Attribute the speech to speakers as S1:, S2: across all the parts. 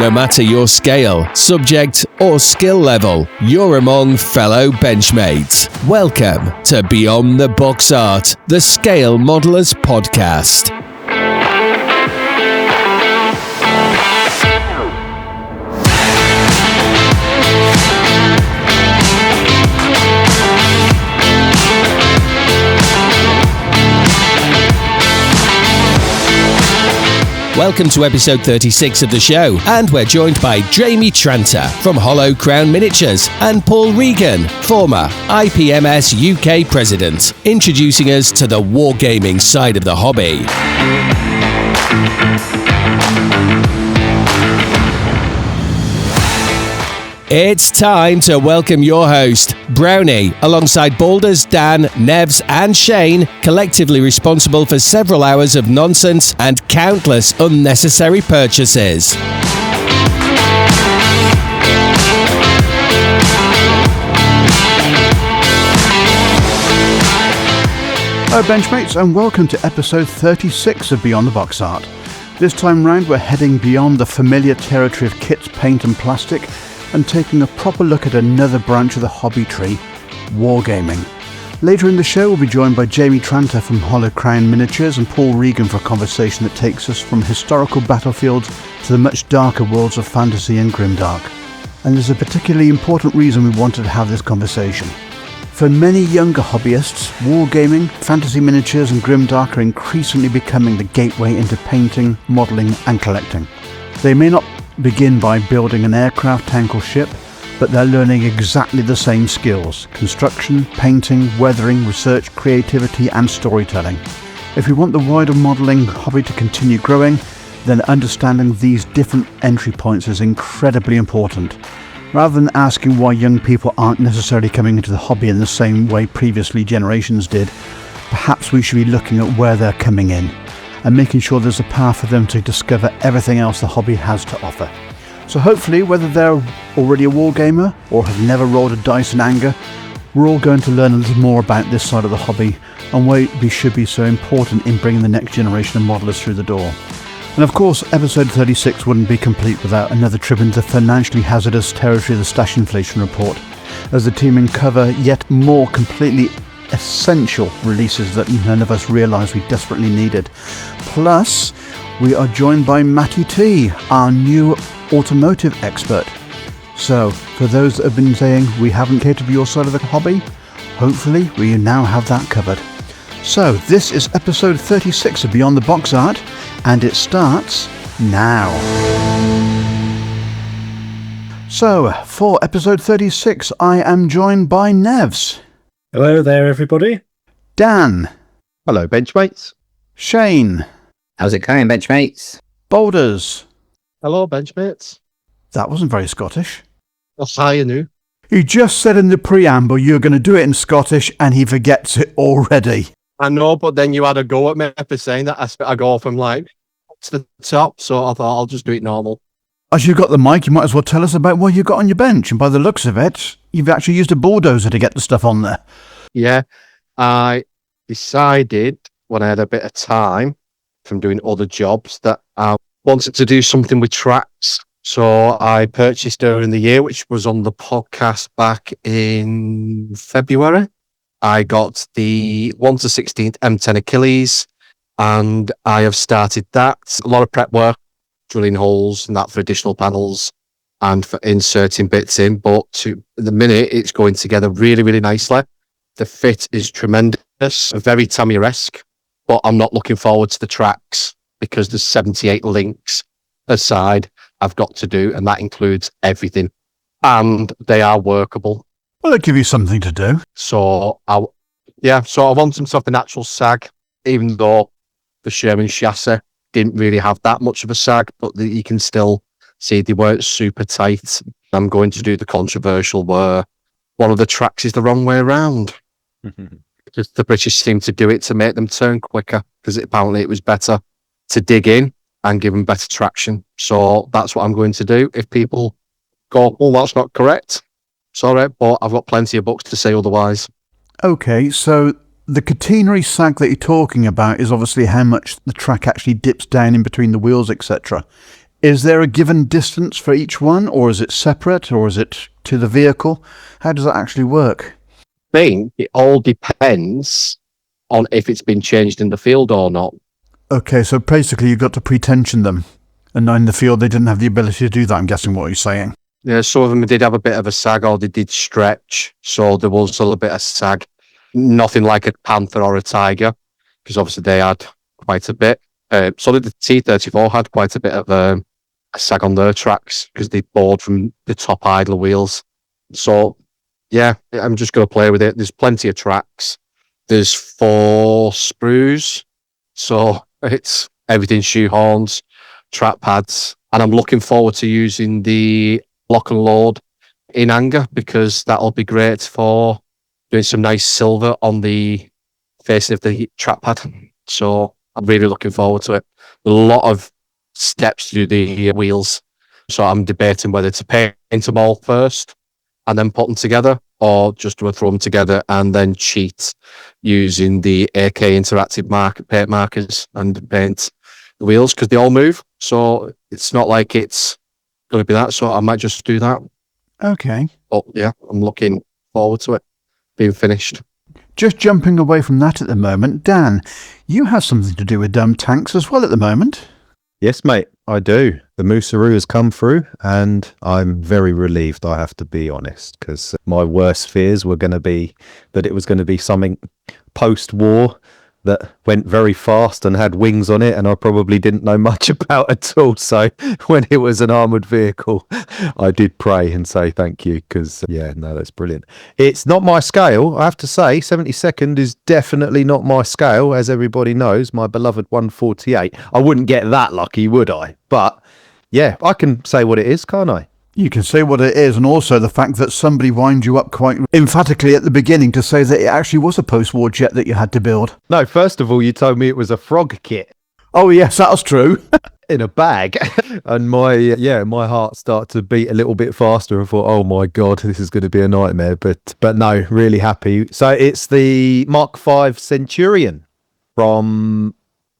S1: No matter your scale, subject, or skill level, you're among fellow benchmates. Welcome to Beyond the Box Art, the Scale Modelers Podcast. Welcome to episode 36 of the show, and we're joined by Jamie Tranter from Hollow Crown Miniatures and Paul Regan, former IPMS UK president, introducing us to the wargaming side of the hobby. It's time to welcome your host, Brownie, alongside Boulders, Dan, Nevs and Shane, collectively responsible for several hours of nonsense and countless unnecessary purchases.
S2: Hello Benchmates, and welcome to episode 36 of Beyond the Box Art. This time round we're heading beyond the familiar territory of kits, paint and plastic, and taking a proper look at another branch of the hobby tree, wargaming. Later in the show we'll be joined by Jamie Tranter from Hollow Crown Miniatures and Paul Regan for a conversation that takes us from historical battlefields to the much darker worlds of fantasy and grimdark. And there's a particularly important reason we wanted to have this conversation. For many younger hobbyists, wargaming, fantasy miniatures and grimdark are increasingly becoming the gateway into painting, modelling and collecting. They may not begin by building an aircraft, tank or ship, but they're learning exactly the same skills: construction, painting, weathering, research, creativity and storytelling. If we want the wider modelling hobby to continue growing, then understanding these different entry points is incredibly important. Rather than asking why young people aren't necessarily coming into the hobby in the same way previously generations did, perhaps we should be looking at where they're coming in and making sure there's a path for them to discover everything else the hobby has to offer. So hopefully, whether they're already a wargamer or have never rolled a dice in anger, we're all going to learn a little more about this side of the hobby and why it should be so important in bringing the next generation of modelers through the door. And of course, episode 36 wouldn't be complete without another trip into the financially hazardous territory of the Stash Inflation Report, as the team uncover yet more completely essential releases that none of us realised we desperately needed. Plus, we are joined by Matty T, our new automotive expert. So, for those that have been saying we haven't catered for your side of the hobby, hopefully we now have that covered. So, this is episode 36 of Beyond the Box Art, and it starts now. So, for episode 36, I am joined by Nevs.
S3: Hello there, everybody.
S2: Dan.
S4: Hello, Benchmates.
S2: Shane.
S5: How's it going, Benchmates?
S2: Boulders.
S4: Hello, Benchmates.
S2: That wasn't very Scottish.
S4: That's how you knew.
S2: He just said in the preamble you're going to do it in Scottish and he forgets it already.
S4: I know, but then you had a go at me for saying that. I go from like to the top, so I thought I'll just do it normal.
S2: As you've got the mic, you might as well tell us about what you've got on your bench. And by the looks of it, you've actually used a bulldozer to get the stuff on there.
S4: Yeah, I decided when I had a bit of time from doing other jobs that I wanted to do something with tracks. So I purchased earlier in the year, which was on the podcast back in February. I got the 1/16 M10 Achilles, and I have started that. A lot of prep work, drilling holes and that for additional panels and for inserting bits in. But to the minute, it's going together really, really nicely. The fit is tremendous, very Tamiya-esque, but I'm not looking forward to the tracks because there's 78 links aside I've got to do, and that includes everything. And they are workable.
S2: Well, it'll give you something to do.
S4: So I want some sort of natural sag, even though the Sherman chassis didn't really have that much of a sag, but you can still see they weren't super tight. I'm going to do the controversial where one of the tracks is the wrong way around. Because the British seem to do it to make them turn quicker, because apparently it was better to dig in and give them better traction. So that's what I'm going to do. If people go, well, that's not correct, sorry, but I've got plenty of books to say otherwise.
S2: Okay, so the catenary sag that you're talking about is obviously how much the track actually dips down in between the wheels, etc. Is there a given distance for each one, or is it separate, or is it to the vehicle? How does that actually work?
S4: I think it all depends on if it's been changed in the field or not.
S2: Okay, so basically you've got to pre-tension them. And in the field, they didn't have the ability to do that, I'm guessing what you're saying.
S4: Yeah, some of them did have a bit of a sag, or they did stretch, so there was a little bit of sag. Nothing like a panther or a tiger, because obviously they had quite a bit. So did the T-34 had quite a bit of a sag on their tracks, because they bored from the top idler wheels. So, yeah, I'm just going to play with it. There's plenty of tracks. There's 4 sprues, so it's everything shoehorns, track pads, and I'm looking forward to using the lock and load in anger, because that'll be great for doing some nice silver on the facing of the track pad. So I'm really looking forward to it. A lot of steps to do the wheels, so I'm debating whether to paint them all first and then put them together, or just to throw them together and then cheat using the AK interactive paint markers and paint the wheels, because they all move. So it's not like it's going to be that. So I might just do that.
S2: Okay.
S4: But yeah, I'm looking forward to it being finished.
S2: Just jumping away from that at the moment, Dan, you have something to do with tanks as well at the moment.
S6: Yes, mate, I do. The Moosaroo has come through, and I'm very relieved, I have to be honest, because my worst fears were going to be that it was going to be something post-war that went very fast and had wings on it, and I probably didn't know much about at all. So when it was an armoured vehicle, I did pray and say thank you, because, yeah, no, that's brilliant. It's not my scale, I have to say. 72nd is definitely not my scale, as everybody knows, my beloved 148. I wouldn't get that lucky, would I? But, yeah, I can say what it is, can't I?
S2: You can say what it is, and also the fact that somebody winds you up quite emphatically at the beginning to say that it actually was a post-war jet that you had to build.
S6: No, first of all, you told me it was a frog kit.
S2: Oh, yes, that was true.
S6: In a bag. And my heart started to beat a little bit faster. I thought, oh my God, this is going to be a nightmare. But no, really happy. So it's the Mark V Centurion from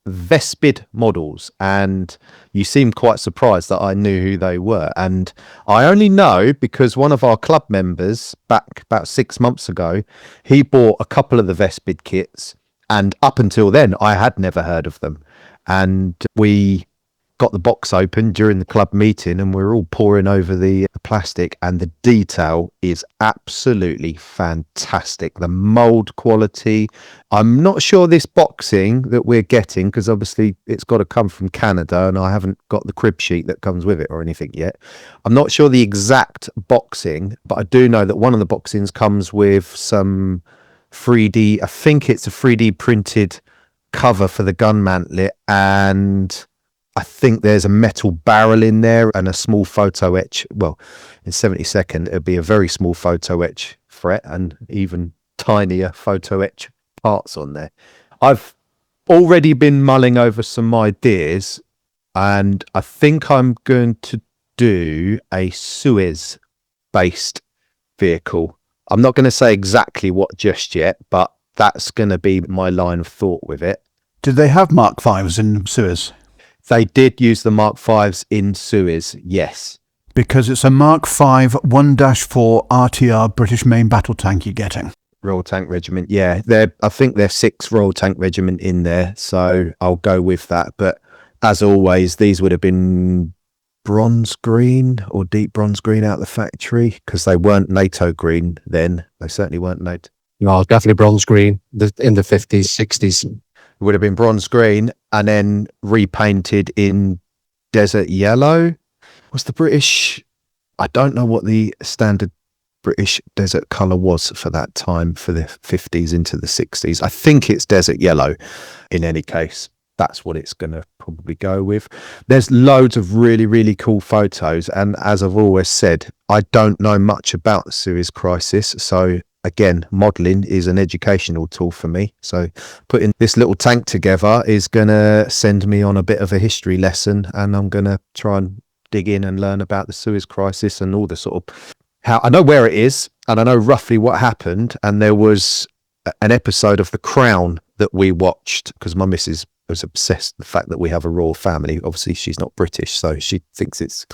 S6: Vespid Models, and you seemed quite surprised that I knew who they were, and I only know because one of our club members back about 6 months ago, he bought a couple of the Vespid kits, and up until then I had never heard of them, and we got the box open during the club meeting and we're all poring over the plastic, and the detail is absolutely fantastic. The mold quality, I'm not sure this boxing that we're getting, because obviously it's got to come from Canada and I haven't got the crib sheet that comes with it or anything yet. I'm not sure the exact boxing, but I do know that one of the boxings comes with some 3D, I think it's a 3D printed cover for the gun mantlet, and I think there's a metal barrel in there and a small photo etch. Well, in 72nd, it'll be a very small photo etch fret and even tinier photo etch parts on there. I've already been mulling over some ideas, and I think I'm going to do a Suez-based vehicle. I'm not going to say exactly what just yet, but that's going to be my line of thought with it.
S2: Did they have Mark V's in Suez?
S6: They did use the Mark V's in Suez, yes.
S2: Because it's a Mark V 1-4 RTR British main battle tank you're getting.
S6: Royal Tank Regiment, yeah. I think they're 6 Royal Tank Regiment in there, so I'll go with that. But as always, these would have been bronze green or deep bronze green out the factory, because they weren't NATO green then. They certainly weren't NATO.
S4: No, definitely bronze green in the 50s, 60s.
S6: It would have been bronze green and then repainted in desert yellow. What's the British? I don't know what the standard British desert colour was for that time, for the 50s into the 60s. I think it's desert yellow. In any case, that's what it's going to probably go with. There's loads of really, really cool photos. And as I've always said, I don't know much about the Suez Crisis. So again, modelling is an educational tool for me. So putting this little tank together is going to send me on a bit of a history lesson, and I'm going to try and dig in and learn about the Suez Crisis and all the sort of how I know where it is and I know roughly what happened. And there was an episode of The Crown that we watched because my missus was obsessed with the fact that we have a royal family. Obviously, she's not British, so she thinks it's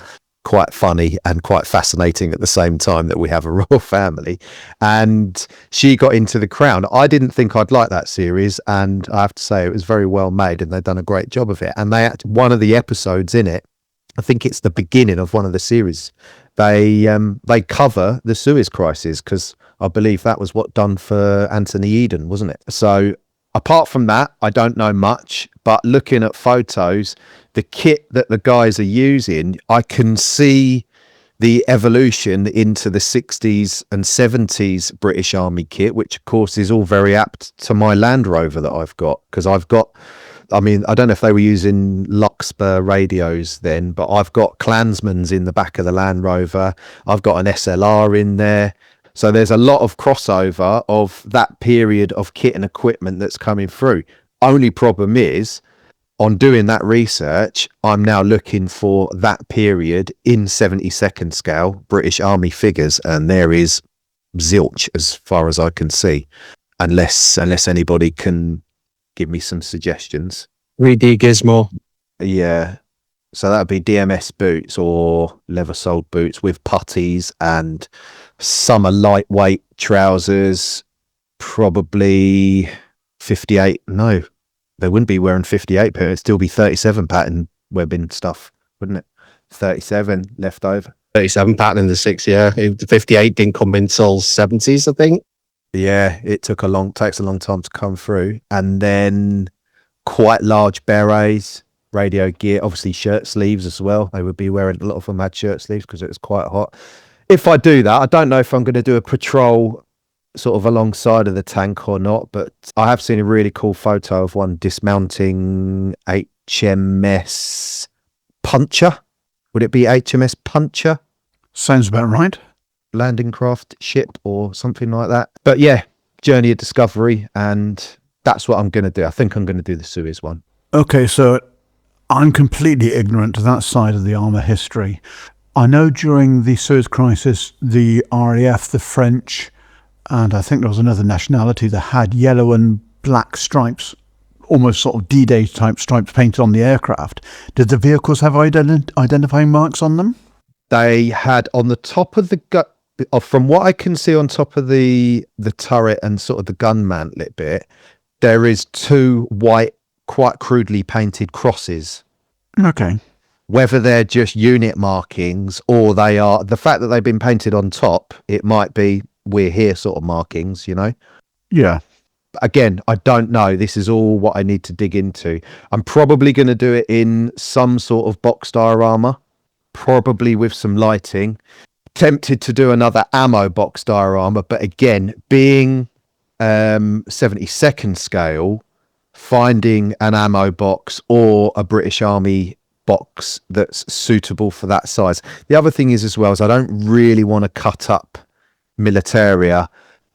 S6: quite funny and quite fascinating at the same time that we have a royal family. And she got into The Crown. I didn't think I'd like that series, and I have to say it was very well made, and they've done a great job of it. And one of the episodes in it, I think it's the beginning of one of the series, they cover the Suez Crisis, because I believe that was what done for Anthony Eden, wasn't it? So apart from that, I don't know much, but looking at photos, the kit that the guys are using, I can see the evolution into the 60s and 70s British Army kit, which of course is all very apt to my Land Rover that I've got, because I don't know if they were using Luxburr radios then, but I've got Klansman's in the back of the Land Rover. I've got an SLR in there. So there's a lot of crossover of that period of kit and equipment that's coming through. Only problem is, on doing that research, I'm now looking for that period in 72nd scale British Army figures, and there is zilch as far as I can see, unless anybody can give me some suggestions.
S4: 3D Gizmo.
S6: Yeah. So that would be DMS boots or leather-soled boots with putties and summer lightweight trousers, probably 58. No, they wouldn't be wearing 58, but it'd still be 37 pattern webbing stuff, wouldn't it? 37 left over.
S4: 37 pattern in the 6, yeah. The 58 didn't come until 70s, I think.
S6: Yeah, it takes a long time to come through. And then quite large berets, radio gear, obviously shirt sleeves as well. They would be wearing, a lot of them had shirt sleeves because it was quite hot. If I do that, I don't know if I'm going to do a patrol sort of alongside of the tank or not, but I have seen a really cool photo of one dismounting HMS Puncher. Would it be HMS Puncher?
S2: Sounds about right.
S6: Landing craft ship or something like that. But yeah, Journey of Discovery, and that's what I'm going to do. I think I'm going to do the Suez one.
S2: Okay, so I'm completely ignorant to that side of the armour history. I know during the Suez Crisis, the RAF, the French, and I think there was another nationality that had yellow and black stripes, almost sort of D-Day type stripes painted on the aircraft. Did the vehicles have identifying marks on them?
S6: They had on the top of the from what I can see on top of the turret and sort of the gun mantlet bit, there is 2 white, quite crudely painted crosses.
S2: Okay.
S6: Whether they're just unit markings or they are, the fact that they've been painted on top, it might be we're here sort of markings, you know?
S2: Yeah.
S6: Again, I don't know. This is all what I need to dig into. I'm probably going to do it in some sort of box diorama, probably with some lighting. Tempted to do another ammo box diorama, but again, being 72nd scale, finding an ammo box or a British Army box that's suitable for that size. The other thing is as well is I don't really want to cut up militaria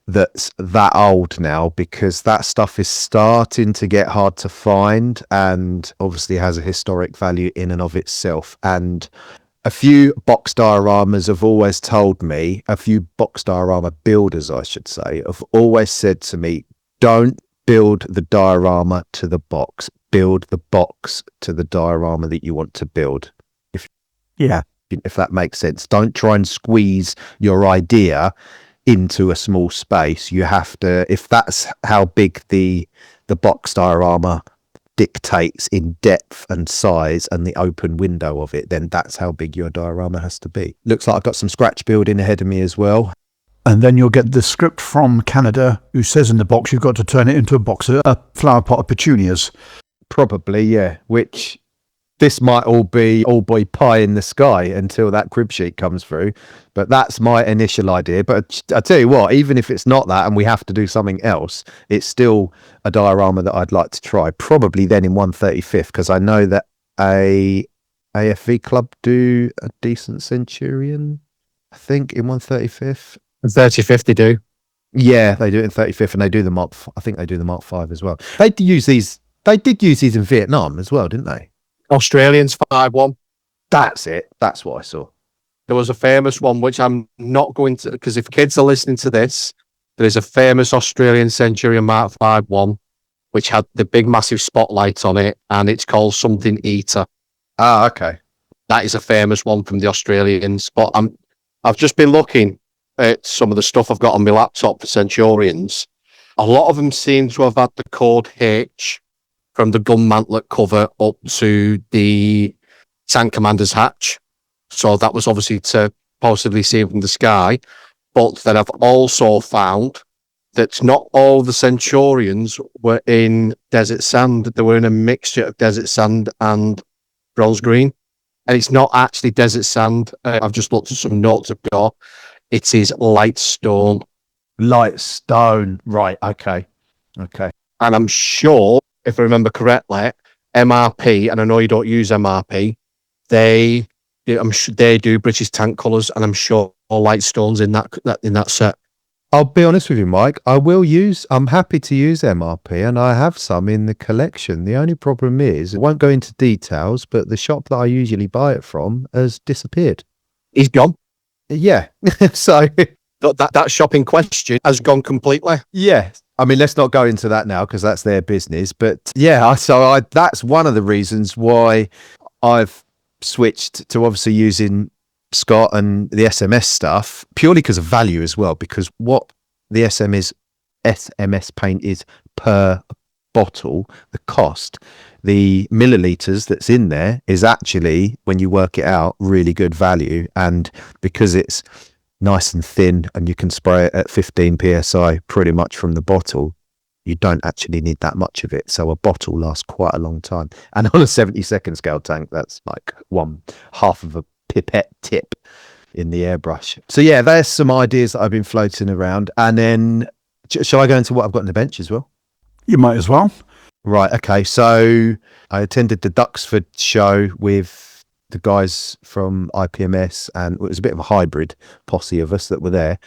S6: that's that old now, because that stuff is starting to get hard to find and obviously has a historic value in and of itself. And a few box dioramas have always told me, a few box diorama builders, I should say, have always said to me, don't build the diorama to the box, build the box to the diorama that you want to build. If that makes sense. Don't try and squeeze your idea into a small space. You have to, if that's how big the box diorama dictates in depth and size and the open window of it, then that's how big your diorama has to be. Looks like I've got some scratch building ahead of me as well.
S2: And then you'll get the script from Canada who says in the box you've got to turn it into a flower pot of petunias. Probably, yeah.
S6: Which this might all be all boy pie in the sky until that crib sheet comes through. But that's my initial idea. But I tell you what, even if it's not that and we have to do something else, it's still a diorama that I'd like to try. Probably then in 135th, because I know that a AFV club do a decent Centurion, I think, in 135th.
S4: 35th they do.
S6: Yeah, they do it in 35th, and they do the Mark. I think they do the Mark 5 as well. They did use these in Vietnam as well, didn't they?
S4: Australians 5-1.
S6: That's it. That's what I saw.
S4: There was a famous one, which I'm not going to, because if kids are listening to this, there is a famous Australian Centurion Mark 5-1 which had the big massive spotlight on it, and it's called Something Eater.
S6: Ah, okay.
S4: That is a famous one from the Australians. But I've just been looking at some of the stuff I've got on my laptop for Centurions. A lot of them seem to have had the code H from the gun mantlet cover up to the tank commander's hatch. So that was obviously to possibly see from the sky. But then I've also found that not all the Centurions were in desert sand. They were in a mixture of desert sand and bronze green. And it's not actually desert sand. I've just looked at some notes I've got. It is light stone.
S6: Light stone. Right. Okay. Okay.
S4: And I'm sure, if I remember correctly, MRP, and I know you don't use MRP, I'm sure they do British tank colours, and I'm sure all light stones in that set.
S6: I'll be honest with you, Mike. I'm happy to use MRP, and I have some in the collection. The only problem is, I won't go into details, but the shop that I usually buy it from has disappeared.
S4: He's gone.
S6: Yeah. So
S4: that shop in question has gone completely.
S6: yeah. I mean, let's not go into that now because that's their business. But yeah, that's one of the reasons why I've switched to obviously using Scott and the SMS stuff, purely because of value as well, because what the SMS paint is per bottle, the cost, the milliliters that's in there is actually, when you work it out, really good value. And because it's nice and thin and you can spray it at 15 psi pretty much from the bottle, you don't actually need that much of it. So a bottle lasts quite a long time. And on a 72nd scale tank, that's like 1/2 of a pipette tip in the airbrush. So yeah, there's some ideas that I've been floating around. And then shall I go into what I've got in the bench as well?
S2: You might as well.
S6: Right. Okay. So I attended the Duxford show with the guys from IPMS, and it was a bit of a hybrid posse of us that were there.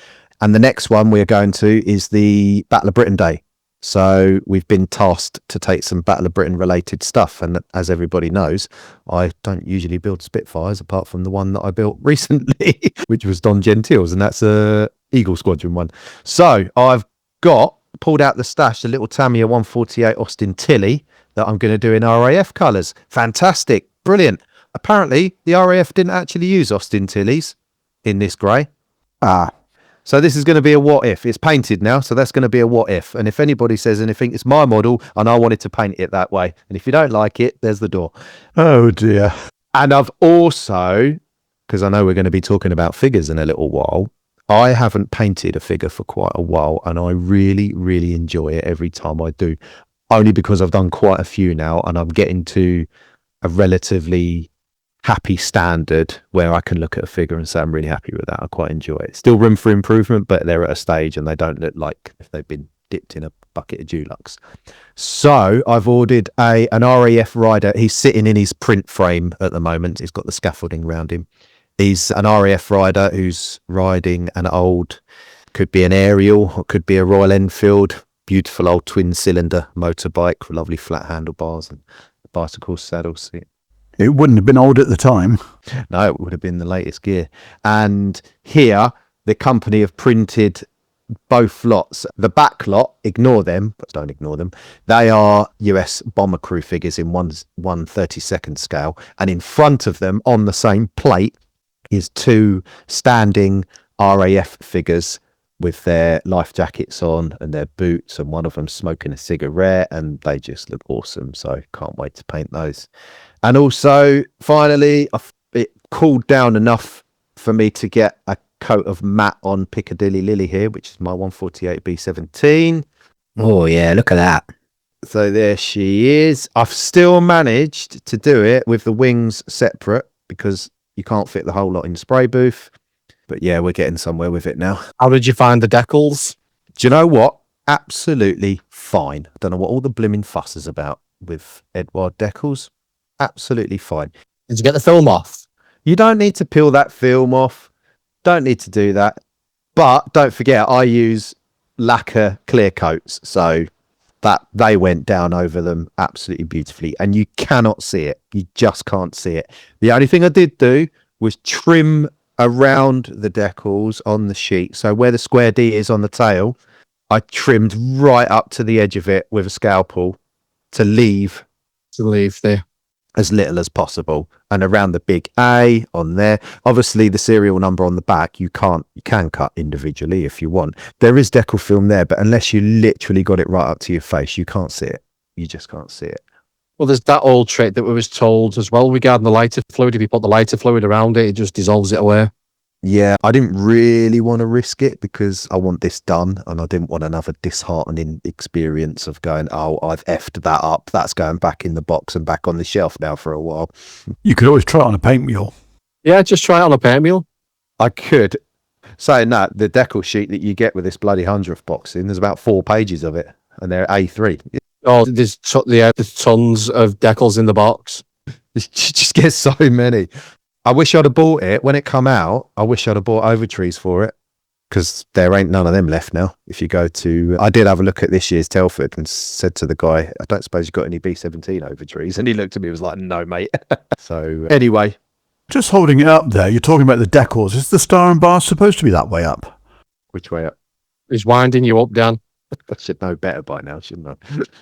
S6: And the next one we're going to is the Battle of Britain Day. So we've been tasked to take some Battle of Britain related stuff. And as everybody knows, I don't usually build Spitfires apart from the one that I built recently, which was Don Gentile's, and that's a Eagle Squadron one. So I've pulled out the stash, the little Tamiya 148 Austin Tilley that I'm going to do in RAF colours. Fantastic. Brilliant. Apparently, the RAF didn't actually use Austin Tilleys in this grey. So this is going to be a what if. It's painted now, so that's going to be a what if. And if anybody says anything, it's my model, and I wanted to paint it that way. And if you don't like it, there's the door.
S2: Oh, dear.
S6: And I've also, because I know we're going to be talking about figures in a little while, I haven't painted a figure for quite a while, and I really, really enjoy it every time I do. Only because I've done quite a few now, and I'm getting to a relatively happy standard where I can look at a figure and say I'm really happy with that. I quite enjoy it. Still room for improvement, but they're at a stage and they don't look like if they've been dipped in a bucket of Dulux. So I've ordered an RAF rider. He's sitting in his print frame at the moment. He's got the scaffolding around him. He's an RAF rider who's riding an old, could be an Ariel or could be a Royal Enfield, beautiful old twin cylinder motorbike with lovely flat handlebars and a bicycle saddle seat.
S2: It wouldn't have been old at the time.
S6: No, it would have been the latest gear. And here, the company have printed both lots. The back lot, ignore them, but don't ignore them. They are US bomber crew figures in 1/32nd scale. And in front of them, on the same plate, is 2 standing RAF figures with their life jackets on and their boots, and one of them smoking a cigarette, and they just look awesome. So can't wait to paint those. And also, finally, it cooled down enough for me to get a coat of matte on Piccadilly Lily here, which is my 148 B17.
S5: Oh, yeah, look at that.
S6: So there she is. I've still managed to do it with the wings separate because you can't fit the whole lot in the spray booth. But yeah, we're getting somewhere with it now.
S4: How did you find the decals?
S6: Do you know what? Absolutely fine. I don't know what all the blimmin' fuss is about with Edward decals. Absolutely fine.
S4: Did you get the film off?
S6: You don't need to peel that film off. Don't need to do that. But don't forget, I use lacquer clear coats, so that they went down over them absolutely beautifully, and you cannot see it. You just can't see it. The only thing I did do was trim around the decals on the sheet, so where the square D is on the tail, I trimmed right up to the edge of it with a scalpel to leave
S4: there.
S6: as little as possible, and around the big A on there. Obviously, the serial number on the back you can cut individually if you want. There is decal film there, but unless you literally got it right up to your face, you can't see it. You just can't see it.
S4: Well, there's that old trick that we was told as well regarding the lighter fluid. If you put the lighter fluid around it, it just dissolves it away.
S6: Yeah, I didn't really want to risk it because I want this done, and I didn't want another disheartening experience of going, oh, I've effed that up. That's going back in the box and back on the shelf now for a while.
S2: You could always try it on a paint mule.
S4: Yeah, just try it on a paint mule.
S6: I could. Saying that, the decal sheet that you get with this bloody 100th boxing, there's about 4 pages of it, and they're A3.
S4: Oh, there's tons of decals in the box.
S6: You just get so many. I wish I'd have bought it when it come out. I wish I'd have bought Overtrees for it, because there ain't none of them left now. If you go to, I did have a look at this year's Telford and said to the guy, I don't suppose you've got any B17 Overtrees, and he looked at me and was like, no, mate. So anyway,
S2: Just holding it up there, you're talking about the decals. Is the star and bar supposed to be that way up?
S6: which way up?
S4: He's winding you up, Dan.
S6: I should know better by now, shouldn't I?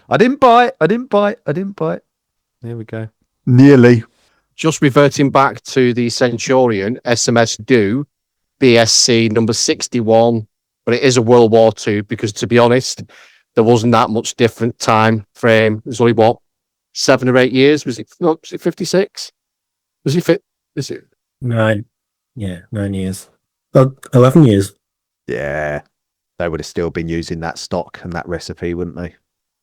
S6: I didn't buy it. There we go.
S2: Nearly.
S4: Just reverting back to the Centurion SMS Do BSC number 61, but it is a World War II because, to be honest, there wasn't that much different time frame. There's only 7 or 8 years. Was it 56? Was it fit? Is it
S3: 9? Yeah, 9 years. Oh, 11 years.
S6: Yeah. They would have still been using that stock and that recipe, wouldn't they?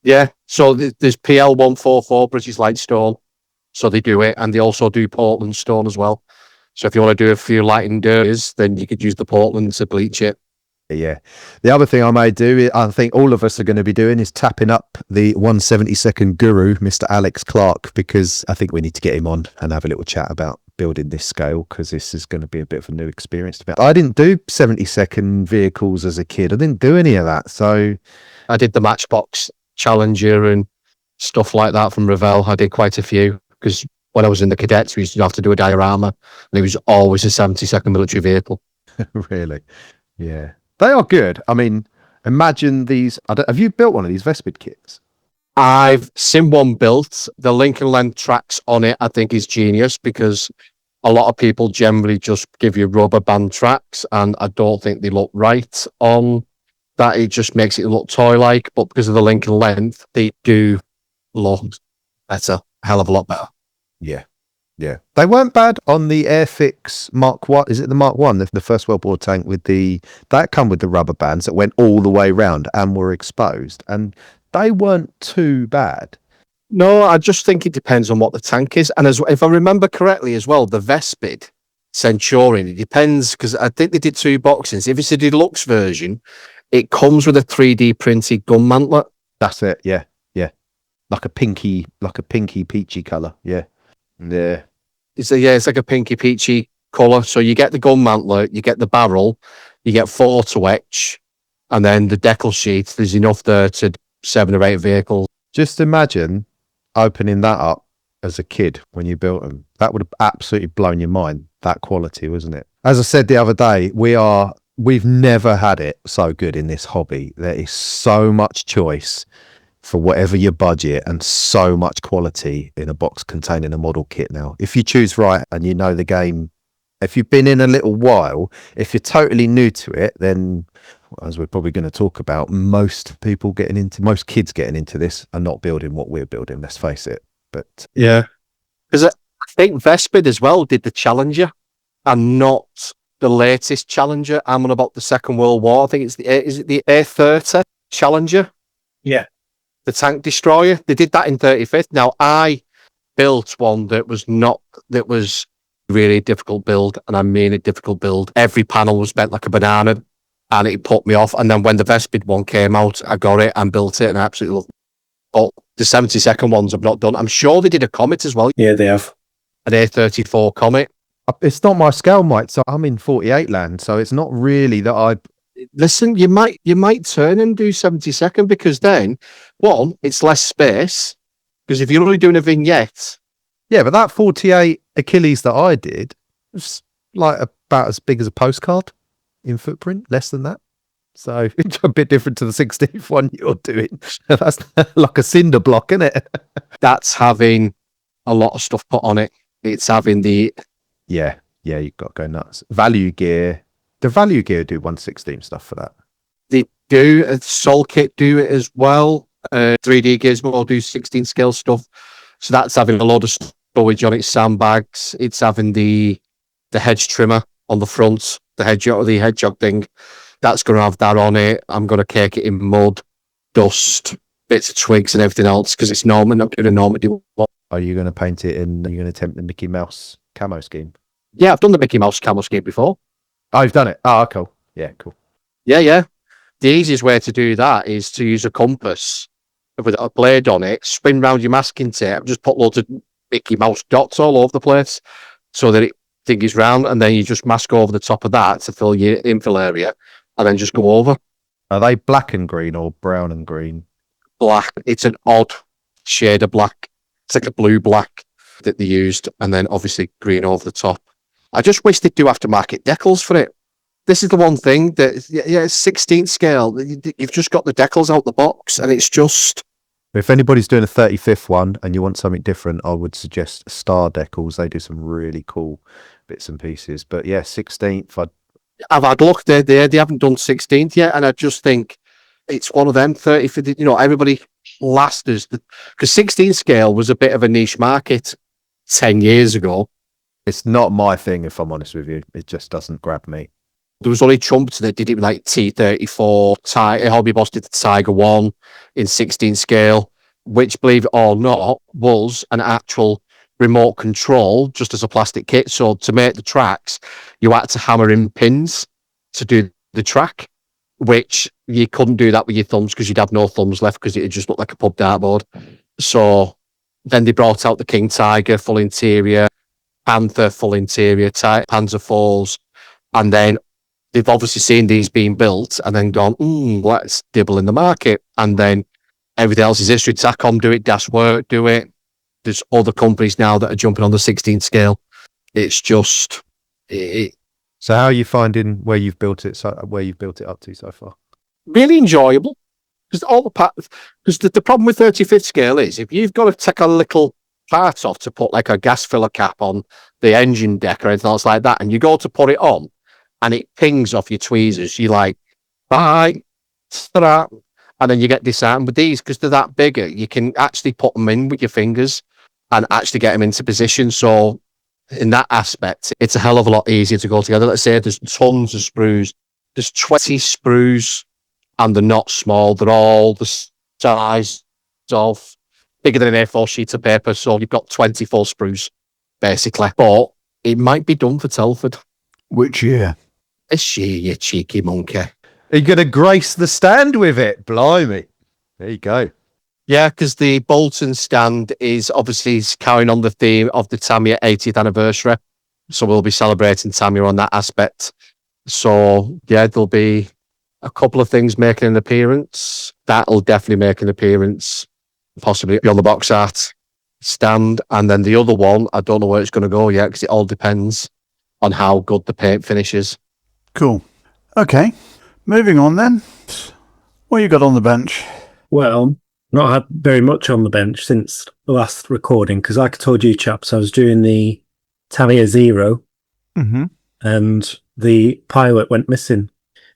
S4: Yeah. So there's PL 144 British Lightstone. So they do it, and they also do Portland stone as well. So if you want to do a few light and dirties, then you could use the Portland to bleach it.
S6: Yeah. The other thing I may do, I think all of us are going to be doing, is tapping up the 172nd guru, Mr. Alex Clark, because I think we need to get him on and have a little chat about building this scale, because this is going to be a bit of a new experience. I didn't do 72nd vehicles as a kid. I didn't do any of that. So
S4: I did the Matchbox Challenger and stuff like that from Revell. I did quite a few, because when I was in the cadets, we used to have to do a diorama, and it was always a 72nd military vehicle.
S6: Really? Yeah. They are good. I mean, imagine these. Have you built one of these Vespid kits?
S4: I've seen one built. The Lincoln Length tracks on it, I think, is genius, because a lot of people generally just give you rubber band tracks, and I don't think they look right on that. It just makes it look toy-like, but because of the Lincoln Length, they do look better, a hell of a lot better.
S6: Yeah. Yeah. They weren't bad on the Airfix Mark 1. Is it the Mark 1? The First World War tank that come with the rubber bands that went all the way round and were exposed. And they weren't too bad.
S4: No, I just think it depends on what the tank is. And if I remember correctly as well, the Vespid Centurion, it depends, because I think they did 2 boxings. If it's a deluxe version, it comes with a 3D printed gun mantlet.
S6: That's it. Yeah. Yeah. Like a pinky peachy colour. Yeah. Yeah.
S4: It's like a pinky peachy colour. So you get the gun mantlet, you get the barrel, you get photo etch, and then the decal sheet. There's enough there to 7 or 8 vehicles.
S6: Just imagine opening that up as a kid when you built them. That would have absolutely blown your mind, that quality, wasn't it? As I said the other day, we've never had it so good in this hobby. There is so much choice for whatever your budget, and so much quality in a box containing a model kit now. If you choose right and you know the game, if you've been in a little while, if you're totally new to it, then, as we're probably going to talk about, most kids getting into this are not building what we're building, let's face it. But
S4: yeah, because I think Vespid as well did the Challenger, and not the latest Challenger. I'm on about the Second World War. I think it's the A30 Challenger?
S3: Yeah.
S4: The tank destroyer. They did that in 35th. Now, I built one that was really difficult build, and I mean a difficult build. Every panel was bent like a banana, and it put me off. And then when the Vespid one came out, I got it and built it, and I absolutely loved it. But the 72nd ones I've not done. I'm sure they did a Comet as well.
S3: Yeah, they have.
S4: An A34 Comet.
S6: it's not my scale, mate. So I'm in 48 land, so it's not really that I...
S4: Listen, you might turn and do 72nd, because then, one, it's less space, because if you're only doing a vignette...
S6: Yeah, but that 48 Achilles that I did was like about as big as a postcard in footprint, less than that. So it's a bit different to the 16th one you're doing. That's like a cinder block, isn't it?
S4: That's having a lot of stuff put on it. It's having the
S6: Yeah, you've got to go nuts. Value gear. The value gear do 1/16 stuff for that.
S4: they do Soul Kit do it as well. 3D Gizmo do 16 scale stuff. So that's having a lot of storage on its sandbags. It's having the hedge trimmer on the front, the hedgehog thing. That's going to have that on it. I'm going to cake it in mud, dust, bits of twigs and everything else because it's Norman. I'm doing a Normandy one.
S6: Are you going to paint it in? Are you going to attempt the Mickey Mouse camo scheme?
S4: Yeah, I've done the Mickey Mouse camo scheme before.
S6: Oh, you've done it. Oh, cool. Yeah, cool.
S4: Yeah. The easiest way to do that is to use a compass with a blade on it, spin round your masking tape, just put loads of Mickey Mouse dots all over the place so that it dingies round, and then you just mask over the top of that to fill your infill area, and then just go over.
S6: Are they black and green or brown and green?
S4: Black. It's an odd shade of black. It's like a blue black that they used, and then obviously green over the top. I just wish they'd do aftermarket decals for it. This is the one thing that, it's 16th scale. You've just got the decals out the box, and it's just...
S6: If anybody's doing a 35th one and you want something different, I would suggest Star Decals. They do some really cool bits and pieces. But yeah, 16th.
S4: I've had a look. They haven't done 16th yet, and I just think it's one of them. 30th, everybody lasters. Because 16th scale was a bit of a niche market 10 years ago.
S6: It's not my thing, if I'm honest with you. It just doesn't grab me.
S4: There was only Trump that did it with like T34. Hobby Boss did the Tiger 1 in 16 scale, which, believe it or not, was an actual remote control just as a plastic kit. So to make the tracks, you had to hammer in pins to do the track, which you couldn't do that with your thumbs because you'd have no thumbs left because it just looked like a pub dartboard. So then they brought out the King Tiger full interior, Panther full interior, Panzer Fours, and then they've obviously seen these being built and then gone, let's dibble in the market. And then everything else is history. Tacom do it, Das Work do it. There's other companies now that are jumping on the 16th scale. It's just...
S6: So how are you finding where you've built it up to so far?
S4: Really enjoyable. Because the problem with 35th scale is if you've got to take a little part off to put like a gas filler cap on the engine deck or anything else like that, and you go to put it on, and it pings off your tweezers. You're like, bye, ta-da. And then you get disarmed. With these, because they're that bigger, you can actually put them in with your fingers and actually get them into position. So in that aspect, it's a hell of a lot easier to go together. Let's say there's tons of sprues. There's 20 sprues, and they're not small. They're all the size of bigger than an A4 sheet of paper. So you've got 24 sprues, basically. But it might be done for Telford.
S2: Which year?
S4: This year, you cheeky monkey.
S6: Are you going to grace the stand with it? Blimey. There you go.
S4: Yeah, because the Bolton stand is obviously carrying on the theme of the Tamiya 80th anniversary. So we'll be celebrating Tamiya on that aspect. So, yeah, there'll be a couple of things making an appearance. That'll definitely make an appearance, possibly on the box art stand. And then the other one, I don't know where it's going to go yet because it all depends on how good the paint finishes.
S2: Cool. Okay, moving on then. What you got on the bench?
S3: Well, not had very much on the bench since the last recording because, like I told you, chaps, I was doing the Tamiya Zero, and the pilot went missing.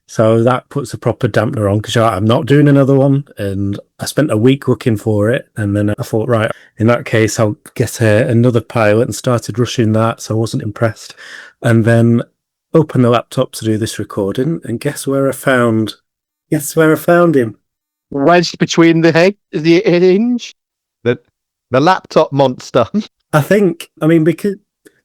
S3: So that puts a proper dampener on because I'm not doing another one, and I spent a week looking for it, and then I thought, right, in that case, I'll get another pilot and started rushing that, so I wasn't impressed. And then opened the laptop to do this recording, and guess where I found him?
S4: Wedged between the hinge.
S6: The laptop monster.
S3: Because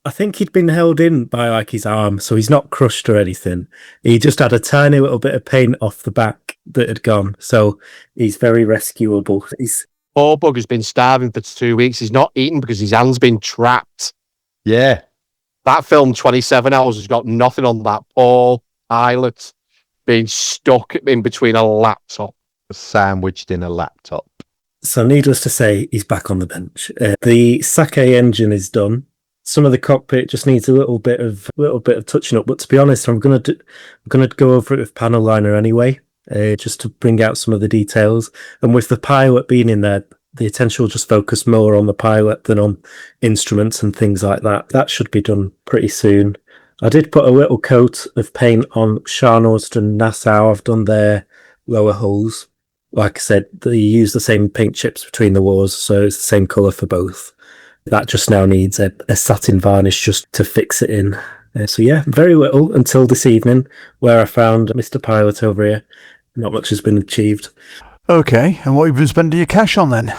S3: I think he'd been held in by like his arm, so he's not crushed or anything. He just had a tiny little bit of paint off the back that had gone, so he's very rescuable.
S4: Poor bugger's been starving for 2 weeks. He's not eaten because his hand's been trapped.
S6: Yeah.
S4: That film, 27 Hours, has got nothing on that poor pilot being stuck in between a laptop.
S6: Sandwiched in a laptop.
S3: So needless to say, he's back on the bench. The Sake engine is done. Some of the cockpit just needs a little bit of touching up. But to be honest, I'm gonna go over it with panel liner anyway. just to bring out some of the details. And with the pilot being in there, the attention will just focus more on the pilot than on instruments and things like that. That should be done pretty soon. I did put a little coat of paint on Scharnhorst and Nassau. I've done their lower hulls. Like I said, they use the same paint chips between the wars, so it's the same colour for both. That just now needs a satin varnish just to fix it in. So yeah, very little until this evening, where I found Mr. Pilot over here. Not much has been achieved.
S2: Okay, and what have you been spending your cash on then?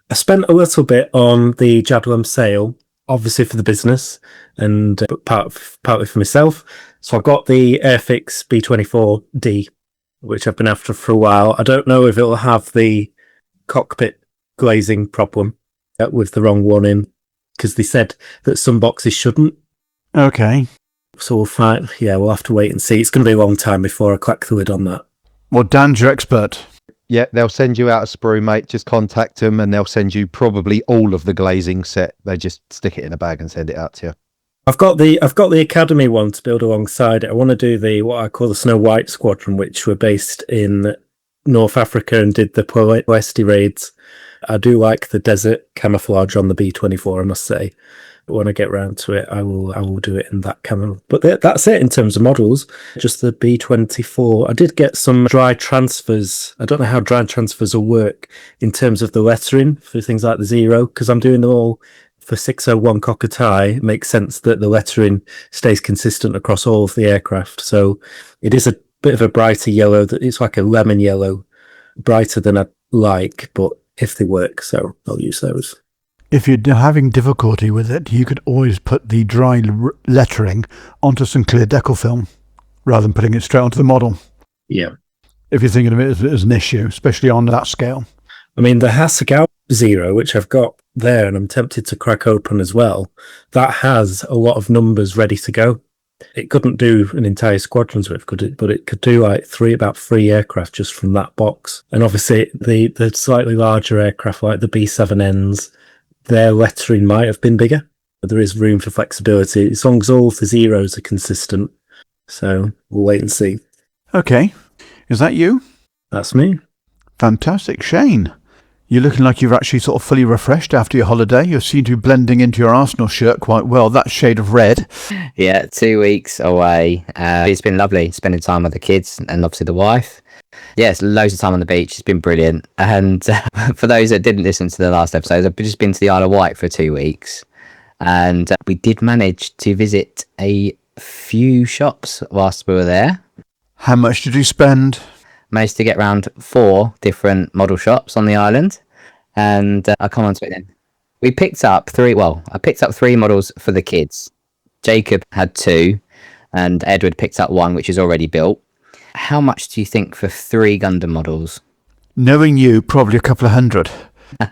S3: I spent a little bit on the Jablum sale, obviously for the business, and partly for myself. So I got the Airfix B24D, which I've been after for a while. I don't know if it'll have the cockpit glazing problem with the wrong one in, because they said that some boxes shouldn't.
S2: Okay.
S3: So we'll find. Yeah, we'll have to wait and see. It's going to be a long time before I crack the lid on that.
S2: Well, Dan's your expert.
S6: Yeah, they'll send you out a sprue, mate. Just contact them and they'll send you probably all of the glazing set. They just stick it in a bag and send it out to you.
S3: I've got the Academy one to build alongside it. I want to do what I call the Snow White Squadron, which were based in North Africa and did the Poesti raids. I do like the desert camouflage on the B24, I must say. But when I get round to it, I will do it in that camo. But that's it in terms of models. Just the B24. I did get some dry transfers. I don't know how dry transfers will work in terms of the lettering for things like the Zero, because I'm doing them all for 601 Cockatoo. It makes sense that the lettering stays consistent across all of the aircraft. So it is a bit of a brighter yellow. It's like a lemon yellow, brighter than I like, but if they work, so I'll use those.
S2: If you're having difficulty with it, you could always put the dry lettering onto some clear decal film rather than putting it straight onto the model.
S3: Yeah.
S2: If you're thinking of it as an issue, especially on that scale.
S3: I mean, the Hasegawa Zero, which I've got there and I'm tempted to crack open as well, that has a lot of numbers ready to go. It couldn't do an entire squadron's worth, could it? But it could do like about three aircraft just from that box. And obviously the slightly larger aircraft like the B7Ns, their lettering might have been bigger, but there is room for flexibility as long as all the zeros are consistent. So we'll wait and see.
S2: Okay. Is that you?
S3: That's me.
S2: Fantastic. Shane, you're looking like you're actually sort of fully refreshed after your holiday. You seem to be blending into your Arsenal shirt quite well. That shade of red.
S5: Yeah, 2 weeks away. It's been lovely spending time with the kids and obviously the wife. Yes, loads of time on the beach. It's been brilliant. And for those that didn't listen to the last episodes, I've just been to the Isle of Wight for 2 weeks. And we did manage to visit a few shops whilst we were there.
S2: How much did you spend?
S5: Managed to get around 4 different model shops on the island. And I'll come on to it then. We picked up 3, I picked up 3 models for the kids. Jacob had 2 and Edward picked up 1, which is already built. How much do you think for 3 Gundam models?
S2: Knowing you, probably a couple of hundred.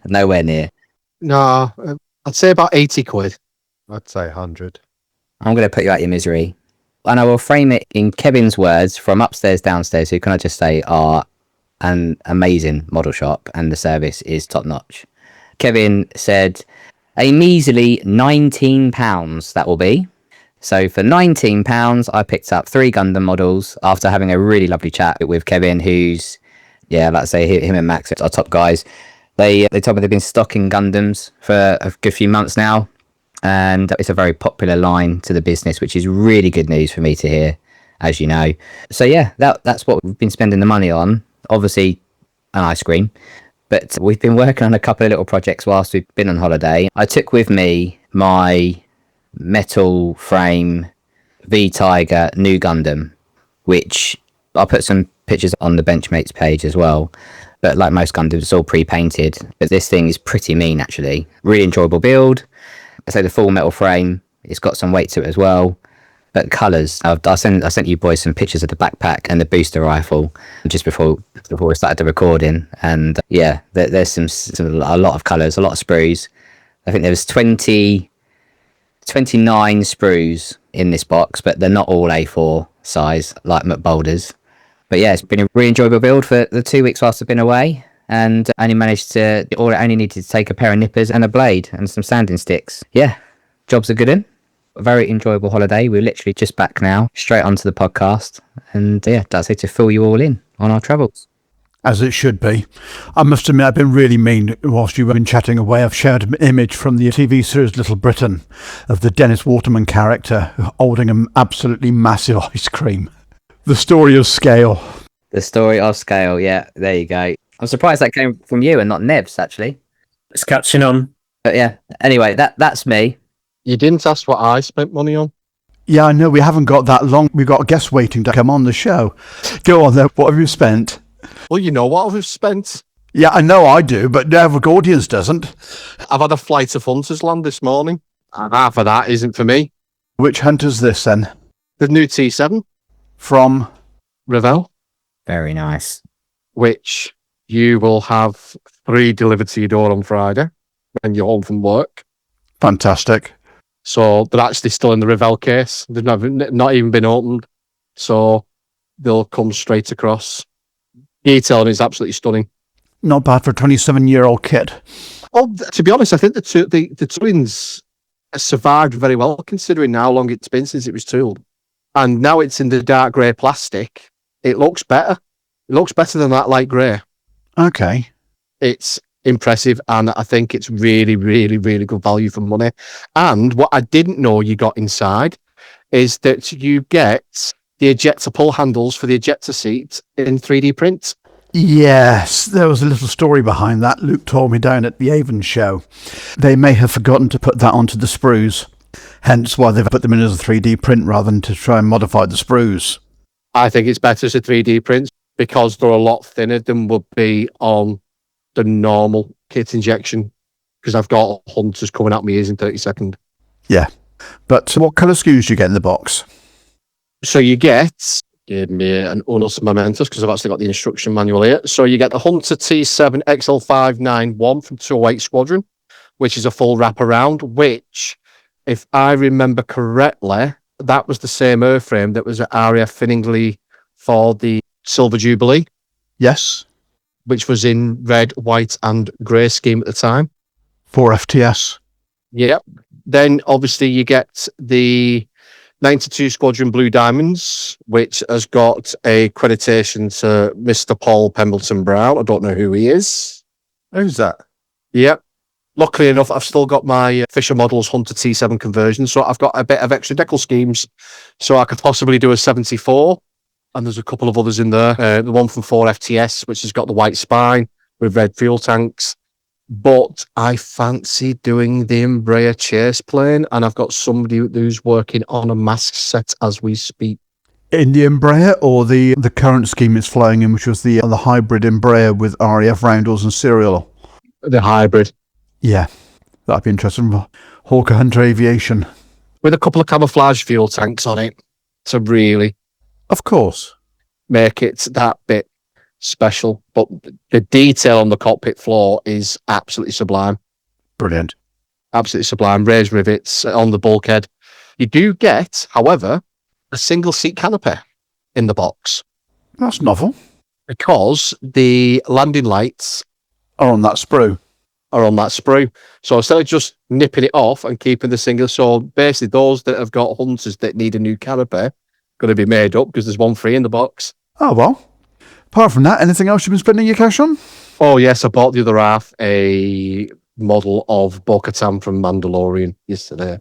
S5: Nowhere near.
S4: No, I'd say about 80 quid.
S6: I'd say 100.
S5: I'm going to put you out your misery. And I will frame it in Kevin's words from upstairs, downstairs, who can I just say are an amazing model shop and the service is top notch. Kevin said a measly £19 that will be. So for £19, I picked up 3 Gundam models after having a really lovely chat with Kevin, who's, like I say, him and Max are top guys. They told me they've been stocking Gundams for a good few months now, and it's a very popular line to the business, which is really good news for me to hear, as you know. So yeah, that's what we've been spending the money on. Obviously, an ice cream, but we've been working on a couple of little projects whilst we've been on holiday. I took with me my metal frame V-Tiger new Gundam, which I'll put some pictures on the Benchmates page as well. But like most Gundams, it's all pre-painted. But this thing is pretty mean, actually. Really enjoyable build. I say the full metal frame. It's got some weight to it as well. But colours. I sent you boys some pictures of the backpack and the booster rifle just before we started the recording. And there's a lot of colours, a lot of sprues. I think there was 29 sprues in this box, but they're not all A4 size like McBoulders. But yeah, it's been a really enjoyable build for the 2 weeks whilst I've been away, and I only needed to take a pair of nippers and a blade and some sanding sticks. Yeah, jobs are good in. a very enjoyable holiday. We're literally just back now, straight onto the podcast. And yeah, that's it, to fill you all in on our travels.
S2: As it should be. I must admit, I've been really mean whilst you've been chatting away. I've shared an image from the TV series Little Britain of the Dennis Waterman character holding an absolutely massive ice cream. The story of scale.
S5: The story of scale, yeah, there you go. I'm surprised that came from you and not Nev's, actually.
S3: It's catching on.
S5: But yeah, anyway, that's me.
S4: You didn't ask what I spent money on?
S2: Yeah, I know, we haven't got that long. We've got a guest waiting to come on the show. Go on then, what have you spent?
S4: Well, you know what I've spent.
S2: Yeah, I know I do, but the average audience doesn't.
S4: I've had a flight of Hunters land this morning, and half of that isn't for me.
S2: Which Hunter's this then?
S4: The new T7.
S2: From?
S4: Revell.
S5: Very nice.
S4: Which you will have 3 delivered to your door on Friday when you're home from work.
S2: Fantastic.
S4: So they're actually still in the Revell case. They've not even been opened. So they'll come straight across. Detailing is absolutely stunning.
S2: Not bad for a 27-year-old kit.
S4: Oh, to be honest, I think the twins survived very well considering how long it's been since it was tooled. And now it's in the dark grey plastic. It looks better. It looks better than that light grey.
S2: Okay.
S4: It's impressive, and I think it's really, really, really good value for money. And what I didn't know you got inside is that you get the ejector pull handles for the ejector seat in 3D print.
S2: Yes, there was a little story behind that. Luke told me down at the Avon show. They may have forgotten to put that onto the sprues, hence why they've put them in as a 3D print rather than to try and modify the sprues.
S4: I think it's better as a 3D print because they're a lot thinner than would be on the normal kit injection, because I've got Hunters coming at my ears in 30 seconds.
S2: Yeah. But what colour SKUs do you get in the box?
S4: So you get, give me an Unus Momentus, because I've actually got the instruction manual here. So you get the Hunter T7 XL591 from 208 Squadron, which is a full wraparound, which, if I remember correctly, that was the same airframe that was at RAF Finningley for the Silver Jubilee.
S2: Yes.
S4: Which was in red, white and grey scheme at the time.
S2: 4 FTS.
S4: Yep. Then obviously you get the 92 Squadron Blue Diamonds, which has got a accreditation to Mr. Paul Pendleton-Brown. I don't know who he is.
S6: Who's that?
S4: Yep. Luckily enough, I've still got my Fisher Models Hunter T7 conversion, so I've got a bit of extra decal schemes, so I could possibly do a 74. And there's a couple of others in there. The one from 4FTS, which has got the white spine with red fuel tanks. But I fancy doing the Embraer chase plane, and I've got somebody who's working on a mask set as we speak.
S2: In the Embraer, or the current scheme it's flying in, which was the hybrid Embraer with RAF roundels and serial?
S4: The hybrid.
S2: Yeah, that'd be interesting. Hawker Hunter Aviation.
S4: With a couple of camouflage fuel tanks on it to really...
S2: Of course.
S4: Make it that bit special. But the detail on the cockpit floor is absolutely sublime.
S2: Brilliant.
S4: Absolutely sublime. Raised rivets on the bulkhead. You do get, however, a single seat canopy in the box.
S2: That's novel.
S4: Because the landing lights
S2: are on that sprue.
S4: So instead of just nipping it off and keeping the single, so basically those that have got Hunters that need a new canopy going to be made up because there's one free in the box.
S2: Oh, well. Apart from that, anything else you've been spending your cash on?
S4: Oh, yes. I bought the other half a model of Bo-Katan from Mandalorian yesterday.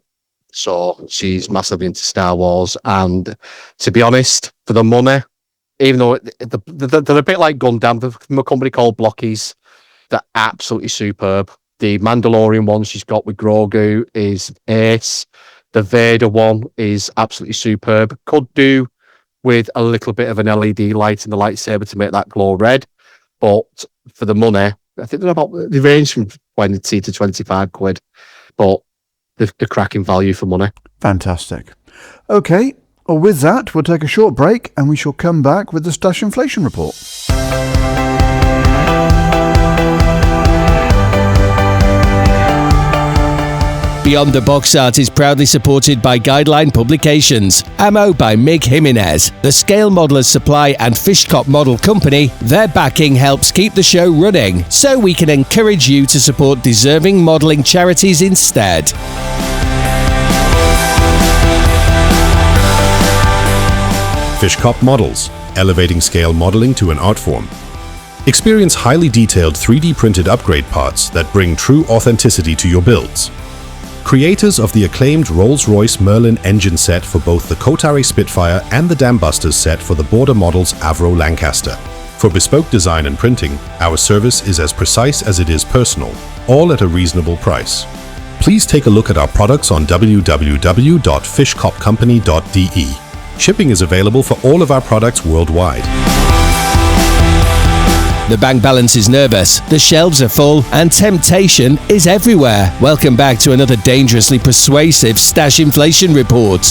S4: So she's massively into Star Wars. And to be honest, for the money, even though they're a bit like Gundam from a company called Blockies, they're absolutely superb. The Mandalorian one she's got with Grogu is ace. The Vader one is absolutely superb. Could do with a little bit of an LED light in the lightsaber to make that glow red. But for the money, I think they range from 20 to 25 quid. But the cracking value for money.
S2: Fantastic. Okay, well, with that, we'll take a short break and we shall come back with the Stash Inflation Report.
S1: Beyond the Box Art is proudly supported by Guideline Publications, Ammo by Mig Jimenez, the Scale Modelers Supply and Fishcop Model Company. Their backing helps keep the show running, so we can encourage you to support deserving modelling charities instead.
S7: Fishcop Models, elevating scale modeling to an art form. Experience highly detailed 3D printed upgrade parts that bring true authenticity to your builds. Creators of the acclaimed Rolls-Royce Merlin engine set for both the Kotare Spitfire and the Dambusters set for the Border Models Avro Lancaster. For bespoke design and printing, our service is as precise as it is personal, all at a reasonable price. Please take a look at our products on www.fishcopcompany.de. Shipping is available for all of our products worldwide.
S1: The bank balance is nervous, the shelves are full, and temptation is everywhere. Welcome back to another dangerously persuasive Stash Inflation Report.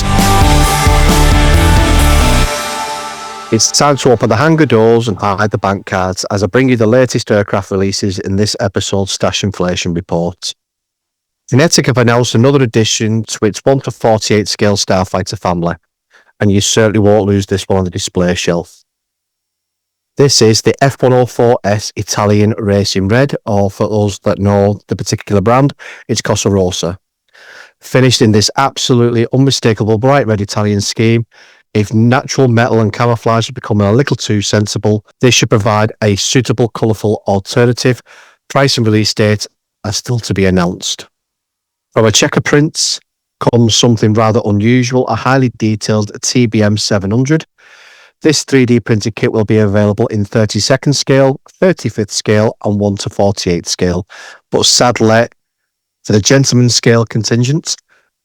S4: It's time to open the hangar doors and hide the bank cards as I bring you the latest aircraft releases in this episode's Stash Inflation Report. Kinetic have announced another addition to its 1-48 scale Starfighter family, and you certainly won't lose this one on the display shelf. This is the F104S Italian Racing Red, or for those that know the particular brand, it's Cosa Rosa. Finished in this absolutely unmistakable bright red Italian scheme, if natural metal and camouflage are becoming a little too sensible, this should provide a suitable colourful alternative. Price and release date are still to be announced. From a checker prints comes something rather unusual, a highly detailed TBM 700. This 3D printed kit will be available in 32nd scale, 35th scale and 1-48 scale. But sadly, for the gentleman scale contingent,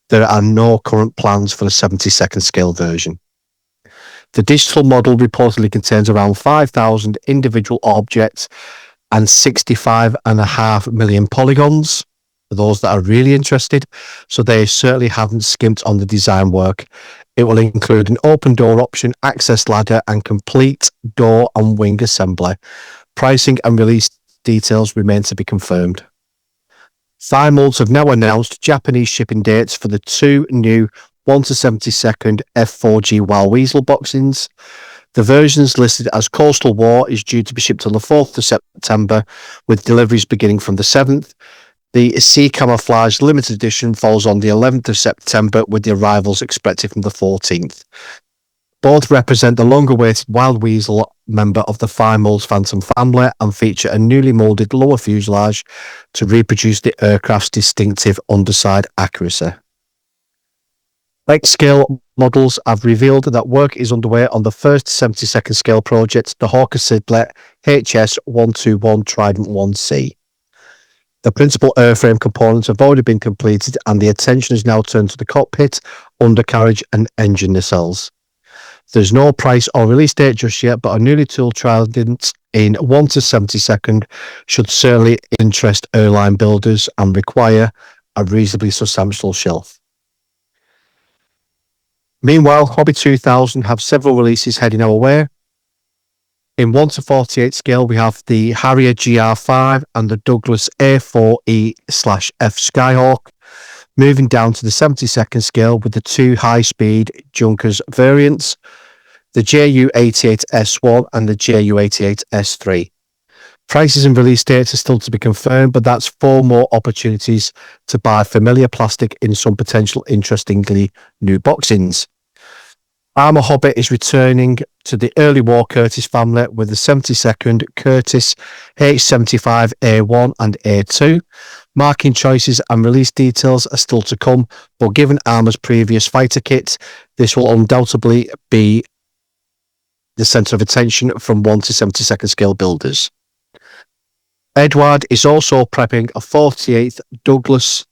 S4: there are no current plans for the 72nd scale version. The digital model reportedly contains around 5,000 individual objects and 65.5 million polygons, for those that are really interested, so they certainly haven't skimped on the design work. It will include an open door option, access ladder, and complete door and wing assembly. Pricing and release details remain to be confirmed. Thigh Molds have now announced Japanese shipping dates for the two new 1-72nd F4G Wild Weasel boxings. The versions listed as Coastal War is due to be shipped on the 4th of September, with deliveries beginning from the 7th. The Sea Camouflage Limited Edition falls on the 11th of September, with the arrivals expected from the 14th. Both represent the long-awaited Wild Weasel member of the Thigh Molds Phantom family and feature a newly moulded lower fuselage to reproduce the aircraft's distinctive underside accuracy. Lake scale models have revealed that work is underway on the first 72nd scale project, the Hawker Siddeley HS-121 Trident 1C. The principal airframe components have already been completed, and the attention is now turned to the cockpit, undercarriage and engine nacelles. There's no price or release date just yet, but a newly tooled Trident in 1-72nd should certainly interest airline builders and require a reasonably substantial shelf. Meanwhile, Hobby 2000 have several releases heading our way. In 1-48 scale, we have the Harrier GR5 and the Douglas A4E/F Skyhawk. Moving down to the 72nd scale with the two high-speed Junkers variants, the JU88S1 and the JU88S3. Prices and release dates are still to be confirmed, but that's 4 more opportunities to buy familiar plastic in some potential interestingly new boxings. Armour Hobby is returning to the early war Curtis family with the 72nd Curtis H75A1 and A2. Marking choices and release details are still to come, but given Armour's previous fighter kit, this will undoubtedly be the centre of attention from 1-72nd scale builders. Edward is also prepping a 48th Douglas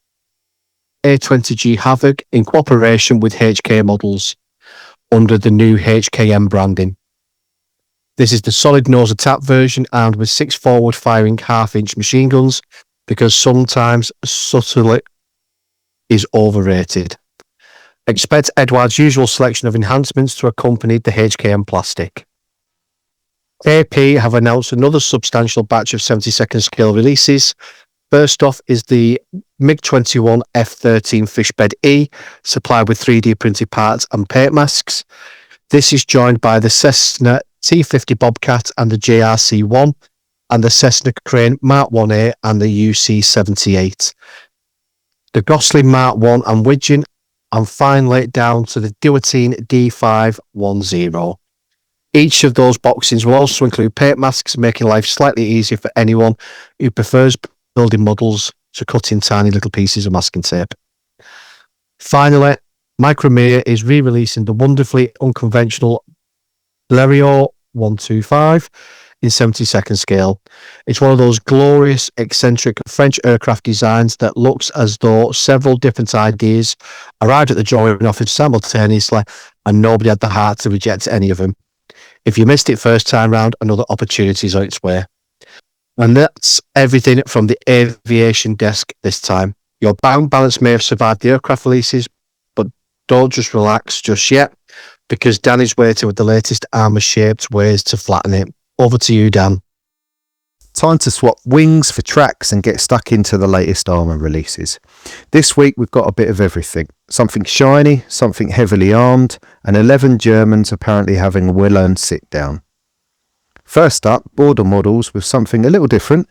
S4: A20G Havoc in cooperation with HK Models under the new HKM branding. This is the solid nose attack version armed with 6 forward firing half-inch machine guns, because sometimes subtlety is overrated. Expect Edward's usual selection of enhancements to accompany the HKM plastic. AP have announced another substantial batch of 72nd scale releases. First off is the MiG-21 F-13 Fishbed E, supplied with 3D printed parts and paint masks. This is joined by the Cessna T-50 Bobcat and the JRC-1, and the Cessna Crane Mark 1A and the UC-78. The Gosling Mark 1 and Widgeon and finally down to the Guillotine D510. Each of those boxes will also include paint masks, making life slightly easier for anyone who prefers building models to cutting tiny little pieces of masking tape. Finally, Micromedia is re-releasing the wonderfully unconventional Blériot 125 in 72nd scale. It's one of those glorious, eccentric French aircraft designs that looks as though several different ideas arrived at the drawing office simultaneously and nobody had the heart to reject any of them. If you missed it first time round, another opportunity is on its way. And that's everything from the aviation desk this time. Your bound balance may have survived the aircraft releases, but don't just relax just yet, because Dan is waiting with the latest armour-shaped ways to flatten it. Over to you, Dan.
S6: Time to swap wings for tracks and get stuck into the latest armour releases. This week we've got a bit of everything. Something shiny, something heavily armed, and 11 Germans apparently having a well-earned sit-down. First up, Border models with something a little different.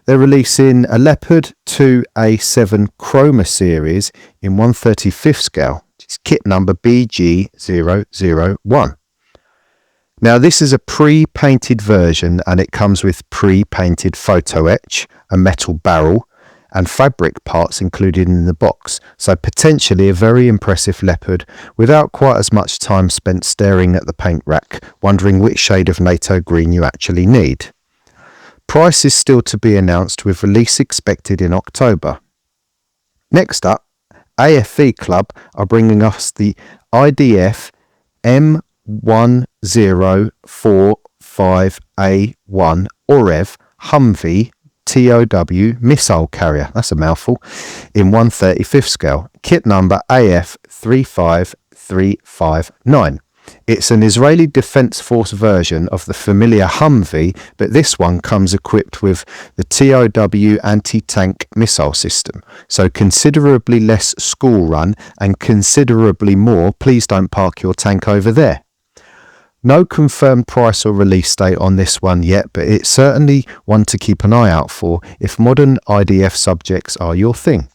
S6: They're releasing a Leopard 2A7 Chroma series in 1/35 scale. It's kit number BG001. Now this is a pre-painted version and it comes with pre-painted photo etch, a metal barrel and fabric parts included in the box, so potentially a very impressive Leopard without quite as much time spent staring at the paint rack, wondering which shade of NATO green you actually need. Price is still to be announced with release expected in October. Next up, AFV Club are bringing us the IDF M1045A1 OREV Humvee TOW missile carrier, that's a mouthful, in 1/35 scale, kit number AF35359. It's an Israeli Defense Force version of the familiar Humvee, but this one comes equipped with the TOW anti-tank missile system, so considerably less school run and considerably more please don't park your tank over there. No confirmed price or release date on this one yet, but it's certainly one to keep an eye out for if modern IDF subjects are your thing.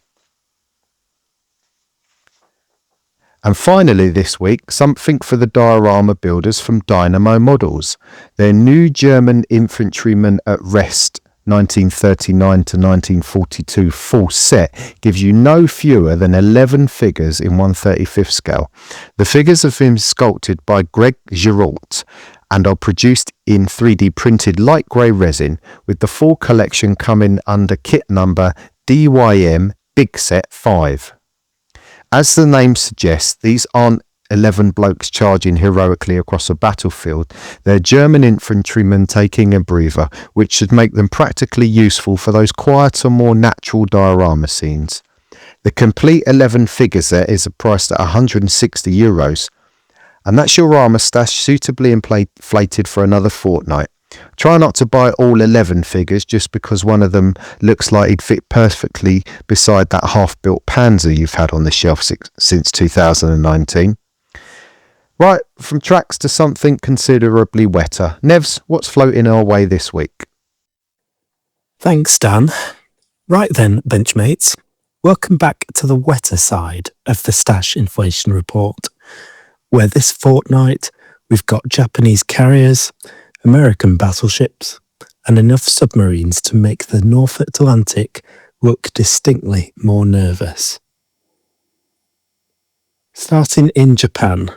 S6: And finally this week, something for the diorama builders from Dynamo Models. Their new German infantryman at rest 1939 to 1942 full set gives you no fewer than 11 figures in 1/35 scale. The figures have been sculpted by Greg Girault and are produced in 3D printed light grey resin, with the full collection coming under kit number DYM Big Set 5. As the name suggests, these aren't 11 blokes charging heroically across a battlefield. They're German infantrymen taking a breather, which should make them practically useful for those quieter, more natural diorama scenes. The complete 11 figures there is priced at €160, and that's your armour stash suitably inflated for another fortnight. Try not to buy all 11 figures just because one of them looks like he'd fit perfectly beside that half-built Panzer you've had on the shelf since 2019. Right, from tracks to something considerably wetter. Nevs, what's floating our way this week?
S8: Thanks, Dan. Right then, Benchmates. Welcome back to the wetter side of the Stash Inflation Report, where this fortnight we've got Japanese carriers, American battleships, and enough submarines to make the North Atlantic look distinctly more nervous. Starting in Japan,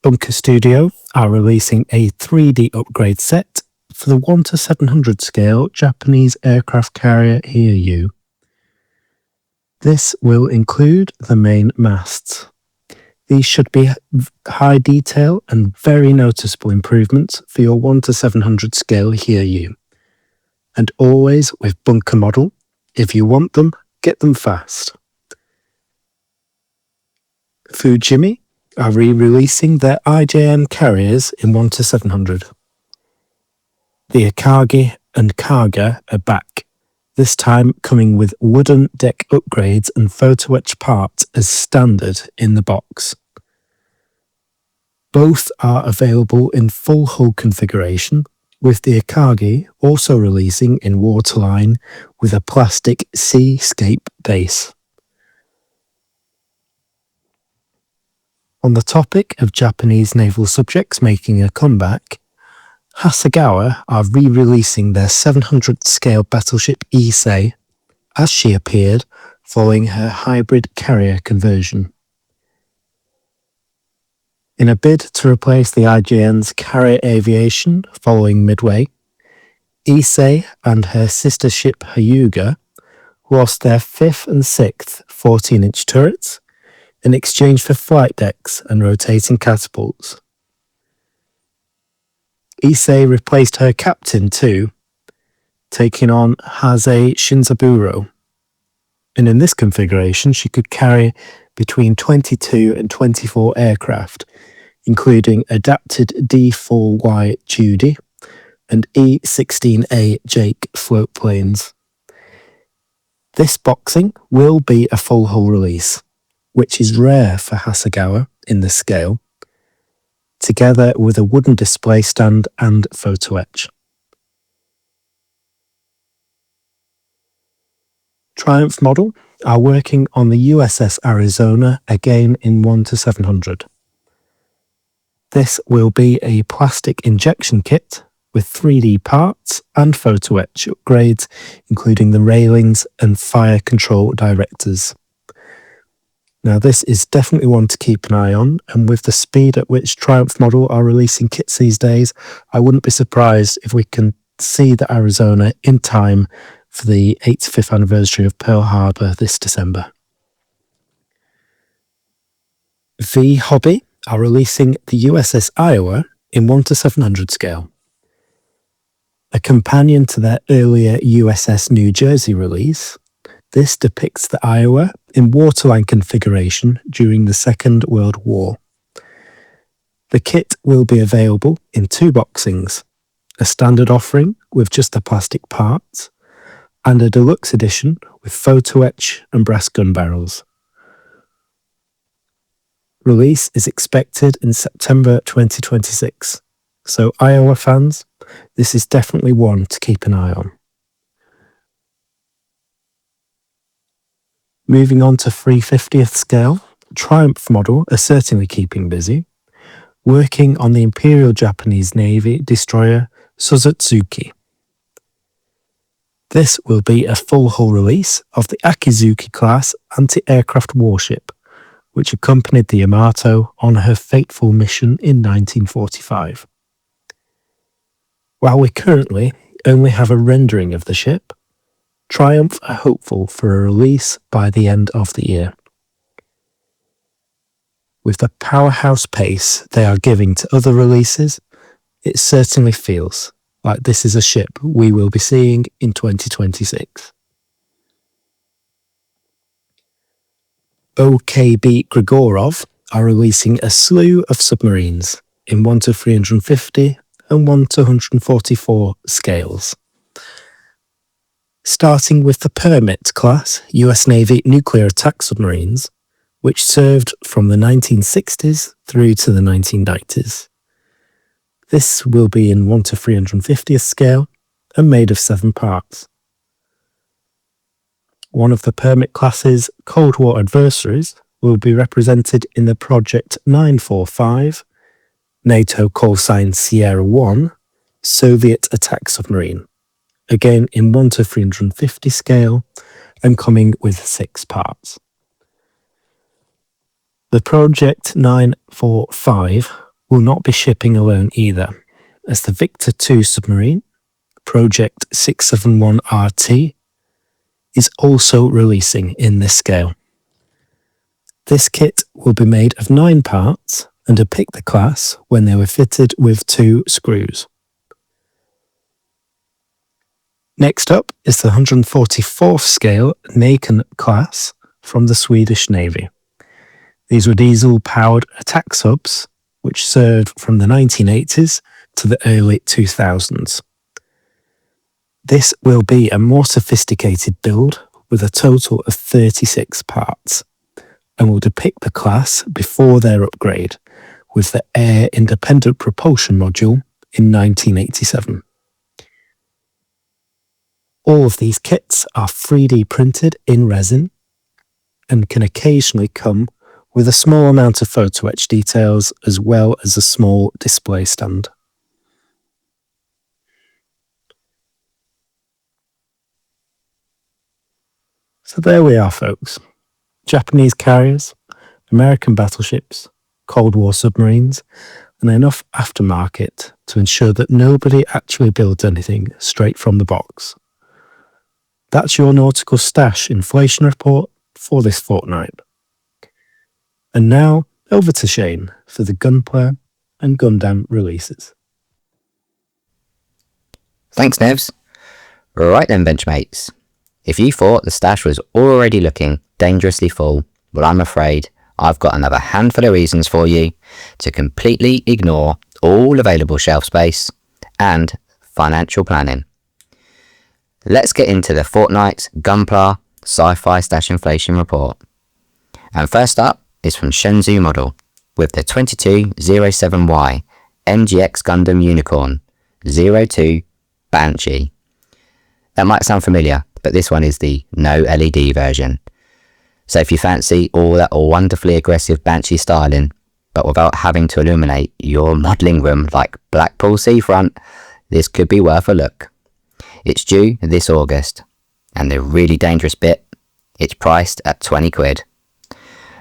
S8: Bunker Studio are releasing a 3D upgrade set for the 1/700 scale Japanese aircraft carrier Hiya. This will include the main masts. These should be high detail and very noticeable improvements for your 1/700 scale Hiya. And always with bunker model. If you want them, get them fast. Fujimi are re-releasing their IJM carriers in 1/700. The Akagi and Kaga are back, this time coming with wooden deck upgrades and photo etch parts as standard in the box. Both are available in full hull configuration, with the Akagi also releasing in waterline with a plastic seascape base. On the topic of Japanese naval subjects making a comeback, Hasegawa are re-releasing their 700 scale battleship Issei as she appeared following her hybrid carrier conversion. In a bid to replace the IJN's carrier aviation following Midway, Issei and her sister ship Hyuga lost their 5th and 6th 14-inch turrets in exchange for flight decks and rotating catapults. Issei replaced her captain too, taking on Hase Shinzaburo, and in this configuration she could carry between 22 and 24 aircraft, including adapted D4Y Judy and E-16A Jake float planes. This boxing will be a full hull release, which is rare for Hasegawa in this scale, together with a wooden display stand and photo etch. Triumph model are working on the USS Arizona again in 1-700. This will be a plastic injection kit with 3D parts and photo etch upgrades, including the railings and fire control directors. Now this is definitely one to keep an eye on, and with the speed at which Triumph model are releasing kits these days, I wouldn't be surprised if we can see the Arizona in time for the 85th anniversary of Pearl Harbor this December. V Hobby are releasing the USS Iowa in 1-700 scale. A companion to their earlier USS New Jersey release, this depicts the Iowa in waterline configuration during the Second World War. The kit will be available in 2 boxings, a standard offering with just the plastic parts, and a deluxe edition with photo etch and brass gun barrels. Release is expected in September 2026, so Iowa fans, this is definitely one to keep an eye on. Moving on to 350th scale, Triumph model are certainly keeping busy, working on the Imperial Japanese Navy destroyer Suzutsuki. This will be a full hull release of the Akizuki class anti-aircraft warship, which accompanied the Yamato on her fateful mission in 1945. While we currently only have a rendering of the ship, Triumph are hopeful for a release by the end of the year. With the powerhouse pace they are giving to other releases, it certainly feels like this is a ship we will be seeing in 2026. OKB Grigorov are releasing a slew of submarines in 1-350 and 1-144 scales. Starting with the Permit class US Navy nuclear attack submarines, which served from the 1960s through to the 1990s. This will be in 1-350th scale and made of 7 parts. One of the Permit class's Cold War adversaries will be represented in the Project 945, NATO callsign Sierra 1, Soviet attack submarine, again in 1-350 scale and coming with 6 parts. The Project 945 will not be shipping alone either, as the Victor II submarine, Project 671RT, is also releasing in this scale. This kit will be made of 9 parts and depict the class when they were fitted with 2 screws. Next up is the 144th scale Naken class from the Swedish Navy. These were diesel-powered attack subs, which served from the 1980s to the early 2000s. This will be a more sophisticated build with a total of 36 parts, and will depict the class before their upgrade, with the Air Independent Propulsion module in 1987. All of these kits are 3D printed in resin and can occasionally come with a small amount of photo etch details as well as a small display stand. So there we are, folks. Japanese carriers, American battleships, Cold War submarines, and enough aftermarket to ensure that nobody actually builds anything straight from the box. That's your nautical stash inflation report for this fortnight. And now, over to Shane for the Gunpla and Gundam releases.
S5: Thanks, Nevs. Right then, Benchmates. If you thought the stash was already looking dangerously full, well, I'm afraid I've got another handful of reasons for you to completely ignore all available shelf space and financial planning. Let's get into the fortnight's Gunpla Sci-Fi Stash Inflation Report. And first up is from Shenzhou Model with the 2207Y MGX Gundam Unicorn 02 Banshee. That might sound familiar, but this one is the no LED version. So if you fancy all that wonderfully aggressive Banshee styling, but without having to illuminate your modelling room like Blackpool Seafront, this could be worth a look. It's due this August, and the really dangerous bit, it's priced at 20 quid.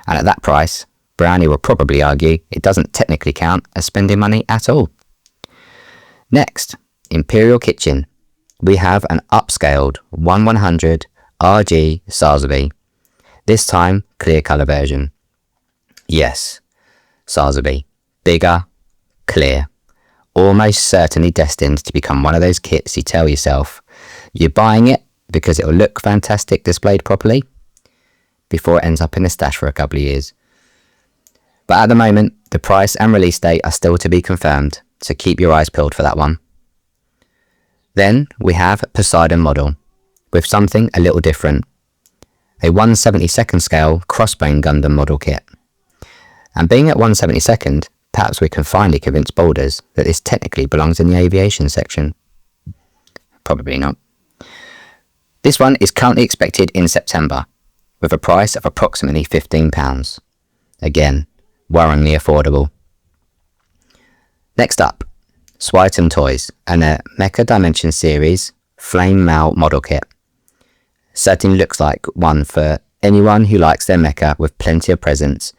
S5: And at that price, Brownie will probably argue it doesn't technically count as spending money at all. Next, Imperial Kitchen. We have an upscaled 1100 RG Sazabi, this time clear colour version. Yes, Sazabi, bigger, clear, almost certainly destined to become one of those kits you tell yourself you're buying it because it will look fantastic displayed properly before it ends up in the stash for a couple of years. But at the moment, the price and release date are still to be confirmed, so keep your eyes peeled for that one. Then we have Poseidon Model, with something a little different. A 1/72nd scale Crossbone Gundam model kit. And being at 1/72nd, perhaps we can finally convince Boulders that this technically belongs in the aviation section. Probably not. This one is currently expected in September, with a price of approximately £15. Again, worryingly affordable. Next up, Swighton Toys and their Mecha Dimension Series Flame Mail model kit. Certainly looks like one for anyone who likes their mecha with plenty of presents.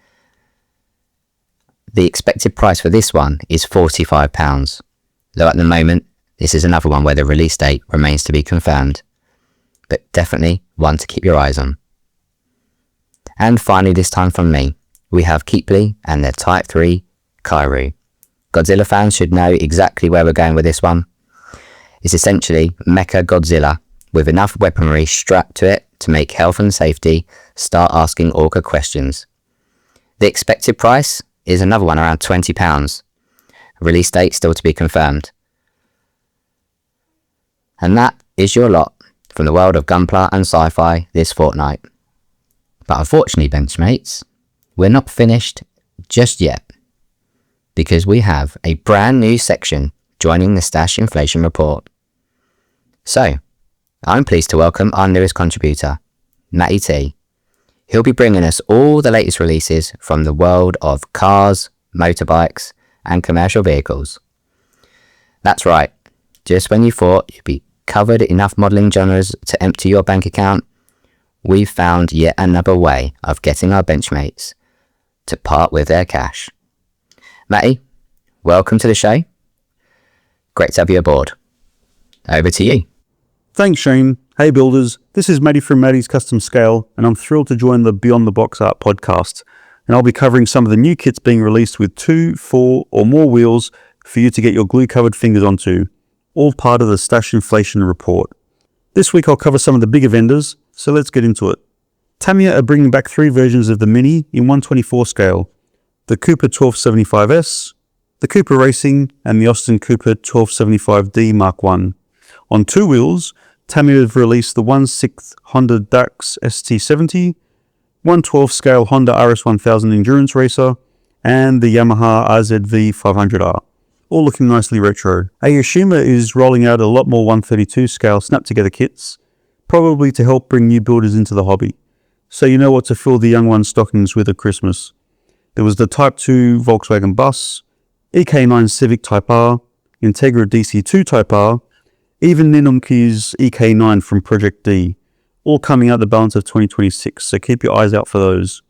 S5: The expected price for this one is £45, though at the moment this is another one where the release date remains to be confirmed, but definitely one to keep your eyes on. And finally, this time from me, we have Keeply and their Type 3 Kairu. Godzilla fans should know exactly where we're going with this one. It's essentially Mecha Godzilla with enough weaponry strapped to it to make health and safety start asking awkward questions. The expected price is another one around £20. Release date still to be confirmed. And that is your lot from the world of Gunpla and sci-fi this fortnight. But unfortunately, Benchmates, we're not finished just yet, because we have a brand new section joining the Stash Inflation Report. So, I'm pleased to welcome our newest contributor, Matty T. He'll be bringing us all the latest releases from the world of cars, motorbikes, and commercial vehicles. That's right, just when you thought you'd be covered enough modelling genres to empty your bank account, we've found yet another way of getting our benchmates to part with their cash. Matty, welcome to the show. Great to have you aboard. Over to you.
S2: Thanks, Shane. Hey builders, this is Matty from Matty's Custom Scale, and I'm thrilled to join the Beyond the Box Art podcast. And I'll be covering some of the new kits being released with 2, 4, or more wheels for you to get your glue-covered fingers onto, all part of the Stash Inflation Report. This week I'll cover some of the bigger vendors, so let's get into it. Tamiya are bringing back 3 versions of the Mini in 1/24 scale, the Cooper 1275S, the Cooper Racing, and the Austin Cooper 1275D Mark I. On 2 wheels, Tamiya have released the 1/6 Honda Dax ST70, 1/12 scale Honda RS1000 Endurance Racer, and the Yamaha RZV 500R, all looking nicely retro. Aoshima is rolling out a lot more 132 scale snap-together kits, probably to help bring new builders into the hobby, so you know what to fill the young ones' stockings with at Christmas. There was the Type 2 Volkswagen bus, EK9 Civic Type R, Integra DC2 Type R, even Ninonki's EK9 from Project D, all coming out the balance of 2026, so keep your eyes out for those.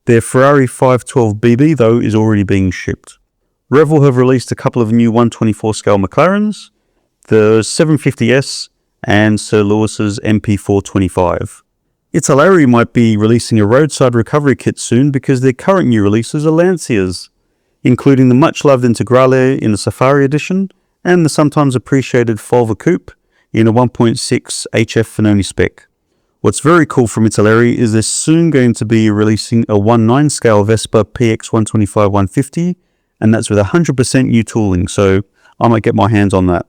S2: Their Ferrari 512BB, though, is already being shipped. Revell have released a couple of new 124 scale McLarens, the 750S and Sir Lewis's MP425. Italeri might be releasing a roadside recovery kit soon because their current new releases are Lanciers, including the much-loved Integrale in the Safari Edition and the sometimes appreciated Fulva Coupe in a 1.6 HF Finoni spec. What's very cool from Italeri is they're soon going to be releasing a 1/9 scale Vespa PX125-150, and that's with 100% new tooling, so I might get my hands on that.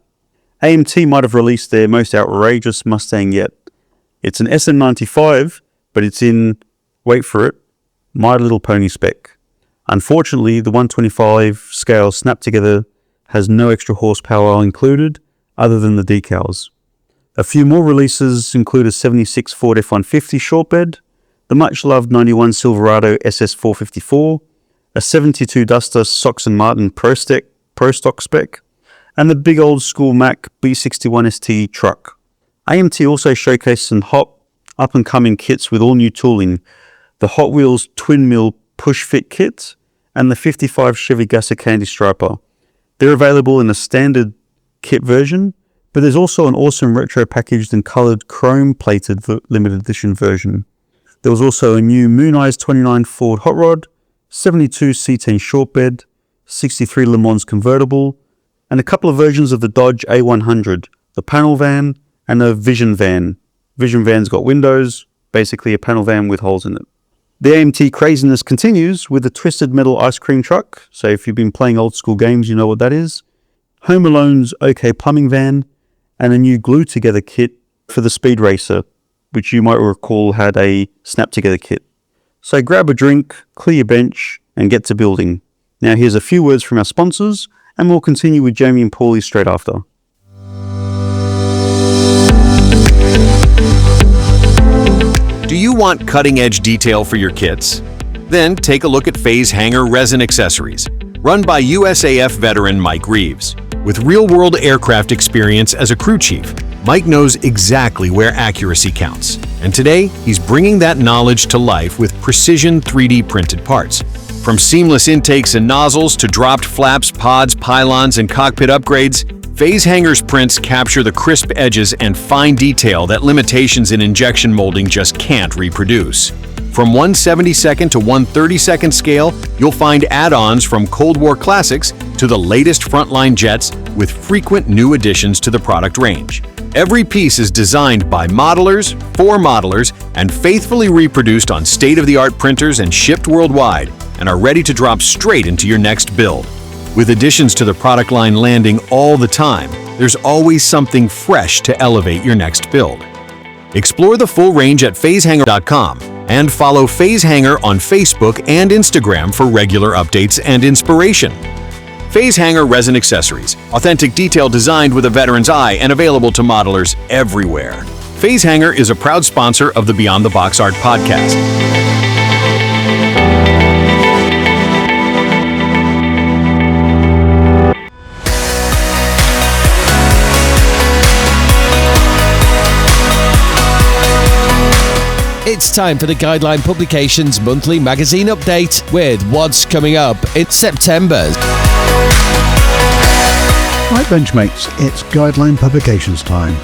S2: AMT might have released their most outrageous Mustang yet. It's an SM95, but it's in, wait for it, My Little Pony spec. Unfortunately, the 125 scale snap together has no extra horsepower included other than the decals. A few more releases include a 76 Ford F-150 short bed, the much-loved 91 Silverado SS454, a 72 Duster Sox & Martin Pro Stock spec, and the big old school Mack B61 ST truck. AMT also showcased some hot up-and-coming kits with all new tooling, the Hot Wheels Twin Mill Push Fit kit and the 55 Chevy Gasser Candy Striper. They're available in a standard kit version, but there's also an awesome retro packaged and coloured chrome-plated limited edition version. There was also a new Moon Eyes 29 Ford Hot Rod, 72 C10 Short Bed, 63 Le Mans convertible, and a couple of versions of the Dodge A100, the panel van, and a Vision van. Vision van's got windows, basically a panel van with holes in it. The AMT craziness continues with the Twisted Metal ice cream truck, so if you've been playing old school games you know what that is, Home Alone's OK plumbing van, and a new glue together kit for the Speed Racer, which you might recall had a snap together kit. So grab a drink, clear your bench, and get to building. Now here's a few words from our sponsors, and we'll continue with Jamie and Paulie straight after.
S9: Do you want cutting-edge detail for your kits? Then take a look at Phase Hanger Resin Accessories, run by USAF veteran Mike Reeves. With real-world aircraft experience as a crew chief, Mike knows exactly where accuracy counts. And today, he's bringing that knowledge to life with precision 3D printed parts. From seamless intakes and nozzles to dropped flaps, pods, pylons, and cockpit upgrades, Phase Hanger's prints capture the crisp edges and fine detail that limitations in injection molding just can't reproduce. From 1/72nd to 1/32nd scale, you'll find add-ons from Cold War classics to the latest frontline jets with frequent new additions to the product range. Every piece is designed by modelers, for modelers, and faithfully reproduced on state-of-the-art printers and shipped worldwide, and are ready to drop straight into your next build. With additions to the product line landing all the time, there's always something fresh to elevate your next build. Explore the full range at phasehanger.com and follow Phase Hanger on Facebook and Instagram for regular updates and inspiration. Phase Hanger Resin Accessories, authentic detail designed with a veteran's eye and available to modelers everywhere. Phase Hanger is a proud sponsor of the Beyond the Box Art podcast.
S1: It's time for the Guideline Publications monthly magazine update with what's coming up in September.
S2: Right, Benchmates, it's Guideline Publications time.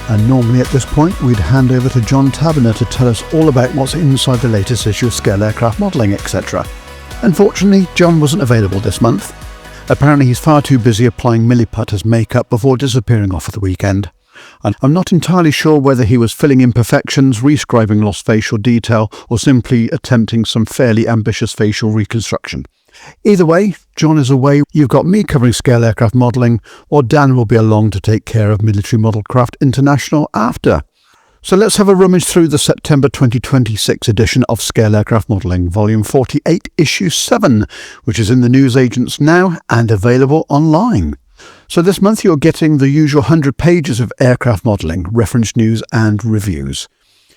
S2: And normally at this point we'd hand over to John Taberner to tell us all about what's inside the latest issue of Scale Aircraft Modelling, etc. Unfortunately, John wasn't available this month. Apparently he's far too busy applying milliput as makeup before disappearing off for the weekend. And I'm not entirely sure whether he was filling imperfections, rescribing lost facial detail, or simply attempting some fairly ambitious facial reconstruction. Either way, John is away. You've got me covering Scale Aircraft Modelling, or Dan will be along to take care of Military Modelcraft International after. So let's have a rummage through the September 2026 edition of Scale Aircraft Modelling, Volume 48, Issue 7, which is in the newsagents now and available online. So this month you're getting the usual 100 pages of aircraft modelling, reference news and reviews.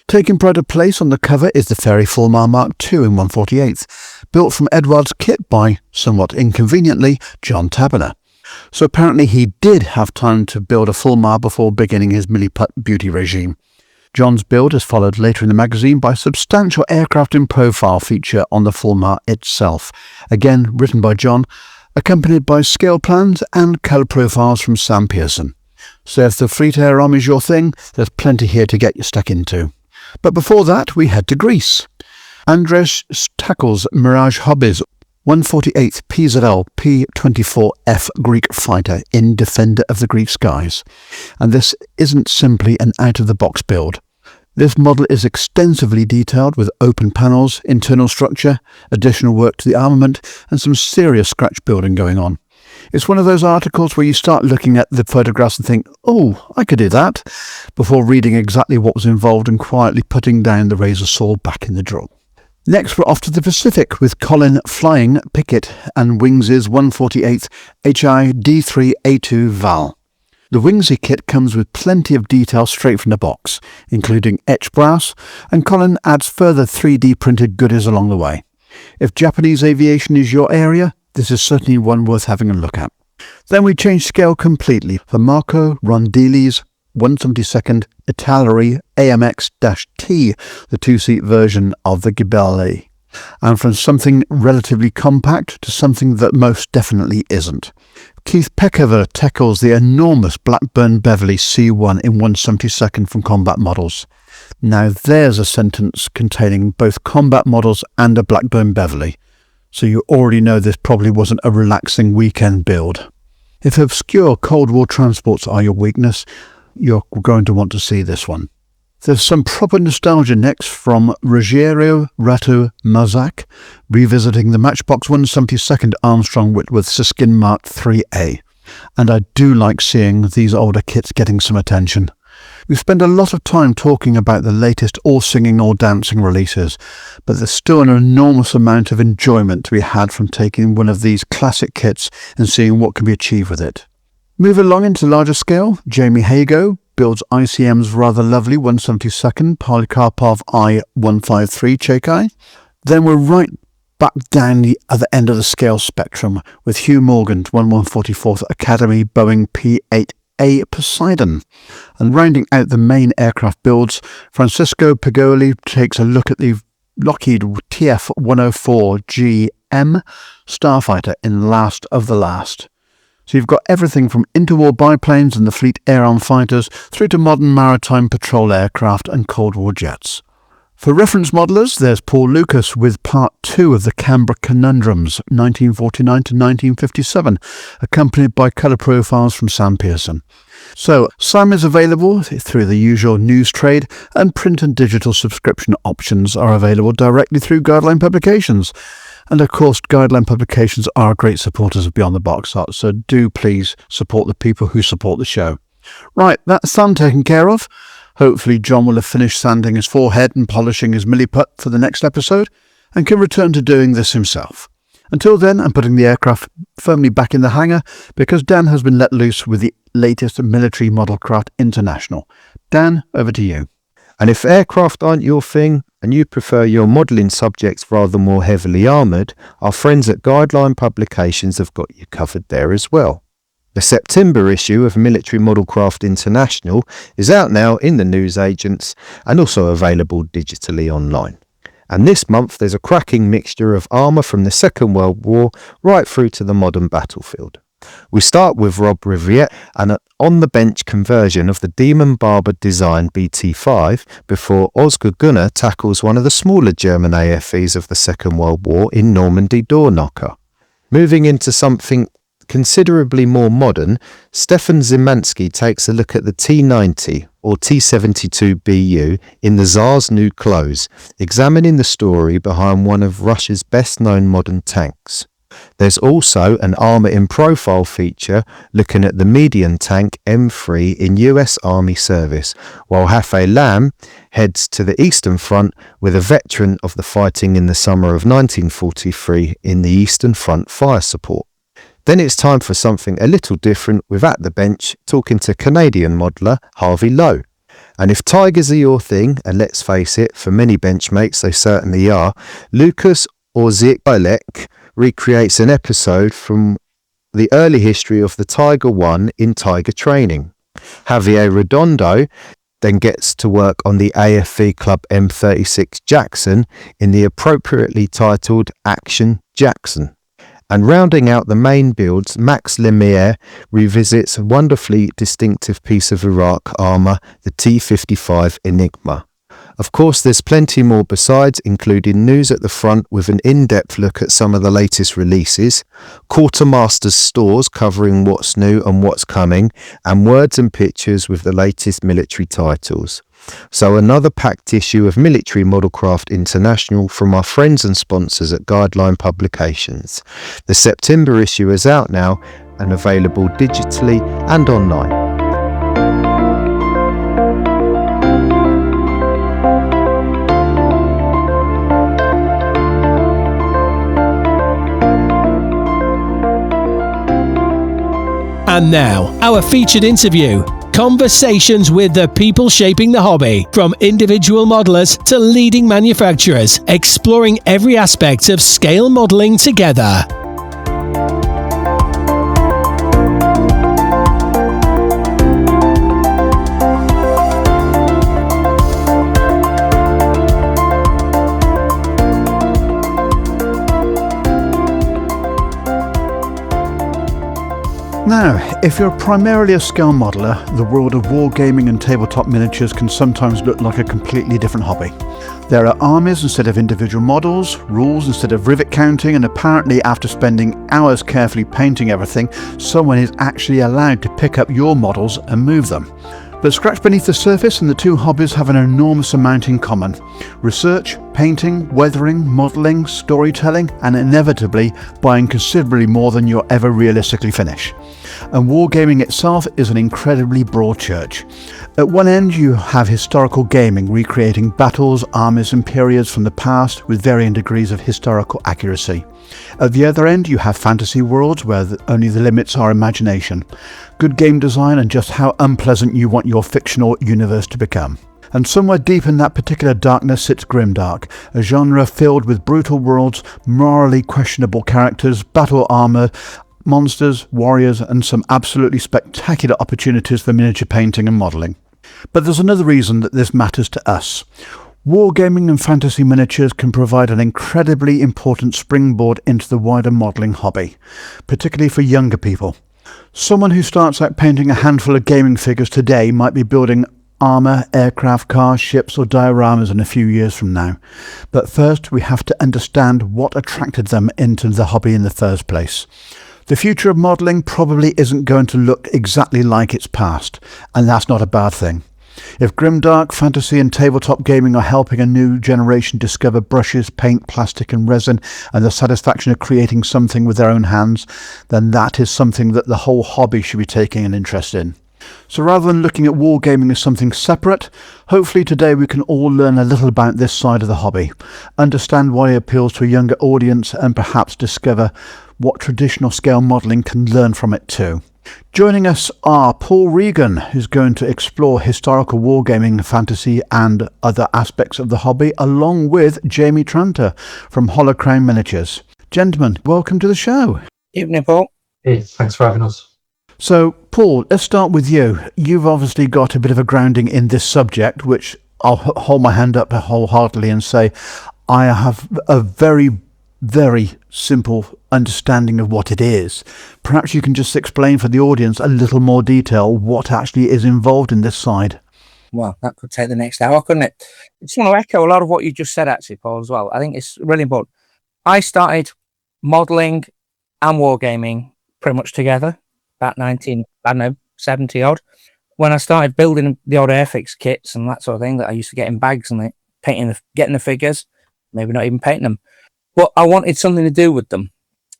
S2: Taking pride of place on the cover is the Fairey Fulmar Mark II in 1/48, built from Edward's kit by, somewhat inconveniently, John Taberner. So apparently he did have time to build a Fulmar before beginning his Milliput beauty regime. John's build is followed later in the magazine by a substantial aircraft in profile feature on the Fulmar itself, again written by John, accompanied by scale plans and colour profiles from Sam Pearson. So if the fleet-air army is your thing, there's plenty here to get you stuck into. But before that, we head to Greece. Andres tackles Mirage Hobbies 148th PZL P-24F Greek fighter in Defender of the Greek Skies. And this isn't simply an out-of-the-box build. This model is extensively detailed with open panels, internal structure, additional work to the armament, and some serious scratch building going on. It's one of those articles where you start looking at the photographs and think, oh, I could do that, before reading exactly what was involved and quietly putting down the razor saw back in the drawer. Next, we're off to the Pacific with Colin flying Pickett and Wings' 148th HI D3A2 Val. The Wingsy kit comes with plenty of detail straight from the box, including etched brass, and Colin adds further 3D printed goodies along the way. If Japanese aviation is your area, this is certainly one worth having a look at. Then we change scale completely for Marco Rondili's 172nd Italeri AMX-T, the two-seat version of the Ghibelli, and from something relatively compact to something that most definitely isn't. Keith Peckover tackles the enormous Blackburn Beverley C1 in 172nd from Combat Models. Now there's a sentence containing both combat models and a Blackburn Beverley, so you already know this probably wasn't a relaxing weekend build. If obscure Cold War transports are your weakness, you're going to want to see this one. There's some proper nostalgia next from Ruggiero Ratu Mazak, revisiting the Matchbox 172nd Armstrong Whitworth Siskin Mark 3A. And I do like seeing these older kits getting some attention. We spend a lot of time talking about the latest all-singing, all-dancing releases, but there's still an enormous amount of enjoyment to be had from taking one of these classic kits and seeing what can be achieved with it. Move along into larger scale, Jamie Hago builds ICM's rather lovely 172nd Polycarpov I-153 Chekai. Then we're right back down the other end of the scale spectrum with Hugh Morgan's 1144th Academy Boeing P-8A Poseidon. And rounding out the main aircraft builds, Francisco Pagoli takes a look at the Lockheed TF-104GM Starfighter in Last of the Last. So you've got everything from interwar biplanes and the Fleet Air-Arm fighters through to modern maritime patrol aircraft and Cold War jets. For reference modelers, there's Paul Lucas with Part 2 of the Canberra Conundrums, 1949 to 1957, accompanied by colour profiles from Sam Pearson. So, Sam is available through the usual news trade, and print and digital subscription options are available directly through Guideline Publications. And of course, Guideline Publications are great supporters of Beyond the Box Art, so do please support the people who support the show. Right, that's sand taken care of. Hopefully John will have finished sanding his forehead and polishing his milliput for the next episode, and can return to doing this himself. Until then, I'm putting the aircraft firmly back in the hangar, because Dan has been let loose with the latest Military Model Craft International. Dan, over to you.
S6: And if aircraft aren't your thing, and you prefer your modelling subjects rather more heavily armoured, our friends at Guideline Publications have got you covered there as well. The September issue of Military Model Craft International is out now in the newsagents and also available digitally online. And this month there's a cracking mixture of armour from the Second World War right through to the modern battlefield. We start with Rob Riviere and an on-the-bench conversion of the Demon Barber design BT-5 before Oscar Gunnar tackles one of the smaller German AFEs of the Second World War in Normandy Door Knocker. Moving into something considerably more modern, Stefan Zimanski takes a look at the T-90 or T-72BU in the Tsar's New Clothes, examining the story behind one of Russia's best-known modern tanks. There's also an armour in profile feature looking at the medium tank M3 in US Army service, while Hafe Lam heads to the Eastern Front with a veteran of the fighting in the summer of 1943 in the Eastern Front fire support. Then it's time for something a little different with At the Bench talking to Canadian modeller Harvey Lowe. And if tigers are your thing, and let's face it, for many benchmates they certainly are, Lucas or Ziek recreates an episode from the early history of the Tiger 1 in Tiger Training. Javier Redondo then gets to work on the AFV Club M36 Jackson in the appropriately titled Action Jackson. And rounding out the main builds, Max Lemire revisits a wonderfully distinctive piece of Iraq armour, the T-55 Enigma. Of course, there's plenty more besides, including news at the front with an in-depth look at some of the latest releases, Quartermaster's stores covering what's new and what's coming, and words and pictures with the latest military titles. So another packed issue of Military Modelcraft International from our friends and sponsors at Guideline Publications. The September issue is out now and available digitally and online.
S1: And now, our featured interview. Conversations with the people shaping the hobby, from individual modelers to leading manufacturers, exploring every aspect of scale modelling together.
S2: Now, if you're primarily a scale modeler, the world of wargaming and tabletop miniatures can sometimes look like a completely different hobby. There are armies instead of individual models, rules instead of rivet counting, and apparently after spending hours carefully painting everything, someone is actually allowed to pick up your models and move them. But scratch beneath the surface and the two hobbies have an enormous amount in common. Research, painting, weathering, modelling, storytelling, and inevitably buying considerably more than you'll ever realistically finish. And wargaming itself is an incredibly broad church. At one end you have historical gaming, recreating battles, armies and periods from the past with varying degrees of historical accuracy. At the other end you have fantasy worlds where only the limits are imagination, good game design and just how unpleasant you want your fictional universe to become. And somewhere deep in that particular darkness sits grimdark, a genre filled with brutal worlds, morally questionable characters, battle armour, monsters, warriors and some absolutely spectacular opportunities for miniature painting and modelling. But there's another reason that this matters to us. Wargaming and fantasy miniatures can provide an incredibly important springboard into the wider modelling hobby, particularly for younger people. Someone who starts out painting a handful of gaming figures today might be building armour, aircraft, cars, ships or dioramas in a few years from now. But first we have to understand what attracted them into the hobby in the first place. The future of modelling probably isn't going to look exactly like its past, and that's not a bad thing. If grimdark, fantasy and tabletop gaming are helping a new generation discover brushes, paint, plastic and resin and the satisfaction of creating something with their own hands, then that is something that the whole hobby should be taking an interest in. So rather than looking at wargaming as something separate, hopefully today we can all learn a little about this side of the hobby, understand why it appeals to a younger audience and perhaps discover what traditional scale modelling can learn from it too. Joining us are Paul Regan, who's going to explore historical wargaming, fantasy and other aspects of the hobby, along with Jamie Tranter from Hollow Crown Miniatures. Gentlemen, welcome to the show.
S10: Evening, Paul.
S11: Hey, thanks for having us.
S2: So, Paul, let's start with you. You've obviously got a bit of a grounding in this subject, which I'll hold my hand up wholeheartedly and say I have a very simple understanding of what it is. Perhaps you can just explain for the audience a little more detail what actually is involved in this side.
S10: Well, that could take the next hour, couldn't it? I just want to echo a lot of what you just said, actually, Paul, as well. I think it's really important. I started modelling and wargaming pretty much together, about 70 odd. When I started building the odd Airfix kits and that sort of thing that I used to get in bags and getting the figures, maybe not even painting them. But I wanted something to do with them.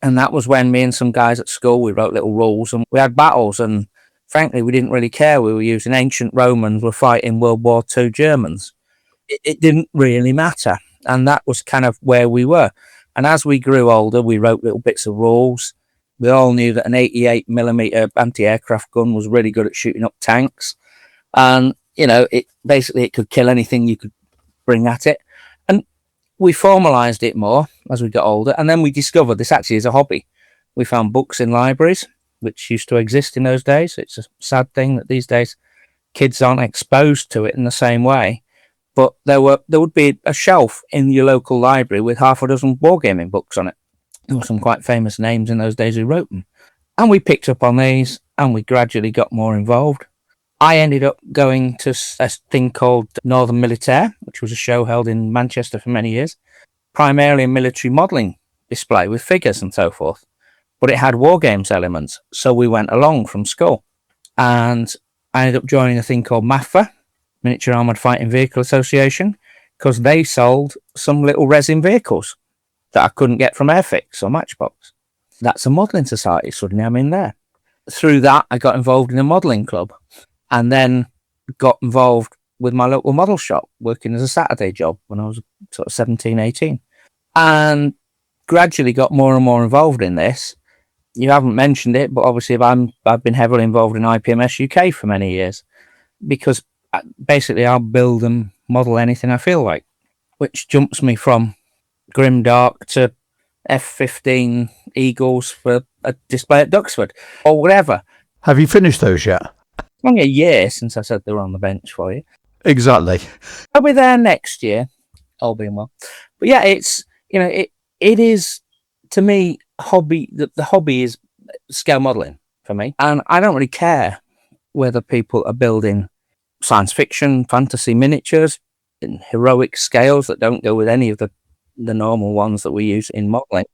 S10: And that was when me and some guys at school, we wrote little rules and we had battles. And frankly, we didn't really care. We were using ancient Romans, we're fighting World War II Germans. It didn't really matter. And that was kind of where we were. And as we grew older, we wrote little bits of rules. We all knew that an 88mm anti-aircraft gun was really good at shooting up tanks. And, you know, it could kill anything you could bring at it. And we formalised it more as we got older, and then we discovered this actually is a hobby. We found books in libraries, which used to exist in those days. It's a sad thing that these days kids aren't exposed to it in the same way. But there would be a shelf in your local library with half a dozen wargaming books on it. There were some quite famous names in those days who wrote them. And we picked up on these, and we gradually got more involved. I ended up going to a thing called Northern Militaire, which was a show held in Manchester for many years, primarily a military modelling display with figures and so forth. But it had war games elements, so we went along from school. And I ended up joining a thing called MAFA, Miniature Armoured Fighting Vehicle Association, because they sold some little resin vehicles that I couldn't get from Airfix or Matchbox. That's a modelling society, suddenly I'm in there. Through that, I got involved in a modelling club, and then got involved with my local model shop, working as a Saturday job when I was sort of 17, 18. And gradually got more and more involved in this. You haven't mentioned it, but obviously I've been heavily involved in IPMS UK for many years, because basically I'll build and model anything I feel like, which jumps me from Grimdark to F-15 Eagles for a display at Duxford or whatever.
S2: Have you finished those yet?
S10: It's only a year since I said they were on the bench for you.
S2: Exactly.
S10: I'll be there next year, all being well. But yeah, it's, it is, to me, hobby. The hobby is scale modelling for me. And I don't really care whether people are building science fiction, fantasy miniatures in heroic scales that don't go with any of the normal ones that we use in modelling.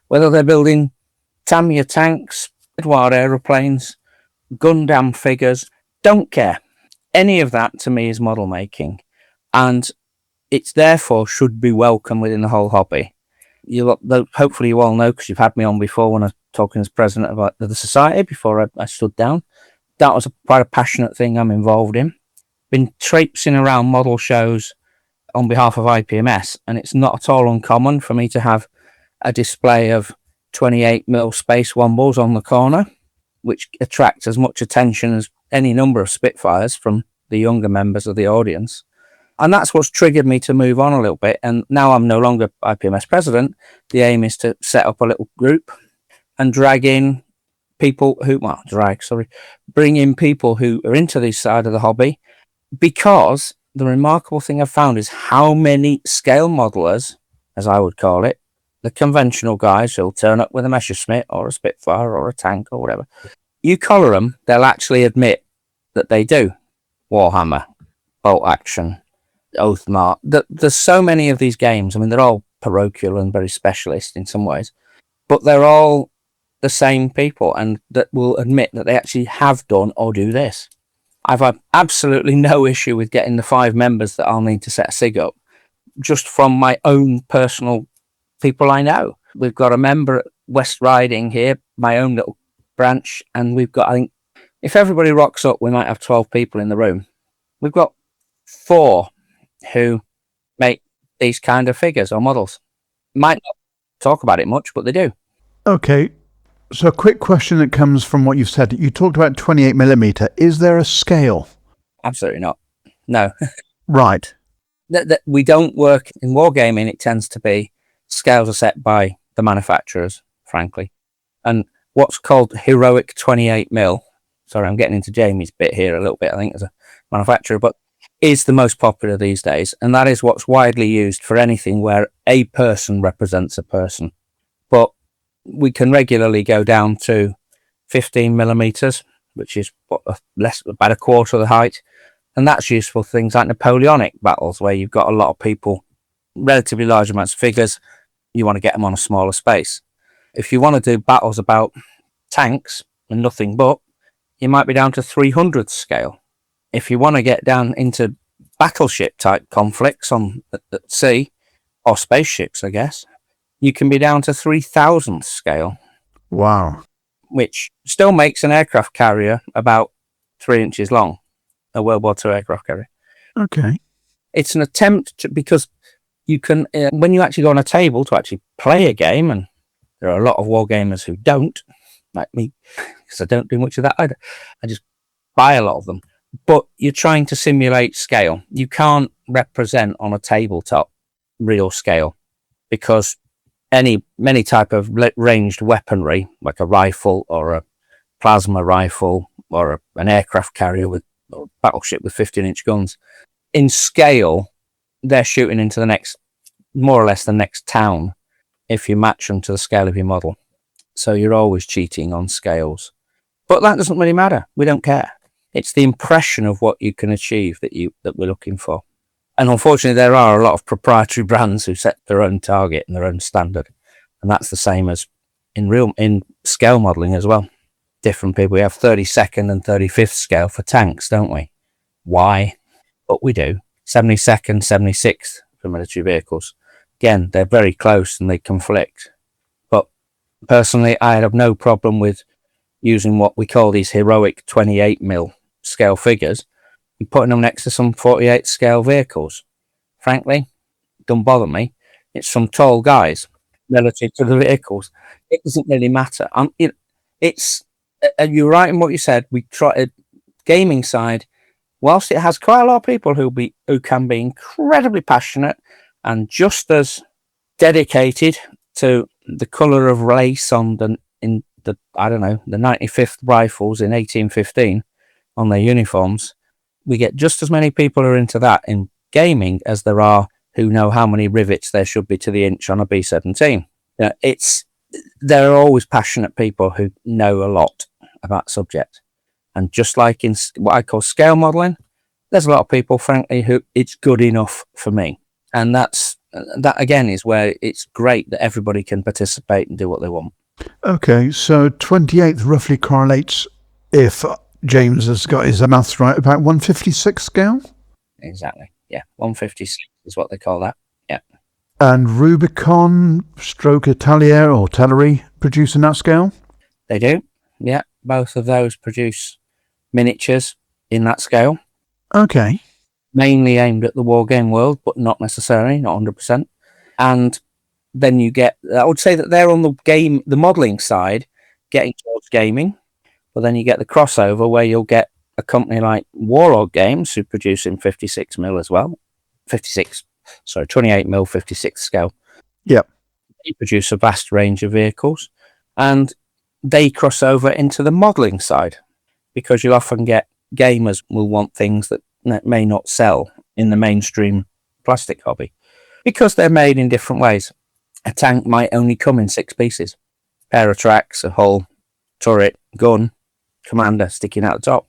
S10: Whether they're building Tamiya tanks, Edward aeroplanes, Gundam figures, don't care. Any of that to me is model making, and it's therefore should be welcome within the whole hobby. Hopefully you all know, because you've had me on before when I was talking as president about the society before I stood down. That was quite a passionate thing I'm involved in. Been traipsing around model shows on behalf of IPMS, and it's not at all uncommon for me to have a display of 28mm Space Wombles on the corner, which attracts as much attention as any number of Spitfires from the younger members of the audience. And that's what's triggered me to move on a little bit. And now I'm no longer IPMS president. The aim is to set up a little group and bring in people who are into this side of the hobby, because the remarkable thing I've found is how many scale modelers, as I would call it, the conventional guys who'll turn up with a Messerschmitt or a Spitfire or a tank or whatever, you collar them, they'll actually admit that they do Warhammer, Bolt Action, Oathmark. There's so many of these games. I mean, they're all parochial and very specialist in some ways, but they're all the same people, and that will admit that they actually have done or do this. I've had absolutely no issue with getting the 5 members that I'll need to set a SIG up, just from my own personal people I know. We've got a member at West Riding here, my own little branch, and we've got, I think, if everybody rocks up, we might have 12 people in the room. We've got 4 who make these kind of figures or models. Might not talk about it much, but they do.
S2: Okay. So a quick question that comes from what you've said. You talked about 28mm. Is there a scale?
S10: Absolutely not. No.
S2: Right.
S10: We don't work in wargaming. It tends to be scales are set by the manufacturers, frankly. And what's called heroic 28mm, sorry, I'm getting into Jamie's bit here a little bit, I think, as a manufacturer, but is the most popular these days. And that is what's widely used for anything where a person represents a person. But we can regularly go down to 15mm, which is about a quarter of the height. And that's useful for things like Napoleonic battles, where you've got a lot of people, relatively large amounts of figures. You want to get them on a smaller space. If you want to do battles about tanks and nothing but, you might be down to 300 scale. If you want to get down into battleship type conflicts at sea, or spaceships, I guess, you can be down to 3000 scale.
S2: Wow.
S10: Which still makes an aircraft carrier about 3 inches long, a World War II aircraft carrier.
S2: Okay.
S10: It's an attempt to, because you can, when you actually go on a table to actually play a game, and there are a lot of wargamers who don't, like me, because I don't do much of that either. I just buy a lot of them. But you're trying to simulate scale. You can't represent on a tabletop real scale, because many type of ranged weaponry, like a rifle or a plasma rifle or an aircraft carrier or a battleship with 15-inch guns, in scale, they're shooting into more or less the next town if you match them to the scale of your model. So you're always cheating on scales. But that doesn't really matter. We don't care. It's the impression of what you can achieve that we're looking for. And unfortunately, there are a lot of proprietary brands who set their own target and their own standard. And that's the same as in scale modelling as well. Different people. We have 32nd and 35th scale for tanks, don't we? Why? But we do. 72nd, 76th for military vehicles. Again, they're very close and they conflict. But personally, I have no problem with using what we call these heroic 28mm scale figures and putting them next to some 48 scale vehicles. Frankly, don't bother me. It's some tall guys relative to the vehicles. It doesn't really matter. You're right in what you said. We try gaming side, whilst it has quite a lot of people who can be incredibly passionate and just as dedicated to the colour of lace on the 95th rifles in 1815 on their uniforms. We get just as many people who are into that in gaming as there are who know how many rivets there should be to the inch on a B-17. There are always passionate people who know a lot about the subject. And just like in what I call scale modelling, there's a lot of people, frankly, who it's good enough for me. And that again is where it's great that everybody can participate and do what they want.
S2: Okay, so 28th roughly correlates, if James has got his maths right, about 156 scale?
S10: Exactly, yeah. 156 is what they call that, yeah.
S2: And Rubicon, Stroke Atelier or Tellery producing that scale?
S10: They do, yeah. Both of those produce miniatures in that scale.
S2: Okay.
S10: Mainly aimed at the wargame world, but not necessarily, not 100%. And then you get, I would say that they're on the modelling side, getting towards gaming. But then you get the crossover where you'll get a company like Warlord Games who produce in 56mm as well. 28mm, 56 scale.
S2: Yep.
S10: They produce a vast range of vehicles. And they cross over into the modelling side, because you often get gamers will want things that may not sell in the mainstream plastic hobby because they're made in different ways. A tank might only come in 6 pieces: pair of tracks, a hull, turret, gun, commander sticking out the top.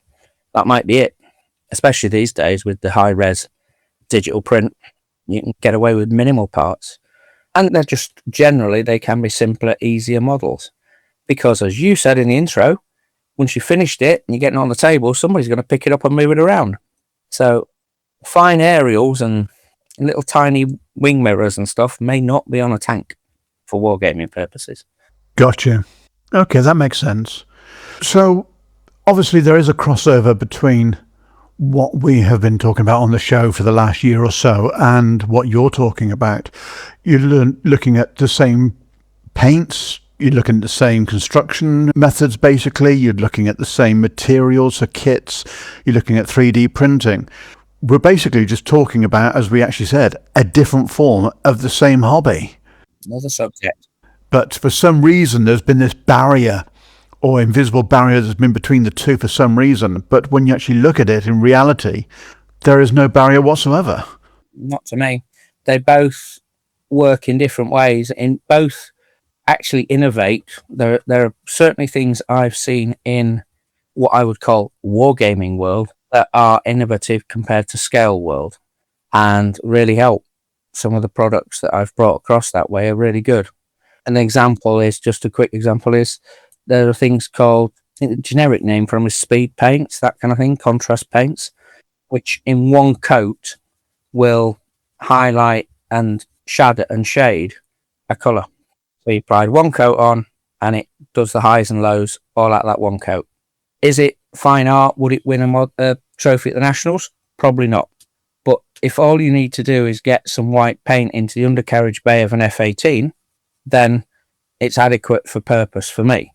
S10: That might be it. Especially these days with the high res digital print, you can get away with minimal parts. And they're just generally, they can be simpler, easier models. Because as you said in the intro, once you finished it and you're getting it on the table, somebody's going to pick it up and move it around. So fine aerials and little tiny wing mirrors and stuff may not be on a tank for wargaming purposes.
S2: Gotcha. Okay, that makes sense. So obviously there is a crossover between what we have been talking about on the show for the last year or so and what you're talking about. You're looking at the same paints, you're looking at the same construction methods, basically. You're looking at the same materials for kits. You're looking at 3D printing. We're basically just talking about, as we actually said, a different form of the same hobby.
S10: Another subject.
S2: But for some reason, there's been this barrier or invisible barrier that's been between the two for some reason. But when you actually look at it in reality, there is no barrier whatsoever.
S10: Not to me. They both work in different ways. In both actually innovate. There are certainly things I've seen in what I would call wargaming world that are innovative compared to scale world and really help. Some of the products that I've brought across that way are really good. An example is, just a quick example is, there are things called, I think the generic name for them is speed paints, that kind of thing, contrast paints, which in one coat will highlight and shadow and shade a colour. So you apply one coat on and it does the highs and lows all at that one coat. Is it fine art? Would it win a trophy at the Nationals? Probably not. But if all you need to do is get some white paint into the undercarriage bay of an F-18, then it's adequate for purpose for me.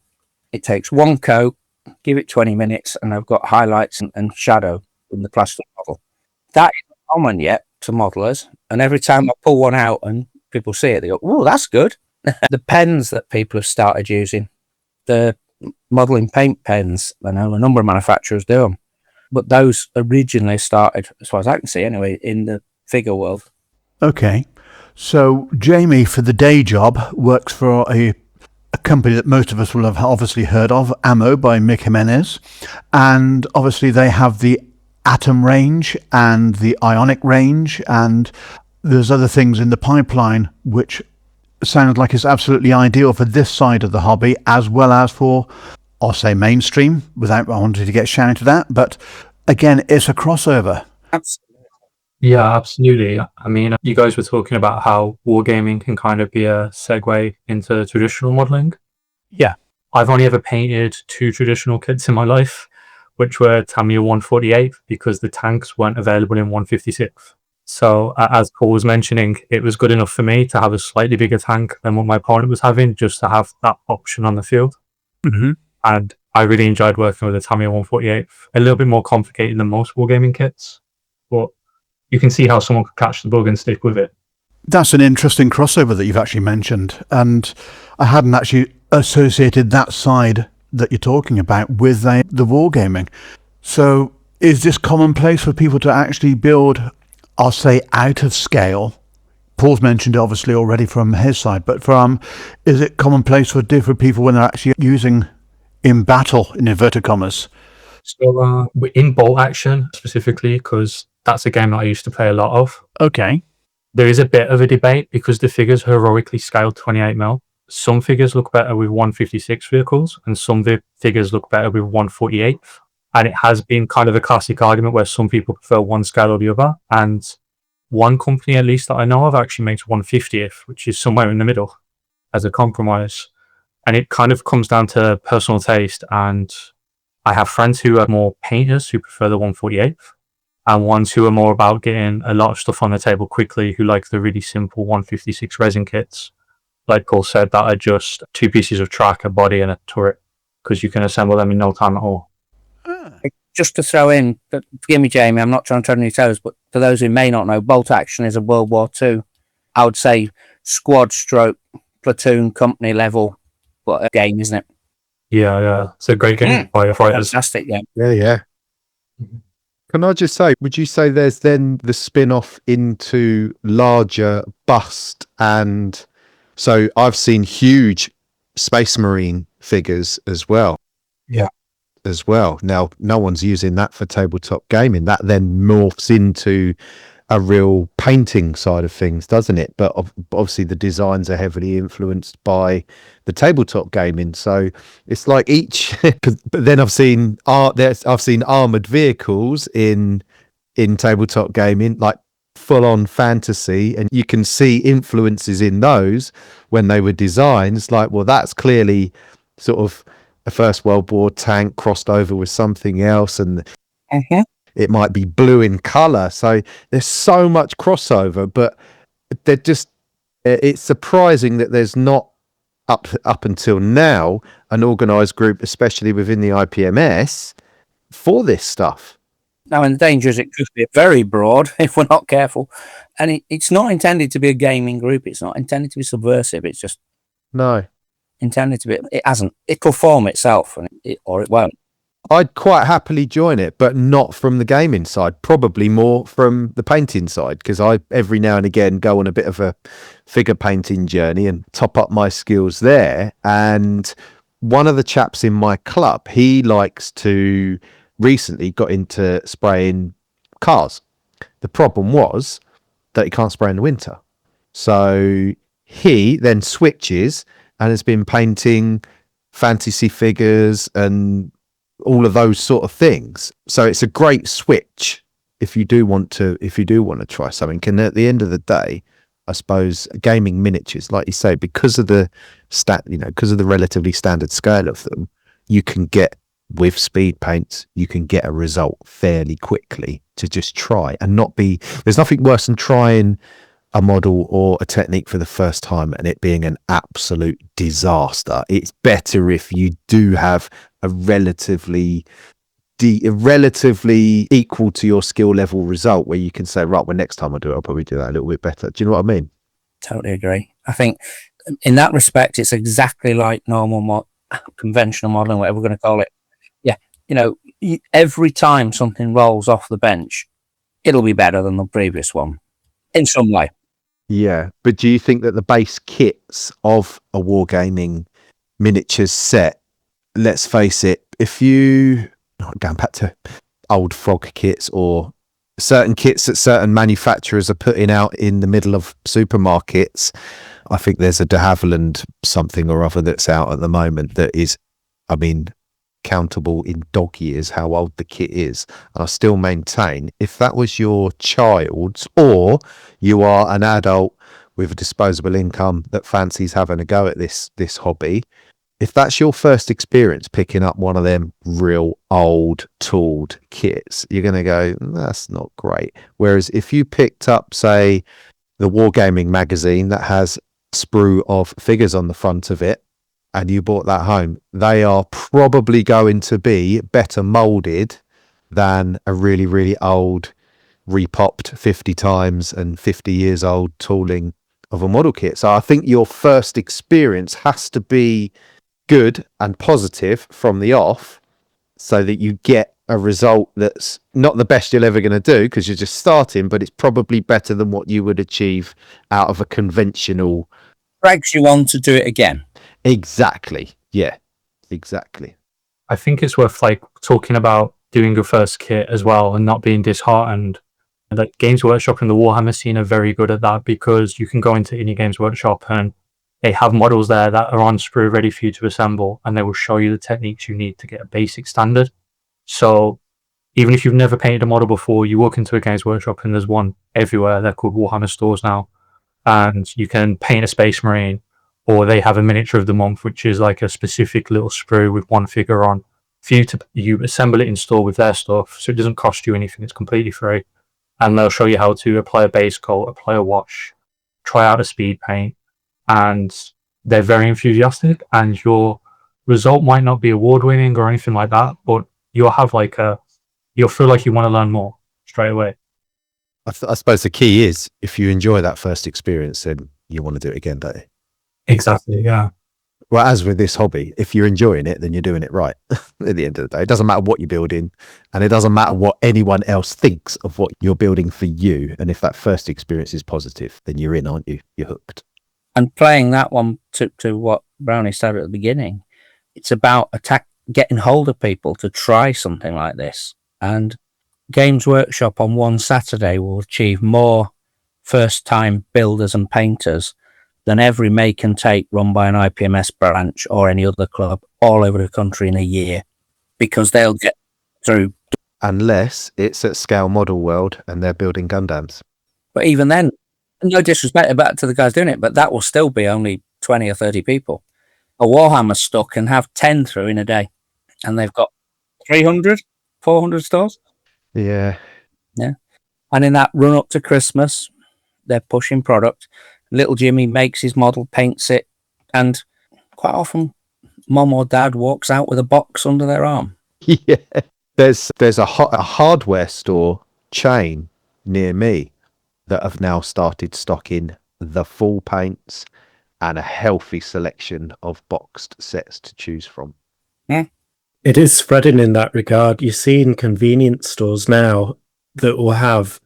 S10: It takes one coat, give it 20 minutes, and I've got highlights and shadow in the plastic model. That isn't common yet to modelers, and every time I pull one out and people see it, they go, "Oh, that's good." The pens that people have started using, the modelling paint pens, I know a number of manufacturers do them, but those originally started, as far as I can see anyway, in the figure world.
S2: Okay. So Jamie, for the day job, works for a company that most of us will have obviously heard of, Ammo by Mick Jimenez. And obviously they have the Atom range and the Ionic range, and there's other things in the pipeline which sounds like it's absolutely ideal for this side of the hobby, as well as for, I'll say, mainstream, without wanting to get shouted at. But again, it's a crossover.
S10: Absolutely.
S11: Yeah, absolutely. I mean, you guys were talking about how wargaming can kind of be a segue into traditional modeling.
S8: Yeah.
S11: I've only ever painted 2 traditional kits in my life, which were Tamiya 148, because the tanks weren't available in 156. So as Paul was mentioning, it was good enough for me to have a slightly bigger tank than what my opponent was having, just to have that option on the field.
S8: Mm-hmm.
S11: And I really enjoyed working with the Tamiya 148. A little bit more complicated than most wargaming kits, but you can see how someone could catch the bug and stick with it.
S2: That's an interesting crossover that you've actually mentioned, and I hadn't actually associated that side that you're talking about with the wargaming. So is this commonplace for people to actually build, I'll say, out of scale? Paul's mentioned it obviously already from his side, but is it commonplace for different people when they're actually using in battle, in inverted commas?
S11: So in bolt action specifically, because that's a game that I used to play a lot of.
S2: Okay.
S11: There is a bit of a debate because the figures heroically scaled 28mm. Some figures look better with 156 vehicles, and some figures look better with 148. And it has been kind of a classic argument where some people prefer one scale or the other. And one company, at least that I know of, actually makes 150th, which is somewhere in the middle as a compromise. And it kind of comes down to personal taste. And I have friends who are more painters who prefer the 148th, and ones who are more about getting a lot of stuff on the table quickly, who like the really simple 156 resin kits. Like Paul said, that are just 2 pieces of track, a body and a turret, because you can assemble them in no time at all.
S10: Just to throw in, forgive me, Jamie, I'm not trying to tread on your toes, but for those who may not know, bolt action is a World War II, I would say, squad stroke, platoon, company level game, isn't it?
S11: Yeah. It's a great game for firefighters.
S10: Fantastic, yeah.
S6: Yeah. Can I just say, would you say there's then the spin-off into larger bust? And so I've seen huge Space Marine figures as well.
S8: Yeah.
S6: As well. Now, no one's using that for tabletop gaming. That then morphs into a real painting side of things, doesn't it? But obviously the designs are heavily influenced by the tabletop gaming. So it's like each. But then I've seen armored vehicles in tabletop gaming, like full-on fantasy, and you can see influences in those when they were designed. It's like, well, that's clearly sort of a First World War tank crossed over with something else, and it might be blue in colour. So there's so much crossover, but it's surprising that there's not up until now an organised group, especially within the IPMS, for this stuff.
S10: Now, and the danger is it could be very broad if we're not careful, and it's not intended to be a gaming group. It's not intended to be subversive. It's just intended to be. It hasn't. It'll form itself, or it won't.
S6: I'd quite happily join it, but not from the gaming side. Probably more from the painting side, because I every now and again go on a bit of a figure painting journey and top up my skills there. And one of the chaps in my club, he recently got into spraying cars. The problem was that he can't spray in the winter. So he then switches and has been painting fantasy figures and all of those sort of things. So it's a great switch if you do want to try something. And at the end of the day, I suppose gaming miniatures, like you say, because of the relatively standard scale of them, you can get, with speed paints, you can get a result fairly quickly to just try and not be. There's nothing worse than trying a model or a technique for the first time and it being an absolute disaster. It's better if you do have a relatively relatively equal to your skill level result, where you can say, right, well, next time I do it, I'll probably do that a little bit better. Do you know what I mean?
S10: Totally agree. I think in that respect, it's exactly like normal conventional modeling, whatever we're going to call it. Yeah, every time something rolls off the bench, it'll be better than the previous one in some way.
S6: Yeah, but do you think that the base kits of a Wargaming miniatures set, let's face it, if you going back to old frog kits or certain kits that certain manufacturers are putting out in the middle of supermarkets, I think there's a de Havilland something or other that's out at the moment that is, countable in dog years how old the kit is. And I still maintain, if that was your child's, or you are an adult with a disposable income that fancies having a go at this hobby, if that's your first experience picking up one of them real old tooled kits, you're going to go, that's not great. Whereas if you picked up, say, the Wargaming magazine that has a sprue of figures on the front of it, and you brought that home, they are probably going to be better molded than a really, really old, repopped 50 times and 50 years old tooling of a model kit. So I think your first experience has to be good and positive from the off, so that you get a result that's not the best you're ever going to do because you're just starting, but it's probably better than what you would achieve out of a conventional.
S10: Drags you on to do it again.
S6: Exactly. Yeah, exactly.
S11: I think it's worth talking about doing your first kit as well and not being disheartened. Like Games Workshop and the Warhammer scene are very good at that, because you can go into any Games Workshop and they have models there that are on sprue ready for you to assemble, and they will show you the techniques you need to get a basic standard. So even if you've never painted a model before, you walk into a Games Workshop and there's one everywhere. They're called Warhammer stores now, and you can paint a Space Marine, or they have a miniature of the month, which is like a specific little sprue with one figure on. For you assemble it in store with their stuff, so it doesn't cost you anything. It's completely free, and they'll show you how to apply a base coat, apply a wash, try out a speed paint, and they're very enthusiastic. And your result might not be award-winning or anything like that, but you'll have you'll feel like you want to learn more straight away.
S6: I suppose the key is, if you enjoy that first experience, then you want to do it again, don't you?
S11: Exactly, yeah.
S6: Well, as with this hobby, if you're enjoying it, then you're doing it right. At the end of the day, it doesn't matter what you're building, and it doesn't matter what anyone else thinks of what you're building for you. And if that first experience is positive, then you're in, aren't you? You're hooked.
S10: And playing that one to what Brownie said at the beginning, it's about getting hold of people to try something like this. And Games Workshop on one Saturday will achieve more first-time builders and painters than every make and take run by an IPMS branch or any other club all over the country in a year, because they'll get through.
S6: Unless it's at Scale Model World and they're building Gundams.
S10: But even then, no disrespect back to the guys doing it, but that will still be only 20 or 30 people. A Warhammer stock can have 10 through in a day, and they've got 300, 400 stores.
S6: Yeah.
S10: Yeah. And in that run up to Christmas, they're pushing product. Little Jimmy makes his model, paints it, and quite often mum or dad walks out with a box under their arm.
S6: Yeah. There's a hardware store chain near me that have now started stocking the full paints and a healthy selection of boxed sets to choose from.
S10: Yeah.
S3: It is spreading in that regard. You see in convenience stores now that will have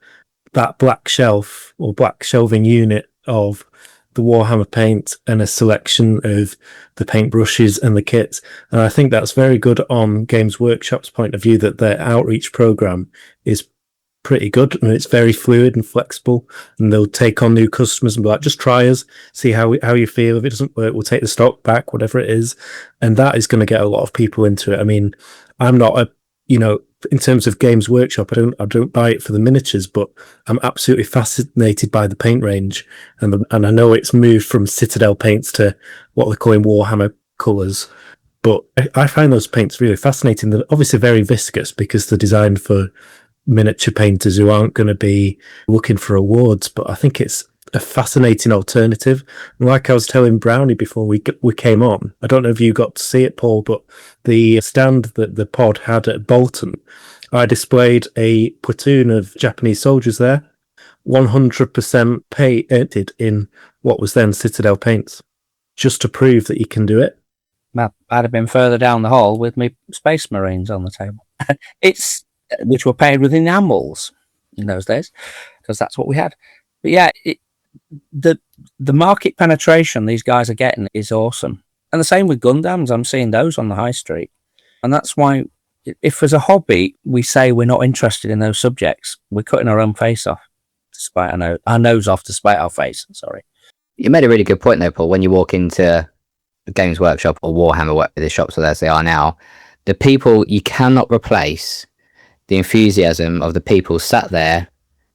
S3: that black shelf or black shelving unit of the Warhammer paint and a selection of the paintbrushes and the kits. And I think that's very good on Games Workshop's point of view, that their outreach program is pretty good and it's very fluid and flexible, and they'll take on new customers and be like, just try us, see how you feel. If it doesn't work, we'll take the stock back, whatever it is. And that is going to get a lot of people into it. I mean, I'm not in terms of Games Workshop, I don't buy it for the miniatures, but I'm absolutely fascinated by the paint range, and I know it's moved from Citadel paints to what they're calling Warhammer colours. But I find those paints really fascinating. They're obviously very viscous because they're designed for miniature painters who aren't going to be looking for awards. But I think it's a fascinating alternative. And like I was telling Brownie before we came on, I don't know if you got to see it, Paul, but the stand that the pod had at Bolton, I displayed a platoon of Japanese soldiers there, 100% painted in what was then Citadel paints, just to prove that you can do it.
S10: Well, I'd have been further down the hall with my Space Marines on the table. Which were painted with enamels in those days, because that's what we had. But yeah, the market penetration these guys are getting is awesome. And the same with Gundams. I'm seeing those on the high street. And that's why, if as a hobby we say we're not interested in those subjects, we're cutting our own face off, despite our nose off to spite our face. Sorry.
S5: You made a really good point though, Paul. When you walk into a Games Workshop or Warhammer, the shops as they are now, the people, you cannot replace the enthusiasm of the people sat there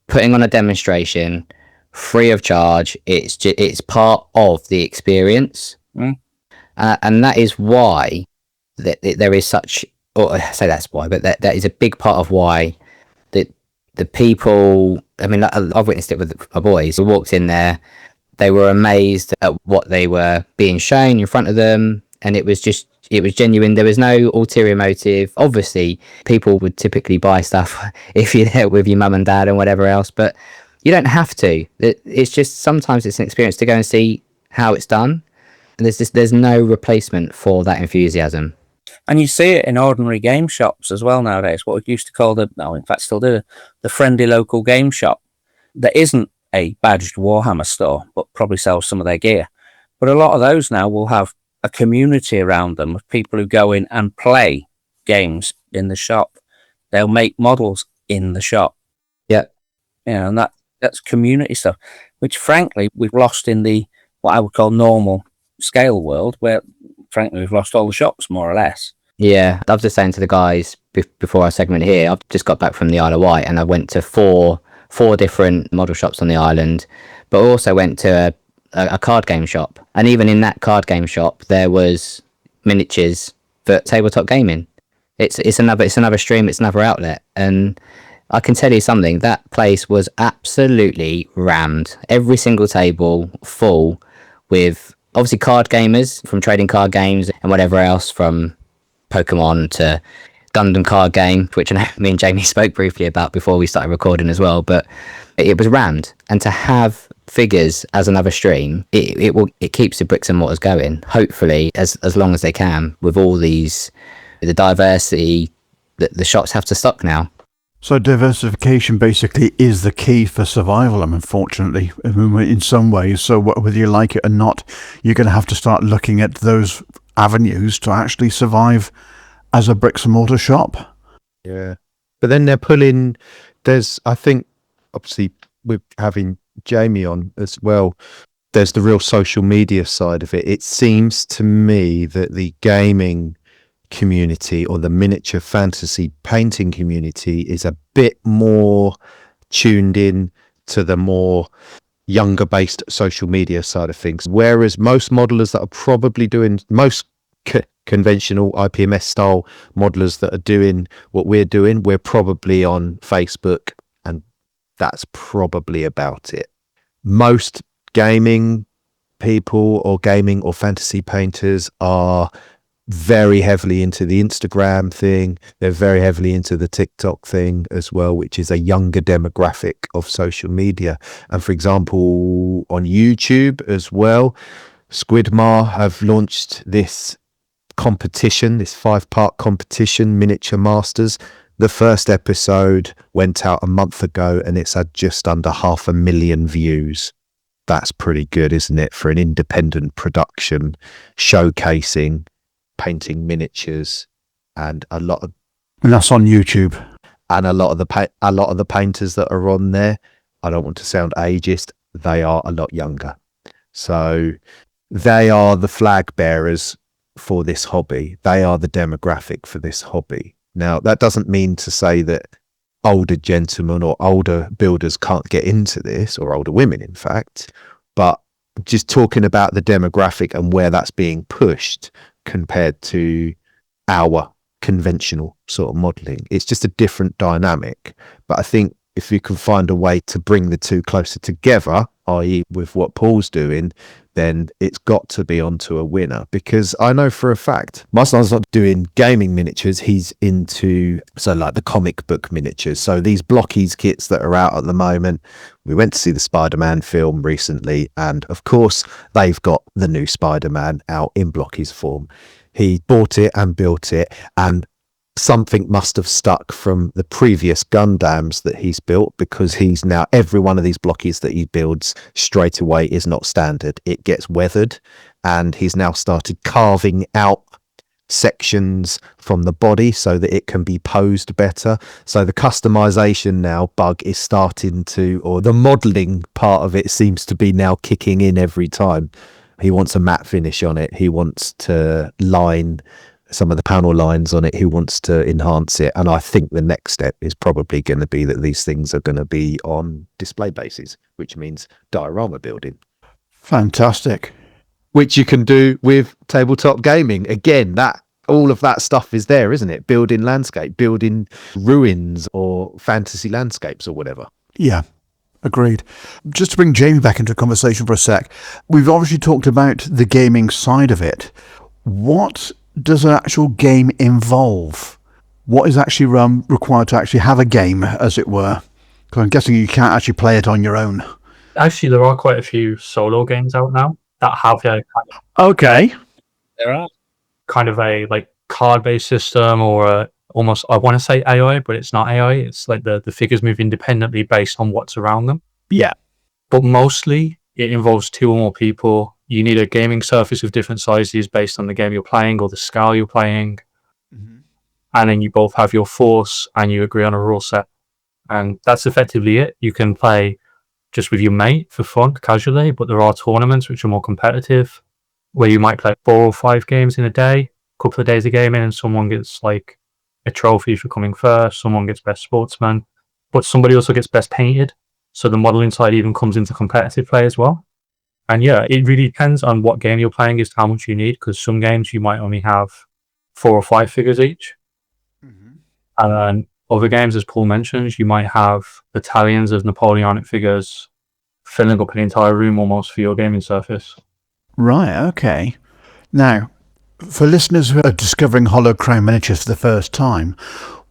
S5: putting on a demonstration free of charge. It's part of the experience. And that is why there is such, or I say that's why, but that is a big part of why the people, I mean, I've witnessed it with my boys who walked in there. They were amazed at what they were being shown in front of them, and it was genuine. There was no ulterior motive. Obviously, people would typically buy stuff if you're there with your mum and dad and whatever else, but you don't have to. It's just, sometimes it's an experience to go and see how it's done. And there's no replacement for that enthusiasm.
S10: And you see it in ordinary game shops as well nowadays. What we used to call in fact still do, the friendly local game shop. There isn't a badged Warhammer store, but probably sells some of their gear. But a lot of those now will have a community around them of people who go in and play games in the shop. They'll make models in the shop.
S5: Yeah.
S10: And that's community stuff, which frankly we've lost in the what I would call normal scale world, where frankly we've lost all the shops more or less.
S5: Yeah, I was just saying to the guys before our segment here, I've just got back from the Isle of Wight and I went to four different model shops on the island, but also went to a card game shop. And even in that card game shop, there was miniatures for tabletop gaming. It's another stream, it's another outlet. And I can tell you something, that place was absolutely rammed. Every single table full with obviously card gamers from trading card games and whatever else, from Pokemon to Gundam card game, which me and Jamie spoke briefly about before we started recording as well, but it was rammed. And to have figures as another stream, it keeps the bricks and mortars going, hopefully as long as they can, with all the diversity that the shops have to stock now.
S2: So diversification basically is the key for survival, unfortunately, in some ways. So whether you like it or not, you're going to have to start looking at those avenues to actually survive as a bricks and mortar shop.
S6: Yeah. But then they're pulling, I think, obviously, with having Jamie on as well, there's the real social media side of it. It seems to me that the gaming community or the miniature fantasy painting community is a bit more tuned in to the more younger based social media side of things, whereas most modelers that are probably doing most conventional IPMS style modelers that are doing what we're doing, we're probably on Facebook, and that's probably about it. Most gaming people or gaming or fantasy painters are very heavily into the Instagram thing. They're very heavily into the TikTok thing as well, which is a younger demographic of social media. And for example, on YouTube as well, Squidmar have launched this competition, this 5-part competition, Miniature Masters. The first episode went out a month ago and it's had just under 500,000 views. That's pretty good, isn't it, for an independent production showcasing painting miniatures, and
S2: and that's on YouTube.
S6: And a lot of the painters that are on there, I don't want to sound ageist, they are a lot younger. So they are the flag bearers for this hobby. They are the demographic for this hobby. Now, that doesn't mean to say that older gentlemen or older builders can't get into this, or older women, in fact, but just talking about the demographic and where that's being pushed compared to our conventional sort of modeling, it's just a different dynamic. But I think if you can find a way to bring the two closer together, i.e. with what Paul's doing, then it's got to be onto a winner. Because I know for a fact, my son's not doing gaming miniatures, he's into, so like the comic book miniatures. So these blockies kits that are out at the moment, we went to see the Spider-Man film recently, and of course they've got the new Spider-Man out in blockies form. He bought it and built it, and something must have stuck from the previous Gundams that he's built, because he's now, every one of these blockies that he builds straight away is not standard. It gets weathered, and he's now started carving out sections from the body so that it can be posed better. So the customization now bug is starting to, or the modeling part of it seems to be now kicking in every time. He wants a matte finish on it. He wants to line some of the panel lines on it. He wants to enhance it. And I think the next step is probably going to be that these things are going to be on display bases, which means diorama building.
S2: Fantastic.
S6: Which you can do with tabletop gaming. Again, that all of that stuff is there, isn't it? Building landscape, building ruins or fantasy landscapes or whatever.
S2: Yeah. Agreed. Just to bring Jamie back into the conversation for a sec, we've obviously talked about the gaming side of it. What does an actual game involve? What is actually required to actually have a game, as it were? Because I'm guessing you can't actually play it on your own.
S11: Actually, there are quite a few solo games out now that have a
S2: Okay.
S10: There are
S11: kind of a like card-based system, or almost, I want to say AI, but it's not AI. It's like the figures move independently based on what's around them.
S2: Yeah.
S11: But mostly it involves two or more people. You need a gaming surface of different sizes based on the game you're playing or the scale you're playing. Mm-hmm. And then you both have your force and you agree on a rule set. And that's effectively it. You can play just with your mate for fun, casually, but there are tournaments which are more competitive, where you might play 4 or 5 games in a day, a couple of days of gaming, and someone gets like a trophy for coming first, someone gets best sportsman, but somebody also gets best painted. So the modeling side even comes into competitive play as well. And yeah, it really depends on what game you're playing as to how much you need, because some games you might only have 4 or 5 figures each. Mm-hmm. And then other games, as Paul mentions, you might have battalions of Napoleonic figures filling up an entire room almost for your gaming surface.
S2: Right, okay. Now, for listeners who are discovering Hollow Crown Miniatures for the first time,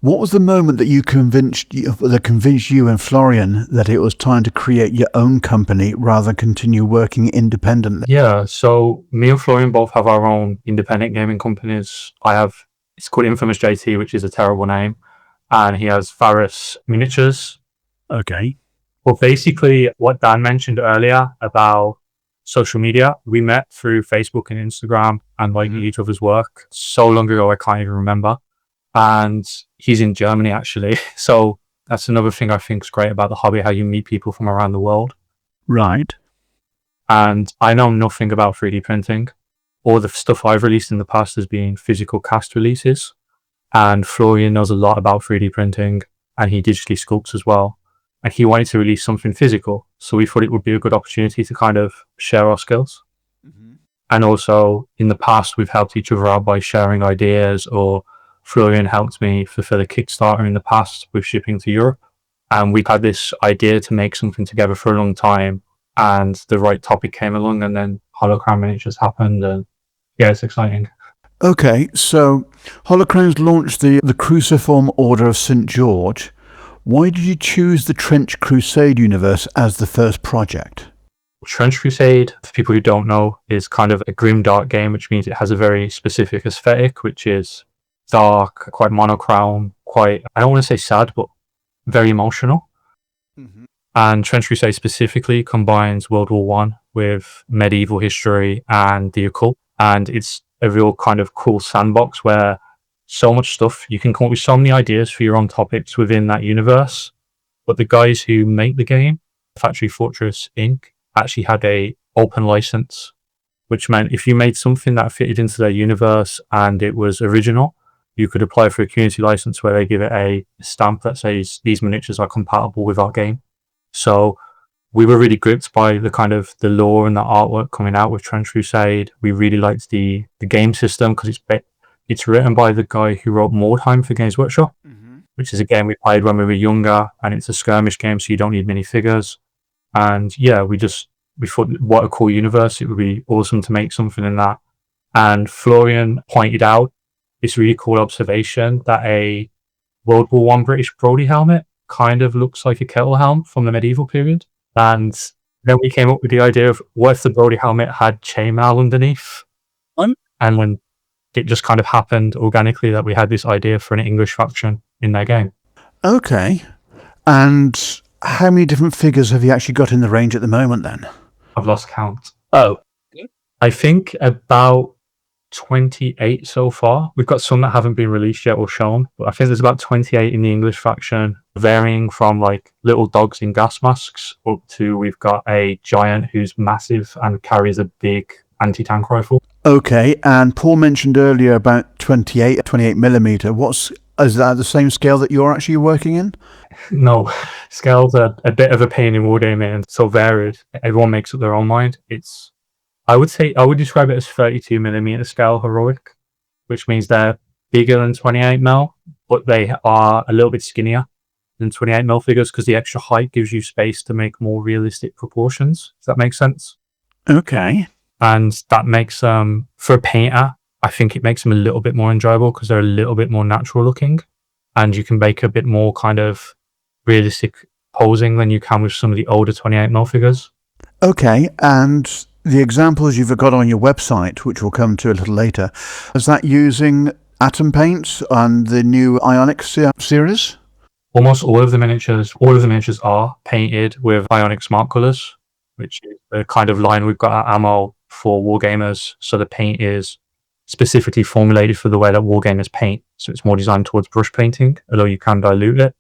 S2: what was the moment that convinced you and Florian that it was time to create your own company rather than continue working independently?
S11: Yeah, so me and Florian both have our own independent gaming companies. It's called Infamous JT, which is a terrible name, and he has Varus Minatures.
S2: Okay.
S11: Well, basically, what Dan mentioned earlier about social media, we met through Facebook and Instagram and each other's work so long ago I can't even remember. And he's in Germany, actually. So that's another thing I think is great about the hobby, how you meet people from around the world.
S2: Right.
S11: And I know nothing about 3D printing. All the stuff I've released in the past has been physical cast releases. And Florian knows a lot about 3D printing, and he digitally sculpts as well. And he wanted to release something physical. So we thought it would be a good opportunity to kind of share our skills. Mm-hmm. And also, in the past, we've helped each other out by sharing ideas, or Florian helped me fulfill a Kickstarter in the past with shipping to Europe. And we've had this idea to make something together for a long time. And the right topic came along, and then Hollow Crown Miniatures happened. And yeah, it's exciting.
S2: Okay, so Hollow Crown's launched the Cruciform Order of St. George. Why did you choose the Trench Crusade universe as the first project?
S11: Trench Crusade, for people who don't know, is kind of a grim dark game, which means it has a very specific aesthetic, which is dark, quite monochrome, quite, I don't want to say sad, but very emotional. Mm-hmm. And Trench Crusade specifically combines World War I with medieval history and the occult. And it's a real kind of cool sandbox where so much stuff, you can come up with so many ideas for your own topics within that universe. But the guys who make the game, Factory Fortress Inc., actually had a open license, which meant if you made something that fitted into their universe and it was original, you could apply for a community license where they give it a stamp that says these miniatures are compatible with our game. So we were really gripped by the kind of the lore and the artwork coming out with Trench Crusade. We really liked the game system because it's written by the guy who wrote Mordheim for Games Workshop. Mm-hmm. which is a game we played when we were younger, and it's a skirmish game, so you don't need minifigures. And yeah, we thought, what a cool universe. It would be awesome to make something in that. And Florian pointed out this really cool observation that a World War I British Brodie helmet kind of looks like a kettle helm from the medieval period. And then we came up with the idea of, what if the Brodie helmet had chainmail underneath? And when it just kind of happened organically that we had this idea for an English faction in their game.
S2: Okay. And how many different figures have you actually got in the range at the moment then?
S11: I've lost count. Oh, I think about 28 so far. We've got some that haven't been released yet or shown, but I think there's about 28 in the English faction, varying from like little dogs in gas masks up to we've got a giant who's massive and carries a big anti-tank rifle.
S2: Okay, and Paul mentioned earlier about 28 millimeter. Is that the same scale that you're actually working in?
S11: No, scales are a bit of a pain in Wargaming and so varied. Everyone makes up their own mind. I would describe it as 32 millimeter scale heroic, which means they're bigger than 28 mil, but they are a little bit skinnier than 28 mil figures because the extra height gives you space to make more realistic proportions. Does that make sense?
S2: Okay.
S11: And that makes for a painter, I think it makes them a little bit more enjoyable because they're a little bit more natural looking, and you can make a bit more kind of realistic posing than you can with some of the older 28 mil figures.
S2: Okay, and the examples you've got on your website, which we'll come to a little later, is that using atom paints and the new Ionic series?
S11: Almost all of the miniatures are painted with Ionic Smart Colors, which is the kind of line we've got at Ammo for Wargamers. So the paint is specifically formulated for the way that Wargamers paint. So it's more designed towards brush painting, although you can dilute it.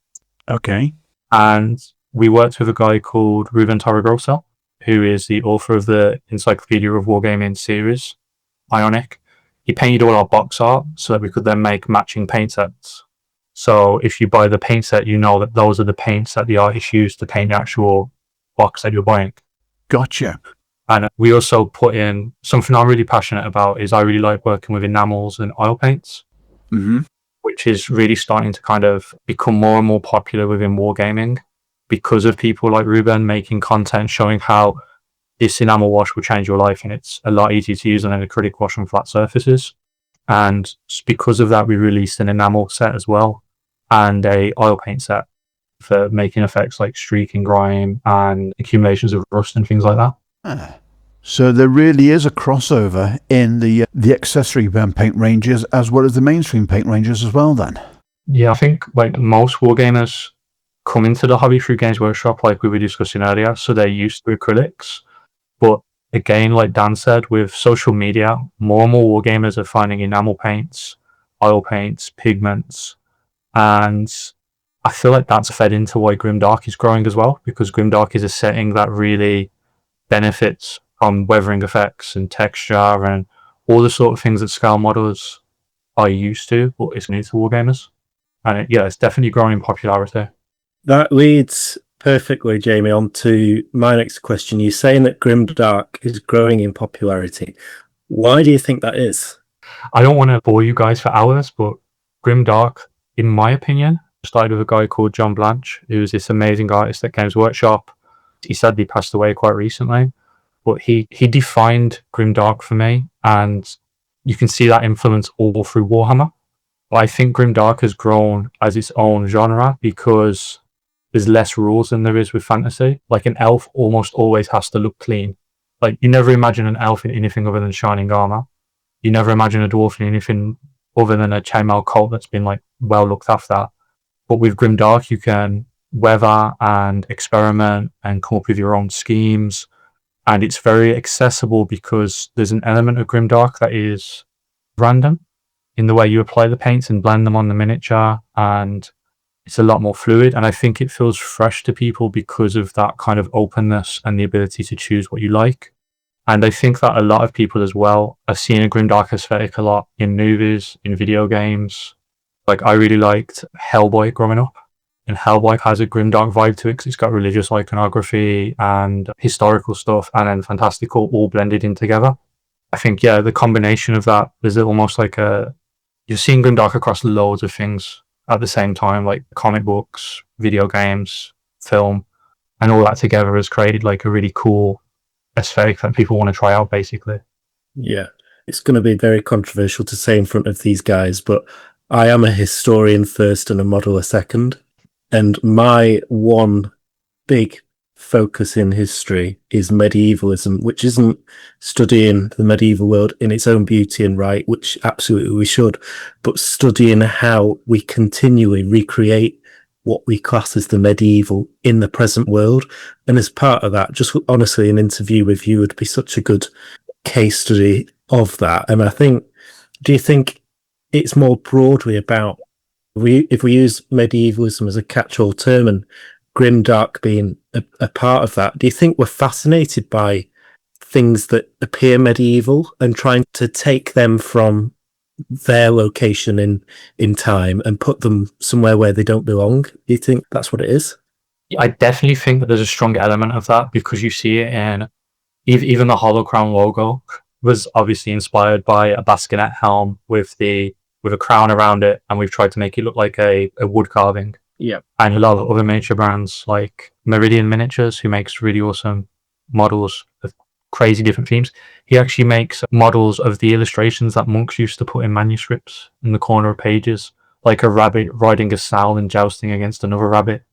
S2: Okay.
S11: And we worked with a guy called Ruben Torregrosa, who is the author of the Encyclopedia of Wargaming series, Ionic. He painted all our box art so that we could then make matching paint sets. So if you buy the paint set, you know that those are the paints that the artist used to paint the actual box that you're buying.
S2: Gotcha.
S11: And we also put in something I'm really passionate about is I really like working with enamels and oil paints, which is really starting to kind of become more and more popular within Wargaming because of people like Ruben making content showing how this enamel wash will change your life, and it's a lot easier to use than an acrylic wash on flat surfaces. And because of that, we released an enamel set as well and a oil paint set for making effects like streak and grime and accumulations of rust and things like that.
S2: So there really is a crossover in the accessory paint ranges as well as the mainstream paint ranges as well then?
S11: Yeah, I think like most Wargamers come into the hobby through Games Workshop like we were discussing earlier, so they're used to acrylics. But again, like Dan said, with social media, more and more Wargamers are finding enamel paints, oil paints, pigments, and I feel like that's fed into why Grimdark is growing as well, because Grimdark is a setting that really benefits from weathering effects and texture and all the sort of things that scale modelers are used to, but it's new to Wargamers. And it's definitely growing in popularity.
S3: That leads perfectly, Jamie, on to my next question. You're saying that Grimdark is growing in popularity. Why do you think that is?
S11: I don't want to bore you guys for hours, but Grimdark, in my opinion, started with a guy called John Blanche, who's this amazing artist at Games Workshop. He sadly passed away quite recently, but he defined Grimdark for me, and you can see that influence all through Warhammer. But I think Grimdark has grown as its own genre because there's less rules than there is with fantasy. Like an elf almost always has to look clean. Like you never imagine an elf in anything other than shining armor. You never imagine a dwarf in anything other than a chainmail coat that's been like well looked after. But with Grimdark, you can weather and experiment and come up with your own schemes. And it's very accessible because there's an element of Grimdark that is random in the way you apply the paints and blend them on the miniature, and it's a lot more fluid. And I think it feels fresh to people because of that kind of openness and the ability to choose what you like. And I think that a lot of people as well are seeing a Grimdark aesthetic a lot in movies, in video games. Like I really liked Hellboy growing up, and Hellboy has a Grimdark vibe to it because it's got religious iconography and historical stuff and then fantastical all blended in together. I think, the combination of that, there's almost like you're seeing Grimdark across loads of things at the same time, like comic books, video games, film, and all that together has created like a really cool aesthetic that people want to try out, basically.
S3: Yeah, it's going to be very controversial to say in front of these guys, but I am a historian first and a modeler second. And my one big focus in history is medievalism, which isn't studying the medieval world in its own beauty and right, which absolutely we should, but studying how we continually recreate what we class as the medieval in the present world. And as part of that, just honestly, an interview with you would be such a good case study of that. And I think, do you think it's more broadly about, if we use medievalism as a catch-all term and grimdark being a part of that, do you think we're fascinated by things that appear medieval and trying to take them from their location in time and put them somewhere where they don't belong? Do you think that's what it is?
S11: I definitely think that there's a strong element of that, because you see it in even the Hollow Crown logo was obviously inspired by a bascinet helm with a crown around it, and we've tried to make it look like a wood carving.
S3: Yeah.
S11: And a lot of other miniature brands like Meridian Miniatures, who makes really awesome models of crazy different themes. He actually makes models of the illustrations that monks used to put in manuscripts in the corner of pages, like a rabbit riding a sow and jousting against another rabbit.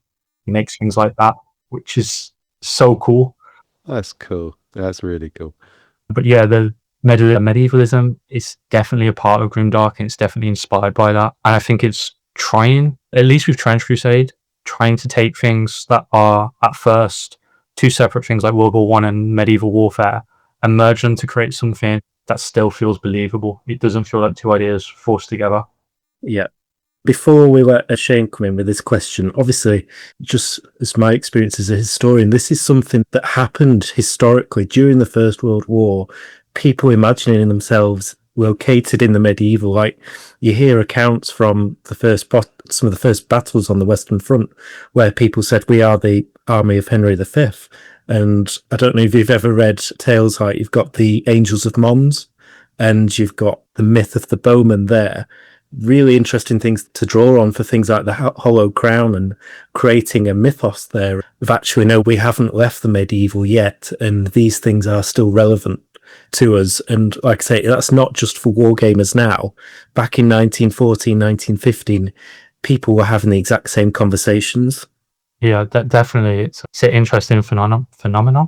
S11: He makes things like that, which is so cool.
S6: That's cool. That's really cool.
S11: But yeah, the medievalism is definitely a part of Grimdark, and it's definitely inspired by that. And I think it's trying, at least with Trench Crusade, trying to take things that are at first two separate things like World War One and medieval warfare and merge them to create something that still feels believable. It doesn't feel like two ideas forced together.
S3: Yeah. Before we let Shane come in with this question, obviously, just as my experience as a historian, this is something that happened historically during the First World War. People imagining themselves located in the medieval, like you hear accounts from some of the first battles on the Western Front where people said, we are the army of Henry V. And I don't know if you've ever read tales like you've got the Angels of Mons and you've got the myth of the bowman there. Really interesting things to draw on for things like the Hollow Crown and creating a mythos there of actually, no, we haven't left the medieval yet, and these things are still relevant to us. And like I say, that's not just for wargamers now. Back in 1914, 1915, people were having the exact same conversations.
S11: Yeah, definitely. It's an interesting phenomenon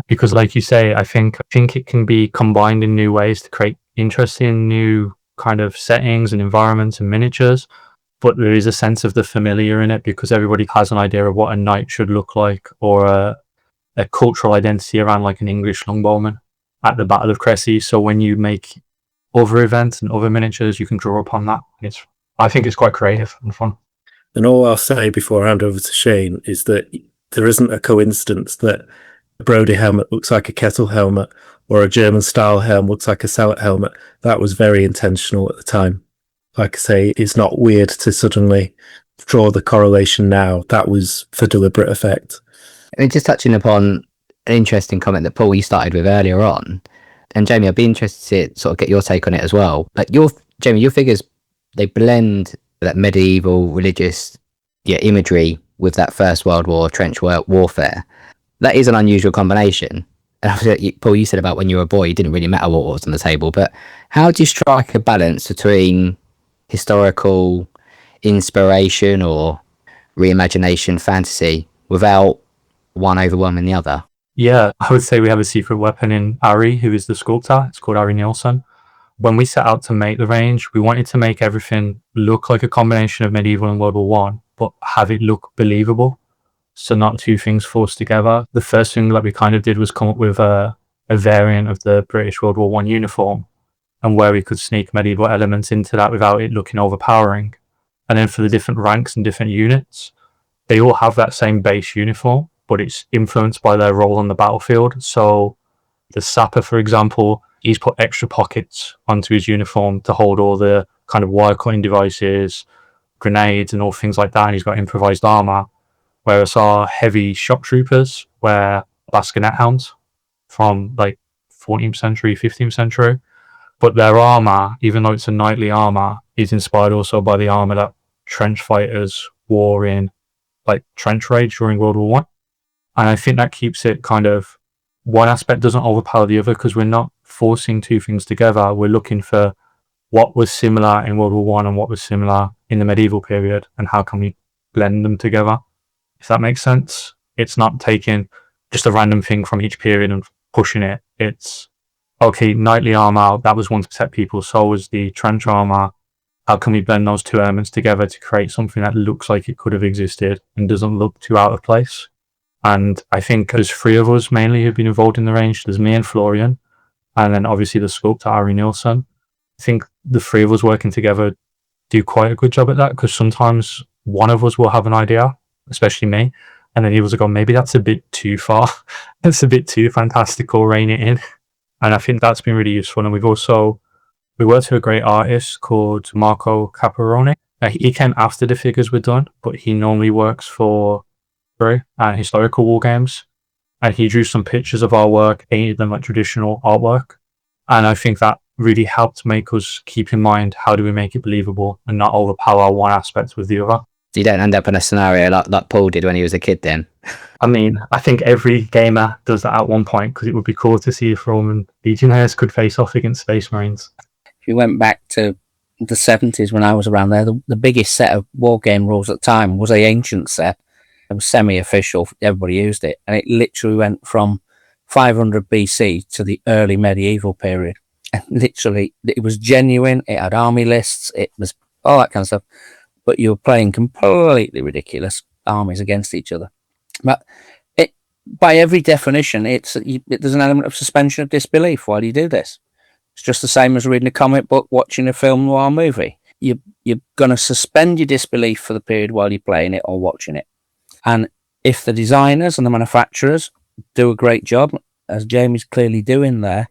S11: because, like you say, I think it can be combined in new ways to create interesting new kind of settings and environments and miniatures, but there is a sense of the familiar in it because everybody has an idea of what a knight should look like, or a cultural identity around like an English longbowman at the Battle of Cressy. So when you make other events and other miniatures, you can draw upon that. I think it's quite creative and fun.
S3: And all I'll say before I hand over to Shane is that there isn't a coincidence that a Brody helmet looks like a Kettle helmet or a German style helm looks like a Sallet helmet. That was very intentional at the time. Like I say, it's not weird to suddenly draw the correlation now. That was for deliberate effect.
S5: I mean, just touching upon an interesting comment that Paul, you started with earlier on, and Jamie, I'd be interested to sort of get your take on it as well. Like your figures, they blend that medieval religious imagery with that First World War trench warfare. That is an unusual combination. And Paul, you said about when you were a boy, it didn't really matter what was on the table, but how do you strike a balance between historical inspiration or reimagination fantasy without one overwhelming the other?
S11: Yeah, I would say we have a secret weapon in Ari, who is the sculptor. It's called Ari Nielsen. When we set out to make the range, we wanted to make everything look like a combination of medieval and World War One, but have it look believable. So not two things forced together. The first thing that we kind of did was come up with a variant of the British World War One uniform, and where we could sneak medieval elements into that without it looking overpowering. And then for the different ranks and different units, they all have that same base uniform, but it's influenced by their role on the battlefield. So the sapper, for example, he's put extra pockets onto his uniform to hold all the kind of wire cutting devices, grenades and all things like that, and he's got improvised armor. Whereas our heavy shock troopers wear bascinet helms from like 14th century, 15th century. But their armor, even though it's a knightly armor, is inspired also by the armor that trench fighters war in like trench raids during World War One. And I think that keeps it kind of, one aspect doesn't overpower the other because we're not forcing two things together. We're looking for what was similar in World War One and what was similar in the medieval period, and how can we blend them together, if that makes sense. It's not taking just a random thing from each period and pushing it. It's, okay, knightly armor, that was one to protect people, so was the trench armor. How can we blend those two elements together to create something that looks like it could have existed and doesn't look too out of place? And I think there's three of us mainly who've been involved in the range. There's me and Florian, and then obviously the sculptor, Ari Nielsen. I think the three of us working together do quite a good job at that, because sometimes one of us will have an idea, especially me, and then the others will go, maybe that's a bit too far. It's a bit too fantastical, rein it in. And I think that's been really useful. And we worked with a great artist called Marco Caparone. He came after the figures were done, but he normally works for historical war games. And he drew some pictures of our work, painted them like traditional artwork. And I think that really helped make us keep in mind, how do we make it believable and not overpower one aspect with the other.
S5: So you don't end up in a scenario like Paul did when he was a kid then?
S11: I mean, I think every gamer does that at one point, because it would be cool to see if Roman Legionnaires could face off against Space Marines.
S10: If you went back to the 70s when I was around there, the biggest set of war game rules at the time was the ancient set. It was semi-official, everybody used it, and it literally went from 500 BC to the early medieval period. And literally, it was genuine, it had army lists, it was all that kind of stuff, but you were playing completely ridiculous armies against each other. But it, by every definition, there's an element of suspension of disbelief while you do this. It's just the same as reading a comic book, watching a film noir movie. You're going to suspend your disbelief for the period while you're playing it or watching it. And if the designers and the manufacturers do a great job, as Jamie's clearly doing there,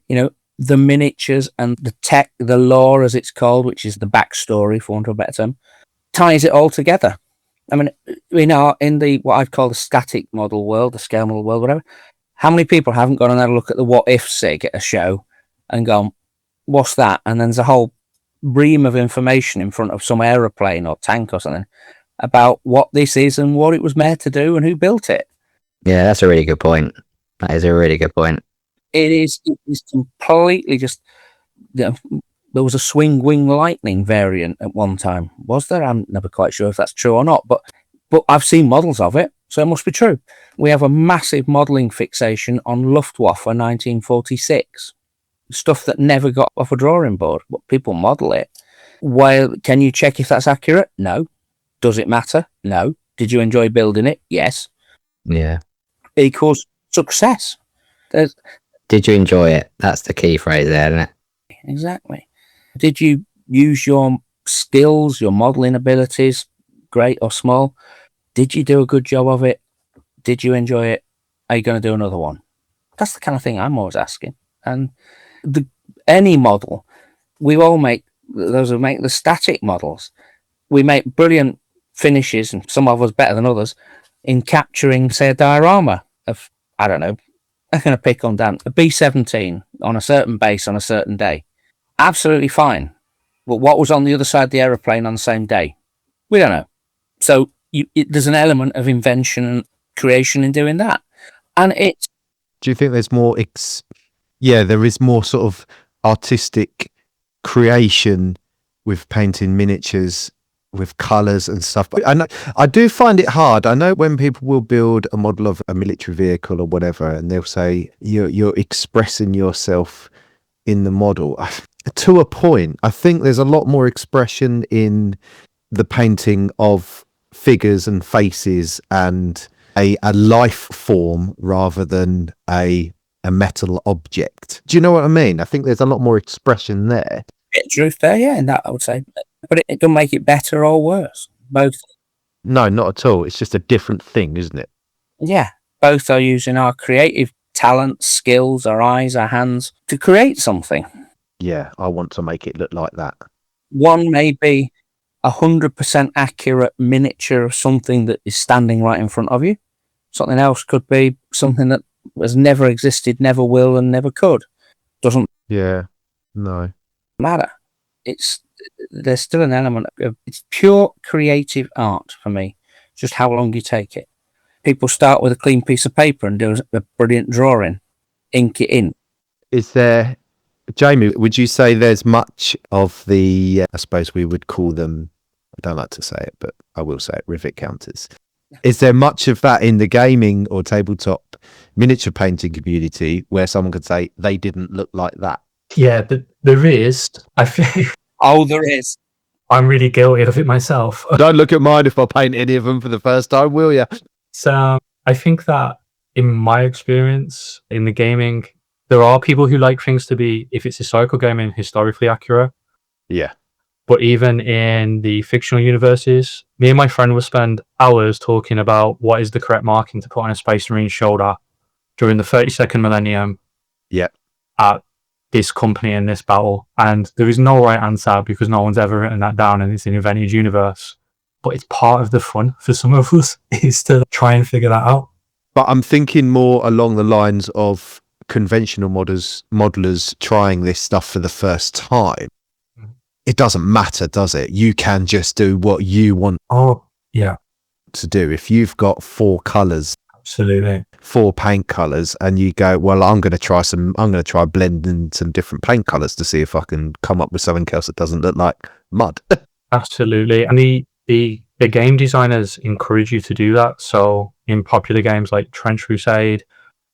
S10: the miniatures and the tech, the lore as it's called, which is the backstory, for want of a better term, ties it all together. I mean, in the what I'd call the static model world, the scale model world, whatever, how many people haven't gone and had a look at the what if sig at a show and gone, what's that? And then there's a whole ream of information in front of some aeroplane or tank or something about what this is and what it was made to do and who built it.
S5: Yeah, that's a really good point. That is a really good point.
S10: It is completely just, there was a swing wing lightning variant at one time. Was there? I'm never quite sure if that's true or not, but I've seen models of it, so it must be true. We have a massive modelling fixation on Luftwaffe 1946. Stuff that never got off a drawing board, but people model it. Well, can you check if that's accurate? No. Does it matter? No. Did you enjoy building it? Yes.
S5: Yeah.
S10: Equals success.
S5: Did you enjoy it? That's the key phrase there, isn't it?
S10: Exactly. Did you use your skills, your modelling abilities, great or small? Did you do a good job of it? Did you enjoy it? Are you going to do another one? That's the kind of thing I'm always asking. And any model, we all make, those who make the static models, we make brilliant finishes, and some of us better than others, in capturing, say, a diorama of, I don't know, I'm going to pick on Dan, a B-17 on a certain base on a certain day. Absolutely fine. But what was on the other side of the aeroplane on the same day? We don't know. So there's an element of invention and creation in doing that. And it's...
S6: Do you think there's more... there is more sort of artistic creation with painting miniatures with colours and stuff. But I do find it hard. I know when people will build a model of a military vehicle or whatever, and they'll say you're expressing yourself in the model. To a point, I think there's a lot more expression in the painting of figures and faces and a life form rather than a metal object. Do you know what I mean? I think there's a lot more expression there.
S10: Truth there, yeah, and that I would say. But it doesn't make it better or worse. Both.
S6: No, not at all. It's just a different thing, isn't it?
S10: Yeah. Both are using our creative talents, skills, our eyes, our hands to create something.
S6: Yeah, I want to make it look like that.
S10: One may be 100% accurate miniature of something that is standing right in front of you. Something else could be something that has never existed, never will, and never could. Doesn't
S6: no
S10: matter. It's there's still an element of it's pure creative art for me. Just how long you take it. People start with a clean piece of paper and do a brilliant drawing, ink it in.
S6: Is there, Jamie, would you say there's much of the, I suppose we would call them, I don't like to say it, but I will say it, rivet counters. Is there much of that in the gaming or tabletop miniature painting community where someone could say they didn't look like that?
S11: Yeah, there is. I think.
S10: Oh, there is.
S11: I'm really guilty of it myself.
S6: Don't look at mine if I paint any of them for the first time, will you?
S11: So I think that in my experience in the gaming, there are people who like things to be, if it's historical gaming, historically accurate.
S6: Yeah.
S11: But even in the fictional universes, me and my friend will spend hours talking about what is the correct marking to put on a Space Marine shoulder during the 32nd millennium.
S6: Yeah.
S11: At this company in this battle. And there is no right answer because no one's ever written that down and it's an invented universe. But it's part of the fun for some of us is to try and figure that out.
S6: But I'm thinking more along the lines of conventional modelers trying this stuff for the first time. It doesn't matter, does it? You can just do what you want to do. If you've got 4 colours,
S11: absolutely
S6: 4 paint colours, and you go, well, I'm going to try blending some different paint colours to see if I can come up with something else that doesn't look like mud.
S11: Absolutely. And the game designers encourage you to do that. So in popular games like Trench Crusade,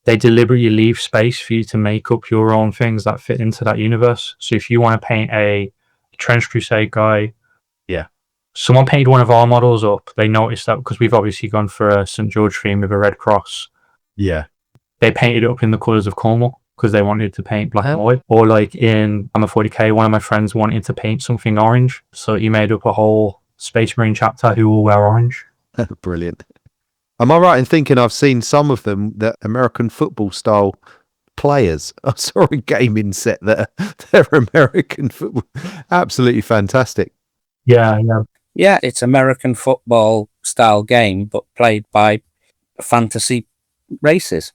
S11: they deliberately leave space for you to make up your own things that fit into that universe. So if you want to paint a Trench Crusade guy, someone painted one of our models up. They noticed that because we've obviously gone for a St. George theme with a red cross.
S6: Yeah.
S11: They painted it up in the colours of Cornwall because they wanted to paint black and white. Or like in I'm a 40k, one of my friends wanted to paint something orange. So he made up a whole Space Marine chapter who will wear orange.
S6: Brilliant. Am I right in thinking I've seen some of them, that American football style players? I saw a gaming set that they're American football. Absolutely fantastic.
S10: Yeah, it's American football style game, but played by fantasy races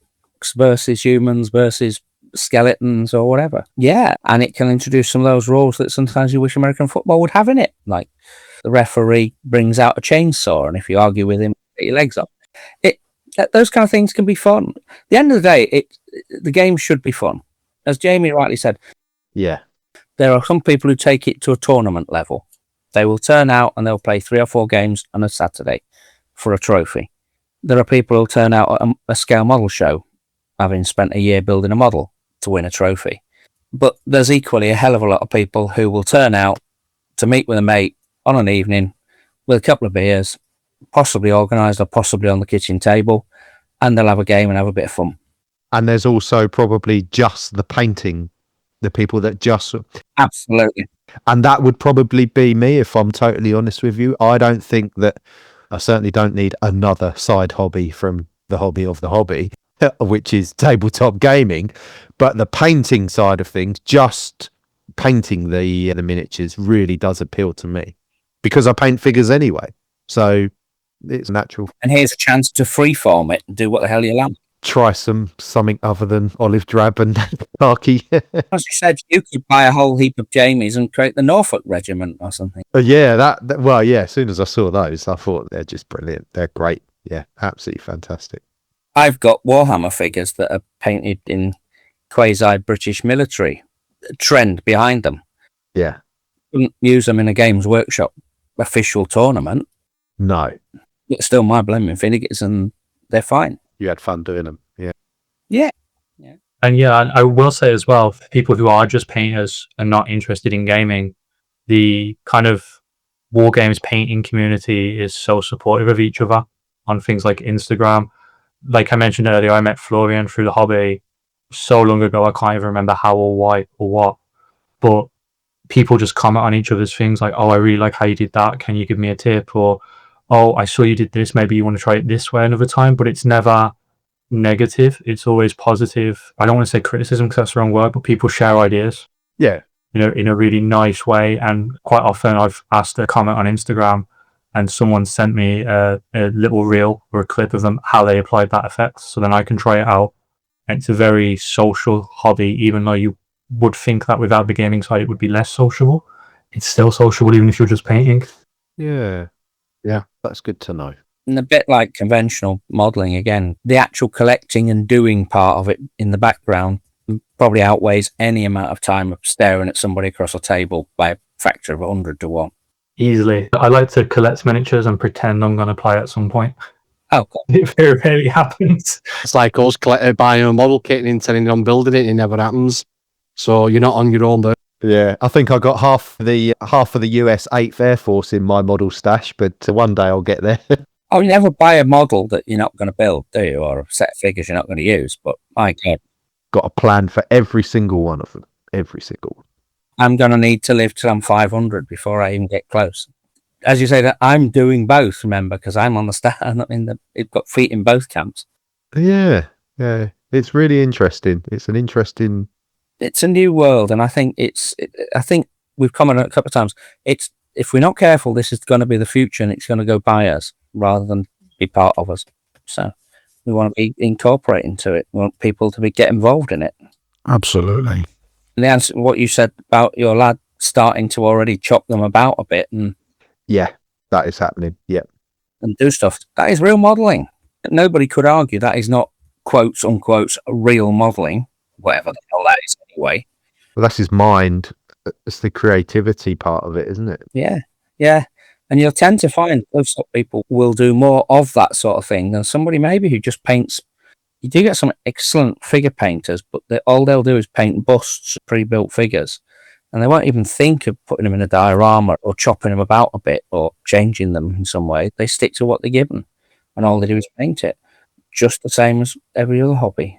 S10: versus humans versus skeletons or whatever. Yeah, and it can introduce some of those rules that sometimes you wish American football would have in it. Like the referee brings out a chainsaw, and if you argue with him, get your legs off. Those kind of things can be fun. At the end of the day, the game should be fun. As Jamie rightly said,
S6: yeah,
S10: there are some people who take it to a tournament level. They will turn out and they'll play 3 or 4 games on a Saturday for a trophy. There are people who'll turn out at a scale model show, having spent a year building a model to win a trophy. But there's equally a hell of a lot of people who will turn out to meet with a mate on an evening with a couple of beers, possibly organised or possibly on the kitchen table, and they'll have a game and have a bit of fun.
S6: And there's also probably just the painting, the people that just...
S10: Absolutely.
S6: And that would probably be me, if I'm totally honest with you. I certainly don't need another side hobby from the hobby of the hobby, which is tabletop gaming. But the painting side of things, just painting the miniatures really does appeal to me because I paint figures anyway. So it's natural.
S10: And here's a chance to freeform it and do what the hell you like.
S6: Try something other than olive drab and khaki.
S10: As you said, you could buy a whole heap of Jamies and create the Norfolk Regiment or something.
S6: As soon as I saw those, I thought they're just brilliant. They're great. Yeah, absolutely fantastic.
S10: I've got Warhammer figures that are painted in quasi-British military trend behind them.
S6: Yeah.
S10: Couldn't use them in a Games Workshop official tournament.
S6: No.
S10: It's still my blaming figures and they're fine.
S6: You had fun doing them. Yeah.
S10: Yeah.
S11: And I will say as well, for people who are just painters and not interested in gaming, the kind of war games painting community is so supportive of each other on things like Instagram. Like I mentioned earlier, I met Florian through the hobby so long ago, I can't even remember how or why or what. But people just comment on each other's things like, oh, I really like how you did that. Can you give me a tip? Or, oh, I saw you did this. Maybe you want to try it this way another time. But it's never negative. It's always positive. I don't want to say criticism because that's the wrong word, but people share ideas.
S6: Yeah.
S11: In a really nice way. And quite often I've asked a comment on Instagram and someone sent me a little reel or a clip of them, how they applied that effect. So then I can try it out. And it's a very social hobby, even though you would think that without the gaming side, it would be less sociable. it's still sociable even if you're just painting.
S6: Yeah, that's good to know.
S10: And a bit like conventional modelling, again, the actual collecting and doing part of it in the background probably outweighs any amount of time of staring at somebody across a table by a factor of 100 to 1.
S11: Easily. I like to collect miniatures and pretend I'm going to play at some point.
S10: Oh, cool.
S11: It very rarely happens.
S4: It's like us buying a model kit and intending on building it. It never happens. So you're not on your own there.
S6: Yeah, I think I got half of the US 8th Air Force in my model stash, but one day I'll get there.
S10: Oh, you never buy a model that you're not going to build, do you? Or a set of figures you're not going to use. But my God.
S6: Got a plan for every single one of them. Every single one.
S10: I'm going to need to live till I'm 500 before I even get close. As you say, that I'm doing both, remember, because I'm on the staff. I've got feet in both camps.
S6: Yeah. It's really interesting. It's an interesting.
S10: It's a new world, and I think I think we've commented a couple of times. If we're not careful, this is going to be the future, and it's going to go by us rather than be part of us. So we want to be incorporating to it. We want people to get involved in it.
S2: Absolutely.
S10: And the answer to what you said about your lad starting to already chop them about a bit and
S6: that is happening. Yeah,
S10: and do stuff. That is real modelling. Nobody could argue that is not quotes unquotes real modelling, whatever the hell that is anyway.
S6: well, that's his mind. It's the creativity part of it, isn't it?
S10: Yeah. And you'll tend to find those sort of people will do more of that sort of thing than somebody maybe who just paints. You do get some excellent figure painters, but all they'll do is paint busts, pre-built figures, and they won't even think of putting them in a diorama or chopping them about a bit or changing them in some way. They stick to what they're given, and all they do is paint it, just the same as every other hobby.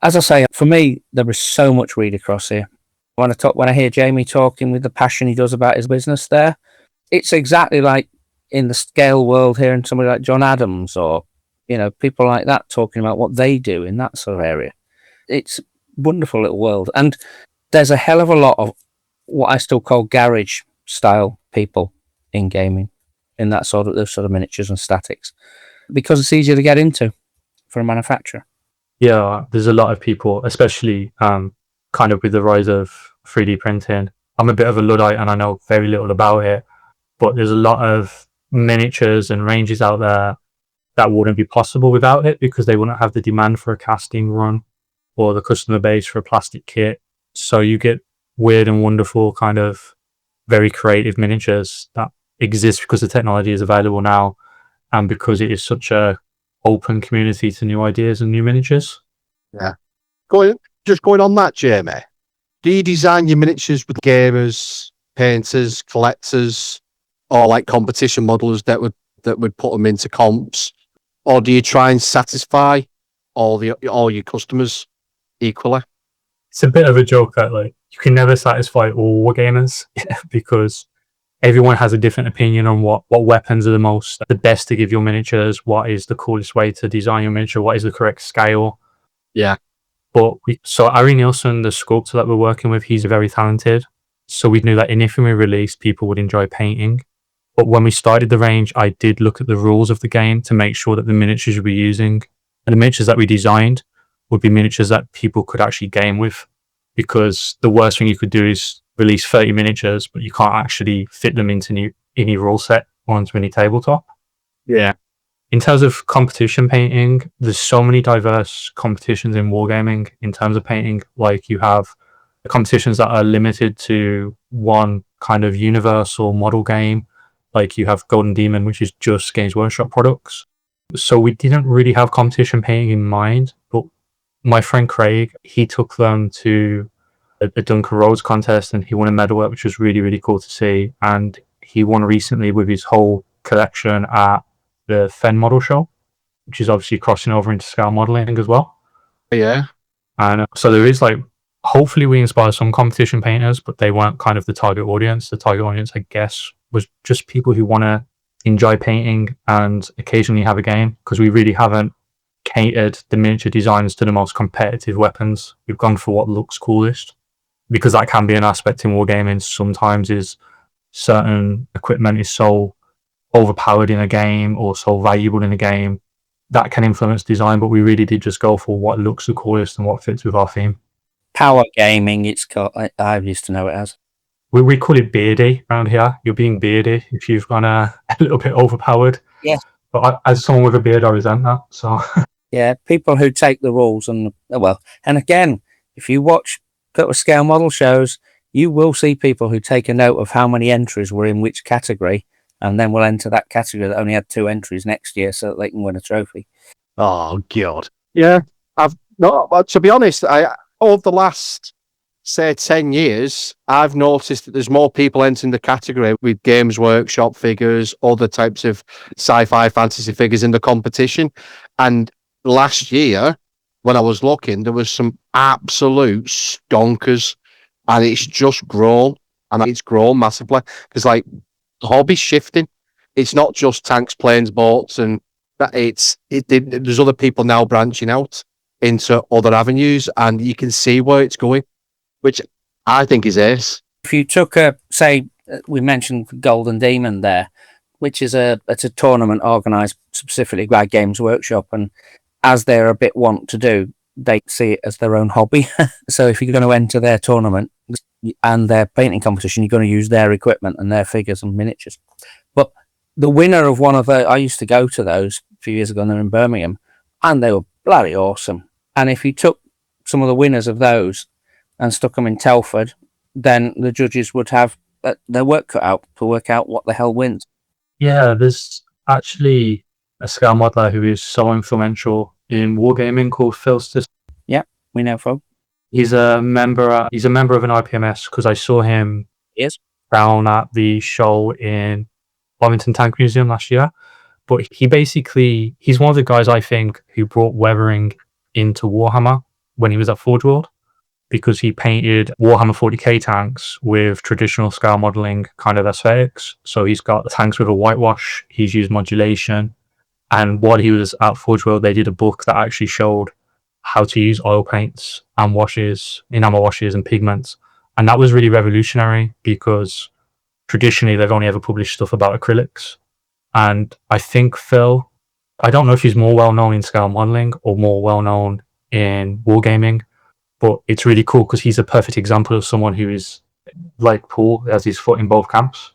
S10: As I say, for me, there is so much read across here. When I hear Jamie talking with the passion he does about his business there, it's exactly like in the scale world here, and somebody like John Adams or people like that talking about what they do in that sort of area. It's a wonderful little world. And there's a hell of a lot of what I still call garage style people in gaming, in those sort of miniatures and statics, because it's easier to get into for a manufacturer.
S11: Yeah, there's a lot of people, especially kind of with the rise of 3D printing. I'm a bit of a Luddite and I know very little about it, but there's a lot of miniatures and ranges out there that wouldn't be possible without it, because they wouldn't have the demand for a casting run or the customer base for a plastic kit. So you get weird and wonderful kind of very creative miniatures that exist because the technology is available now and because it is such a open community to new ideas and new miniatures.
S4: Yeah. Going on that, Jamie, do you design your miniatures with gamers, painters, collectors, or like competition modelers that would put them into comps? Or do you try and satisfy all your customers equally?
S11: It's a bit of a joke that you can never satisfy all gamers because everyone has a different opinion on what weapons are the best to give your miniatures, what is the coolest way to design your miniature, what is the correct scale.
S4: Yeah.
S11: But so Ari Nielsen, the sculptor that we're working with, he's very talented. So we knew that anything we released, people would enjoy painting. But when we started the range, I did look at the rules of the game to make sure that the miniatures we're using and the miniatures that we designed would be miniatures that people could actually game with. Because the worst thing you could do is release 30 miniatures, but you can't actually fit them into any rule set or onto any tabletop.
S4: Yeah.
S11: In terms of competition painting, there's so many diverse competitions in Wargaming in terms of painting. Like you have competitions that are limited to one kind of universal model game. Like you have Golden Demon, which is just Games Workshop products. So we didn't really have competition painting in mind, but my friend Craig, he took them to a Duncan Rhodes contest and he won a medal, which was really, really cool to see. And he won recently with his whole collection at the Fen Model Show, which is obviously crossing over into scale modeling as well.
S4: Yeah.
S11: And so there is hopefully we inspire some competition painters, but they weren't kind of the target audience. The target audience, I guess, was just people who want to enjoy painting and occasionally have a game, because we really haven't catered the miniature designs to the most competitive weapons. We've gone for what looks coolest, because that can be an aspect in wargaming. Sometimes is certain equipment is so overpowered in a game or so valuable in a game that can influence design, but we really did just go for what looks the coolest and what fits with our theme.
S10: Power gaming, it's called. I used to know it as.
S11: We call it beardy around here. You're being beardy if you've gone a little bit overpowered.
S10: Yeah.
S11: But as someone with a beard, I resent that. So
S10: yeah, people who take the rules and again, if you watch scale model shows, you will see people who take a note of how many entries were in which category, and then will enter that category that only had 2 entries next year so that they can win a trophy.
S6: Oh God.
S4: Yeah, I've not. But to be honest, over the last say 10 years, I've noticed that there's more people entering the category with Games Workshop figures, other types of sci-fi fantasy figures in the competition. And last year, when I was looking, there was some absolute stonkers, and it's just grown, and it's grown massively because like the hobby's shifting. It's not just tanks, planes, boats, and there's other people now branching out into other avenues, and you can see where it's going, which I think is ace.
S10: If you took we mentioned Golden Demon there, which is it's a tournament organised specifically by Games Workshop, and as they're a bit want to do, they see it as their own hobby. So if you're going to enter their tournament and their painting competition, you're going to use their equipment and their figures and miniatures. But the winner of one of I used to go to those a few years ago, and they're in Birmingham, and they were bloody awesome. And if you took some of the winners of those and stuck them in Telford, then the judges would have their work cut out to work out what the hell wins.
S11: yeah, there's actually a scale modeler who is so influential in Wargaming called Phil Stis.
S10: Yeah, we know Phil.
S11: He's a member of an IPMS because I saw him down at the show in Bovington Tank Museum last year. But he's one of the guys I think who brought weathering into Warhammer when he was at Forge World, because he painted Warhammer 40k tanks with traditional scale modeling kind of aesthetics. So he's got the tanks with a whitewash, he's used modulation. And while he was at Forge World, they did a book that actually showed how to use oil paints and washes, enamel washes and pigments. And that was really revolutionary because traditionally they've only ever published stuff about acrylics. And I think Phil, I don't know if he's more well known in scale modeling or more well known in wargaming, but it's really cool because he's a perfect example of someone who is like Paul, has his foot in both camps.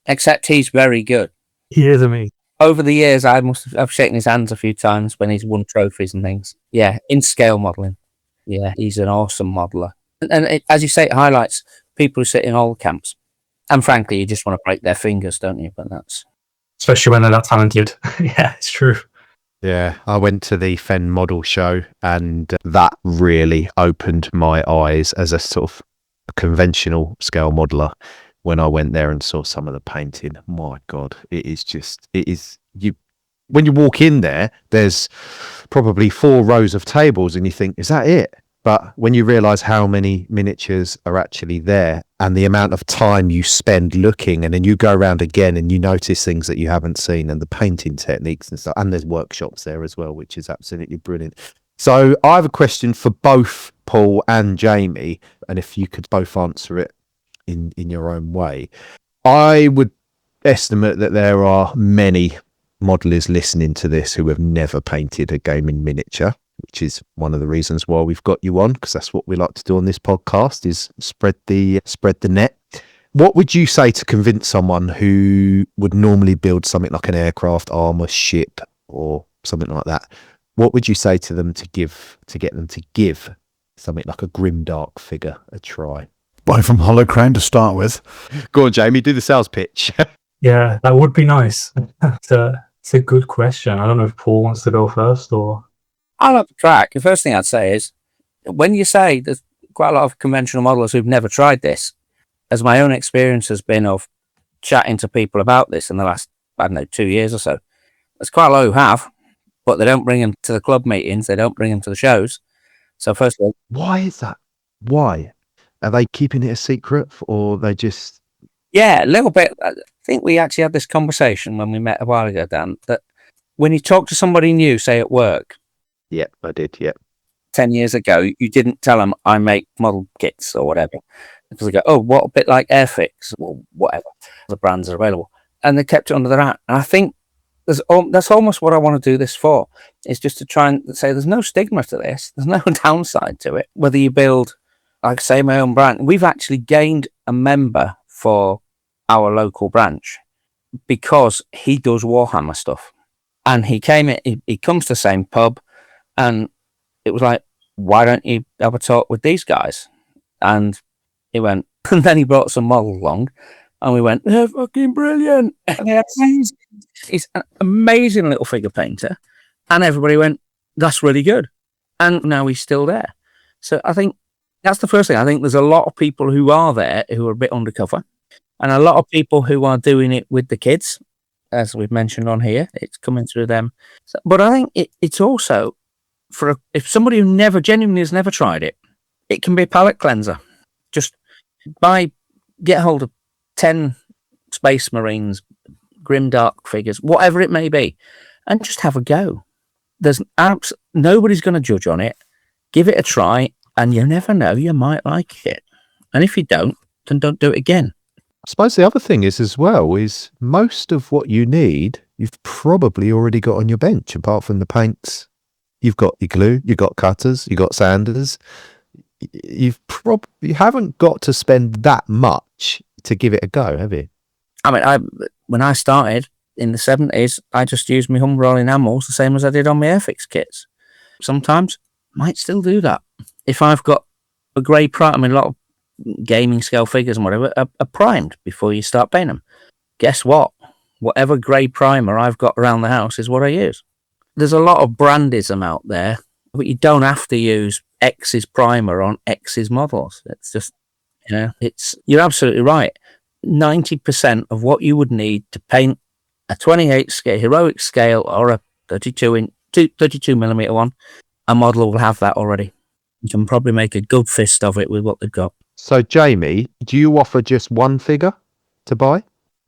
S10: Except he's very good.
S11: He is amazing.
S10: Over the years, I've shaken his hands a few times when he's won trophies and things. Yeah, in scale modelling. Yeah, he's an awesome modeller. And as you say, it highlights people who sit in all camps. And frankly, you just want to break their fingers, don't you? But that's...
S11: Especially when they're that talented. Yeah, it's true.
S6: Yeah, I went to the Fen model show, and that really opened my eyes as a sort of conventional scale modeler. When I went there and saw some of the painting, my God, when you walk in there, there's probably 4 rows of tables and you think, is that it? But when you realize how many miniatures are actually there and the amount of time you spend looking, and then you go around again and you notice things that you haven't seen and the painting techniques and stuff, and there's workshops there as well, which is absolutely brilliant. So I have a question for both Paul and Jamie, and if you could both answer it in your own way. I would estimate that there are many modelers listening to this who have never painted a gaming miniature, which is one of the reasons why we've got you on, because that's what we like to do on this podcast, is spread the net. What would you say to convince someone who would normally build something like an aircraft, armor, ship, or something like that? What would you say to them to get them to give something like a grimdark figure a try?
S2: Buy from Hollow Crown to start with.
S6: Go on, Jamie, do the sales pitch.
S11: Yeah, that would be nice. It's a good question. I don't know if Paul wants to go first or...
S10: I'll have a crack. The first thing I'd say is, when you say there's quite a lot of conventional modelers who've never tried this, as my own experience has been of chatting to people about this in the last, 2 years or so, there's quite a lot who have, but they don't bring them to the club meetings, they don't bring them to the shows. So first of all...
S6: Why is that? Why? Are they keeping it a secret, or they just...
S10: Yeah, a little bit. I think we actually had this conversation when we met a while ago, Dan, that when you talk to somebody new, say at work...
S6: Yep, I did, yep.
S10: 10 years ago, you didn't tell them, I make model kits or whatever. Because they go, oh, what a bit like Airfix, or whatever. The brands are available. And they kept it under their hat. And I think that's almost what I want to do this for, is just to try and say there's no stigma to this. There's no downside to it. Whether you build... Like I say, my own brand, we've actually gained a member for our local branch because he does Warhammer stuff. And he comes to the same pub, and it was like, why don't you have a talk with these guys? And he went, and then he brought some models along, and we went, they're fucking brilliant. They're amazing. He's an amazing little figure painter. And everybody went, that's really good. And now he's still there. So I think that's the first thing. I think there's a lot of people who are there who are a bit undercover, and a lot of people who are doing it with the kids, as we've mentioned on here. It's coming through them. So, but I think it's also, if somebody who genuinely has never tried it, it can be a palate cleanser. Just get hold of 10 Space Marines, grimdark figures, whatever it may be, and just have a go. Nobody's going to judge on it. Give it a try, and you never know, you might like it. And if you don't, then don't do it again.
S6: I suppose the other thing is as well is most of what you need, you've probably already got on your bench, apart from the paints. You've got your glue, you've got cutters, you've got sanders. You haven't got to spend that much to give it a go, have you?
S10: I mean, when I started in the 70s, I just used my home rolling animals the same as I did on my Airfix kits. Sometimes might still do that. If I've got a grey primer, I mean, a lot of gaming scale figures and whatever are primed before you start painting them. Guess what? Whatever grey primer I've got around the house is what I use. There's a lot of brandism out there, but you don't have to use X's primer on X's models. It's just, you're absolutely right. 90% of what you would need to paint a 28 scale, heroic scale, or a 32 millimeter one, a model will have that already. You can probably make a good fist of it with what they've got.
S6: So, Jamie, do you offer just one figure to buy,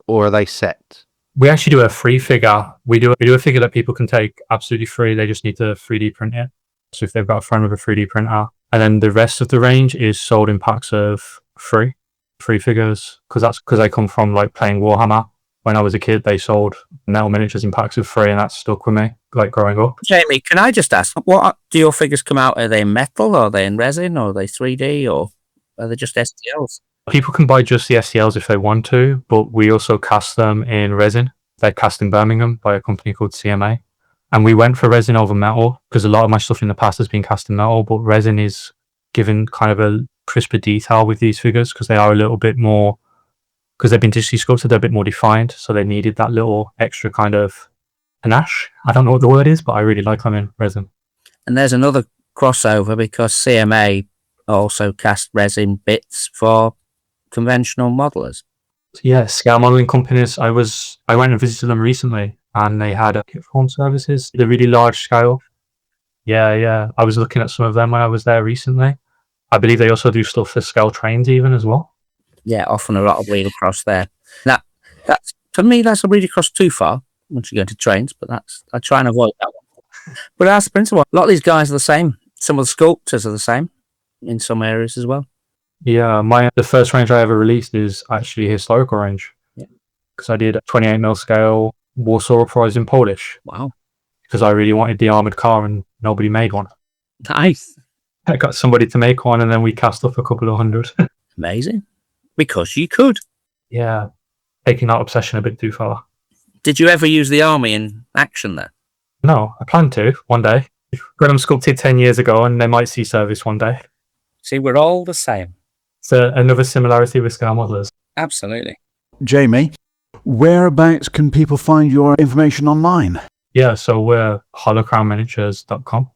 S6: or are they set?
S11: We actually do a free figure. We do a figure that people can take absolutely free. They just need to 3D print it. So if they've got a friend with a 3D printer, and then the rest of the range is sold in packs of free figures, because I come from like playing Warhammer. When I was a kid, they sold metal miniatures in packs of free, and that stuck with me, like growing up.
S10: Jamie, can I just ask, what do your figures come out? Are they in metal, or are they in resin, or are they 3D, or are they just STLs?
S11: People can buy just the STLs if they want to, but we also cast them in resin. They're cast in Birmingham by a company called CMA. And we went for resin over metal, because a lot of my stuff in the past has been cast in metal, but resin is given kind of a crisper detail with these figures, because they are a little bit more, because they've been digitally sculpted, they're a bit more defined, so they needed that little extra kind of panache. I don't know what the word is, but I really like them in resin. And
S10: there's another crossover, because CMA also cast resin bits for conventional modelers.
S11: Yeah, scale modeling companies. I went and visited them recently, and they had kit form services, the really large scale. Yeah. I was looking at some of them when I was there recently. I believe they also do stuff for scale trains even as well.
S10: Yeah, often a lot of bleed across there. That's for me, that's a bleed across too far once you go into trains, but I try and avoid that one. But that's the principle. A lot of these guys are the same. Some of the sculptors are the same in some areas as well.
S11: Yeah, the first range I ever released is actually a historical range. Yeah. Because I did a 28mm scale Warsaw Uprising in Polish.
S10: Wow.
S11: Because I really wanted the armoured car and nobody made one.
S10: Nice.
S11: I got somebody to make one, and then we cast up a couple of hundred.
S10: Amazing. Because you could.
S11: Yeah. Taking that obsession a bit too far.
S10: Did you ever use the army in action then?
S11: No, I plan to one day. Got them sculpted 10 years ago, and they might see service one day.
S10: See, we're all the same.
S11: It's another similarity with scale modelers.
S10: Absolutely.
S2: Jamie, whereabouts can people find your information online?
S11: Yeah, so we're holocrownminiatures.com,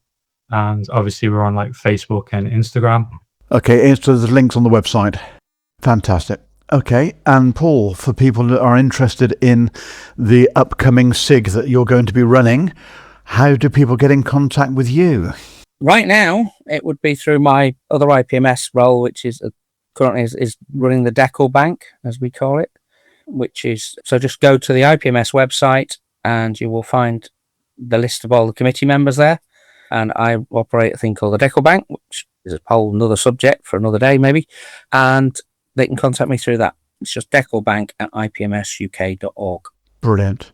S11: and obviously we're on like Facebook and Instagram.
S2: Okay, so there's links on the website. Fantastic. Okay, and Paul, for people that are interested in the upcoming SIG that you're going to be running, how do people get in contact with you?
S10: Right now, it would be through my other IPMS role, which is currently is running the Decal Bank, as we call it, so just go to the IPMS website and you will find the list of all the committee members there. And I operate a thing called the Decal Bank, which is a whole another subject for another day, maybe. And they can contact me through that. It's just decalbank@ipmsuk.org.
S2: Brilliant.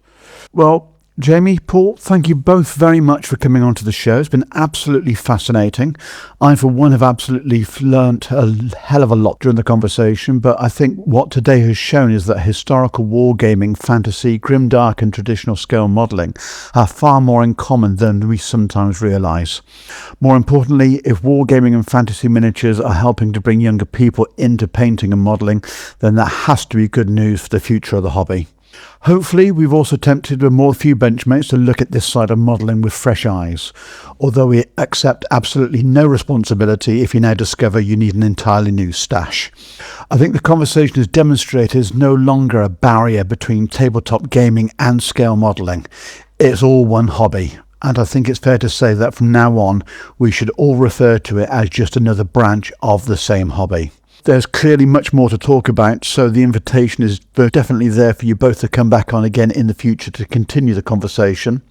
S2: Well, Jamie, Paul, thank you both very much for coming onto the show. It's been absolutely fascinating. I, for one, have absolutely learnt a hell of a lot during the conversation, but I think what today has shown is that historical wargaming, fantasy, grimdark and traditional scale modelling are far more in common than we sometimes realise. More importantly, if wargaming and fantasy miniatures are helping to bring younger people into painting and modelling, then that has to be good news for the future of the hobby. Hopefully, we've also tempted a few benchmates to look at this side of modelling with fresh eyes, although we accept absolutely no responsibility if you now discover you need an entirely new stash. I think the conversation has demonstrated there's no longer a barrier between tabletop gaming and scale modelling. It's all one hobby, and I think it's fair to say that from now on, we should all refer to it as just another branch of the same hobby. There's clearly much more to talk about, so the invitation is definitely there for you both to come back on again in the future to continue the conversation.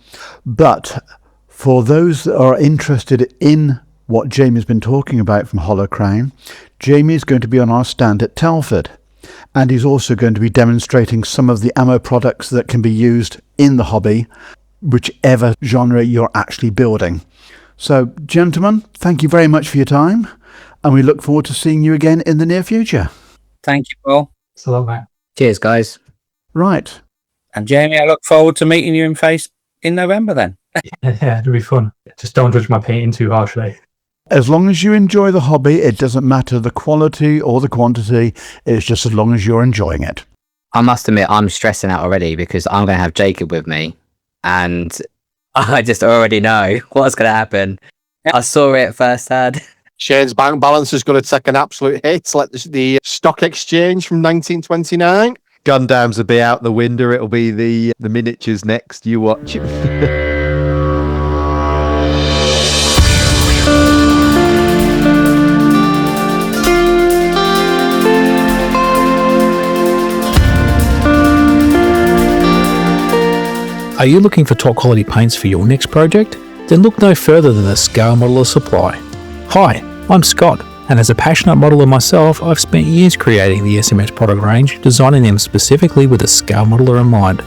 S2: But for those that are interested in what Jamie's been talking about from Hollow Crown, Jamie is going to be on our stand at Telford, and he's also going to be demonstrating some of the ammo products that can be used in the hobby, whichever genre you're actually building. So, gentlemen, thank you very much for your time. And we look forward to seeing you again in the near future.
S10: Thank you, Paul.
S11: It's a lot, mate.
S5: Cheers, guys.
S2: Right.
S10: And Jamie, I look forward to meeting you in November then.
S11: Yeah, it'll be fun. Just don't judge my painting too harshly.
S2: As long as you enjoy the hobby, it doesn't matter the quality or the quantity. It's just as long as you're enjoying it.
S5: I must admit, I'm stressing out already because I'm going to have Jacob with me. And I just already know what's going to happen. I saw it firsthand.
S4: Shane's bank balance is going to take an absolute hit, like the stock exchange from 1929.
S6: Gundams will be out the window. It'll be the miniatures next. You watch.
S8: Are you looking for top quality paints for your next project? Then look no further than the Scale Modeler Supply. Hi, I'm Scott, and as a passionate modeler myself, I've spent years creating the SMS product range, designing them specifically with a scale modeler in mind.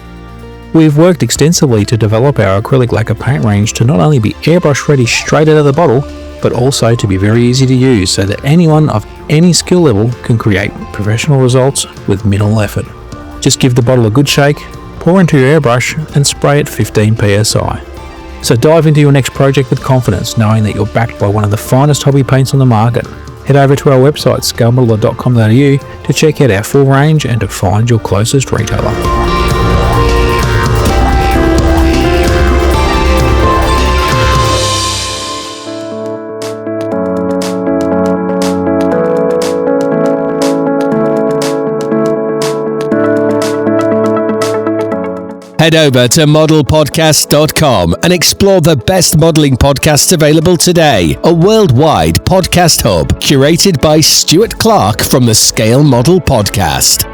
S8: We've worked extensively to develop our acrylic lacquer paint range to not only be airbrush ready straight out of the bottle, but also to be very easy to use so that anyone of any skill level can create professional results with minimal effort. Just give the bottle a good shake, pour into your airbrush and spray at 15 psi. So dive into your next project with confidence, knowing that you're backed by one of the finest hobby paints on the market. Head over to our website scalemodeler.com.au to check out our full range and to find your closest retailer.
S1: Head over to modelpodcast.com and explore the best modelling podcasts available today. A worldwide podcast hub curated by Stuart Clark from the Scale Model Podcast.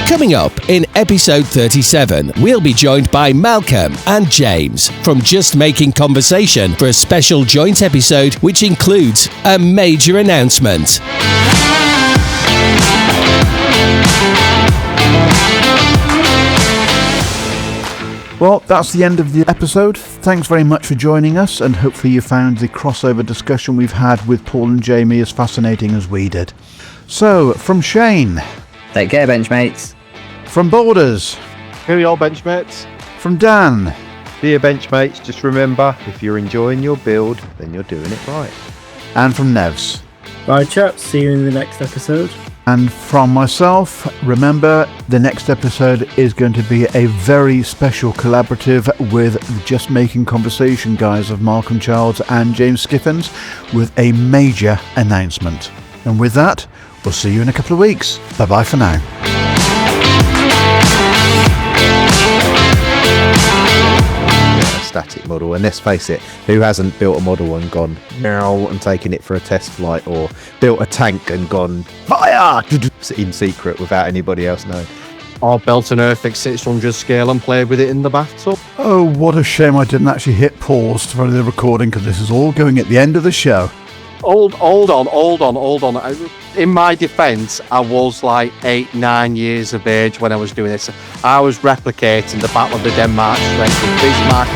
S1: Coming up in episode 37, we'll be joined by Malcolm and James from Just Making Conversation for a special joint episode which includes a major announcement.
S2: Well, that's the end of the episode. Thanks very much for joining us, and hopefully you found the crossover discussion we've had with Paul and Jamie as fascinating as we did. So, from Shane.
S5: Take care, Benchmates.
S2: From Boulders.
S4: Here are your Benchmates.
S2: From Dan.
S6: Dear Benchmates, just remember, if you're enjoying your build, then you're doing it right.
S2: And from Nevs.
S3: Bye chaps, see you in the next episode.
S2: And from myself, remember, the next episode is going to be a very special collaborative with the Just Making Conversation guys of Malcolm Childs and James Skiffins with a major announcement. And with that, we'll see you in a couple of weeks. Bye-bye for now.
S6: Static model, and let's face it, who hasn't built a model and gone meow and taken it for a test flight, or built a tank and gone fire in secret without anybody else knowing?
S4: or built an Earthix 600 scale and played with it in the bathtub.
S2: Oh, what a shame I didn't actually hit pause for the recording, because this is all going at the end of the show.
S4: Hold on. In my defence, I was like 8-9 years of age when I was doing this. I was replicating the Battle of the Denmark strength of Bismarck.